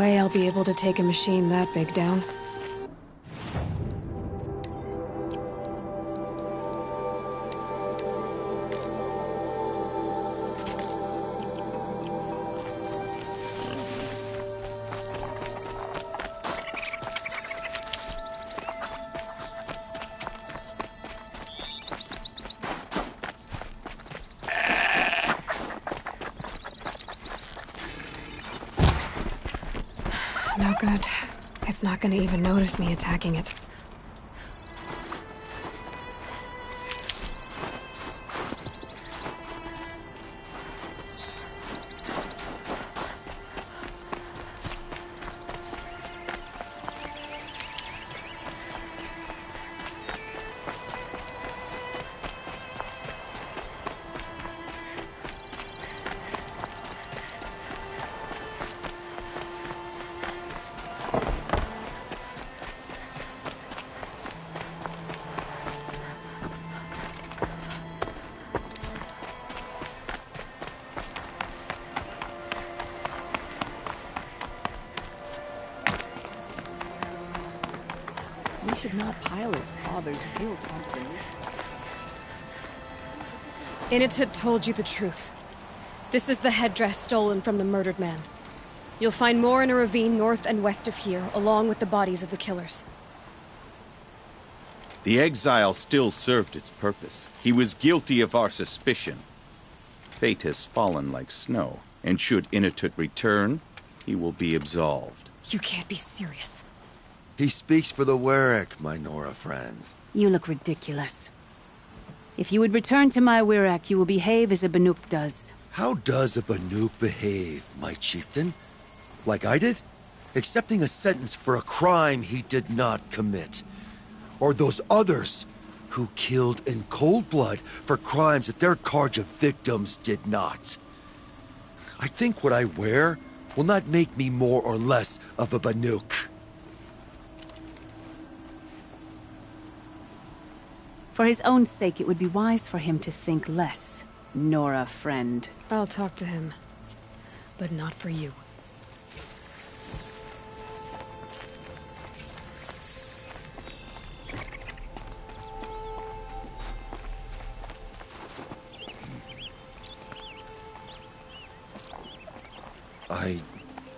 way I'll be able to take a machine that big down. No good. It's not gonna even notice me attacking it. We should not pile his father's guilt onto the new. Initut told you the truth. This is the headdress stolen from the murdered man. You'll find more in a ravine north and west of here, along with the bodies of the killers. The exile still served its purpose. He was guilty of our suspicion. Fate has fallen like snow, and should Initut return, he will be absolved. You can't be serious. He speaks for the Werak, my Nora friends. You look ridiculous. If you would return to my Werak, you will behave as a Banuk does. How does a Banuk behave, my chieftain? Like I did? Accepting a sentence for a crime he did not commit. Or those others who killed in cold blood for crimes that their Carja victims did not. I think what I wear will not make me more or less of a Banuk. For his own sake, it would be wise for him to think less, Nora friend. I'll talk to him, but not for you. I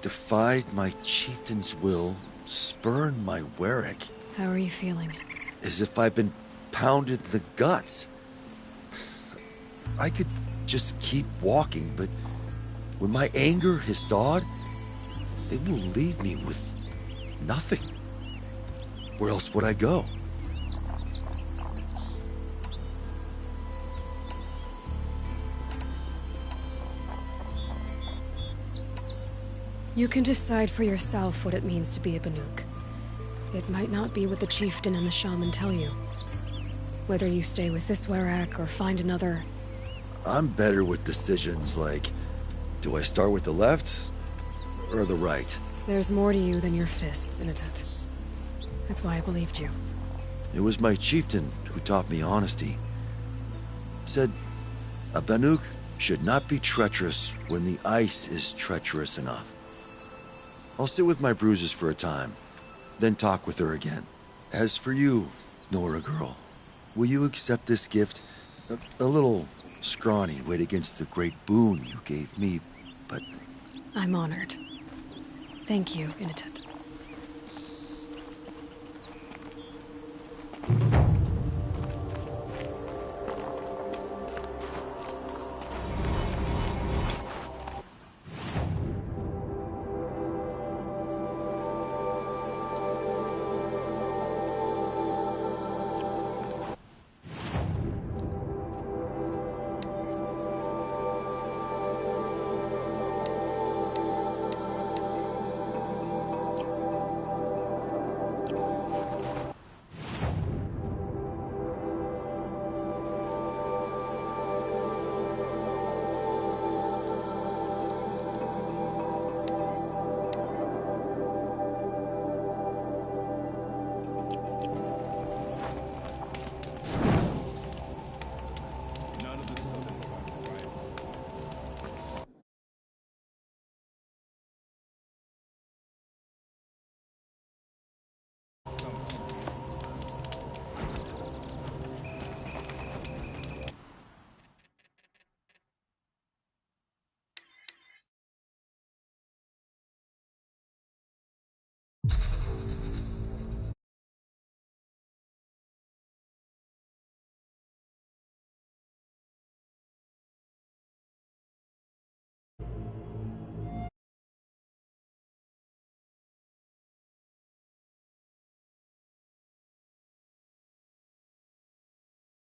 defied my chieftain's will, spurned my Werak. How are you feeling? As if I've been pounded in the guts. I could just keep walking, but when my anger has thawed, it will leave me with nothing. Where else would I go? You can decide for yourself what it means to be a Banuk. It might not be what the chieftain and the shaman tell you. Whether you stay with this Werak or find another... I'm better with decisions like, do I start with the left or the right? There's more to you than your fists, Initut. That's why I believed you. It was my chieftain who taught me honesty. Said, a Banuk should not be treacherous when the ice is treacherous enough. I'll sit with my bruises for a time, then talk with her again. As for you, Nora girl, will you accept this gift? A little scrawny weighed against the great boon you gave me, but... I'm honored. Thank you, Initut.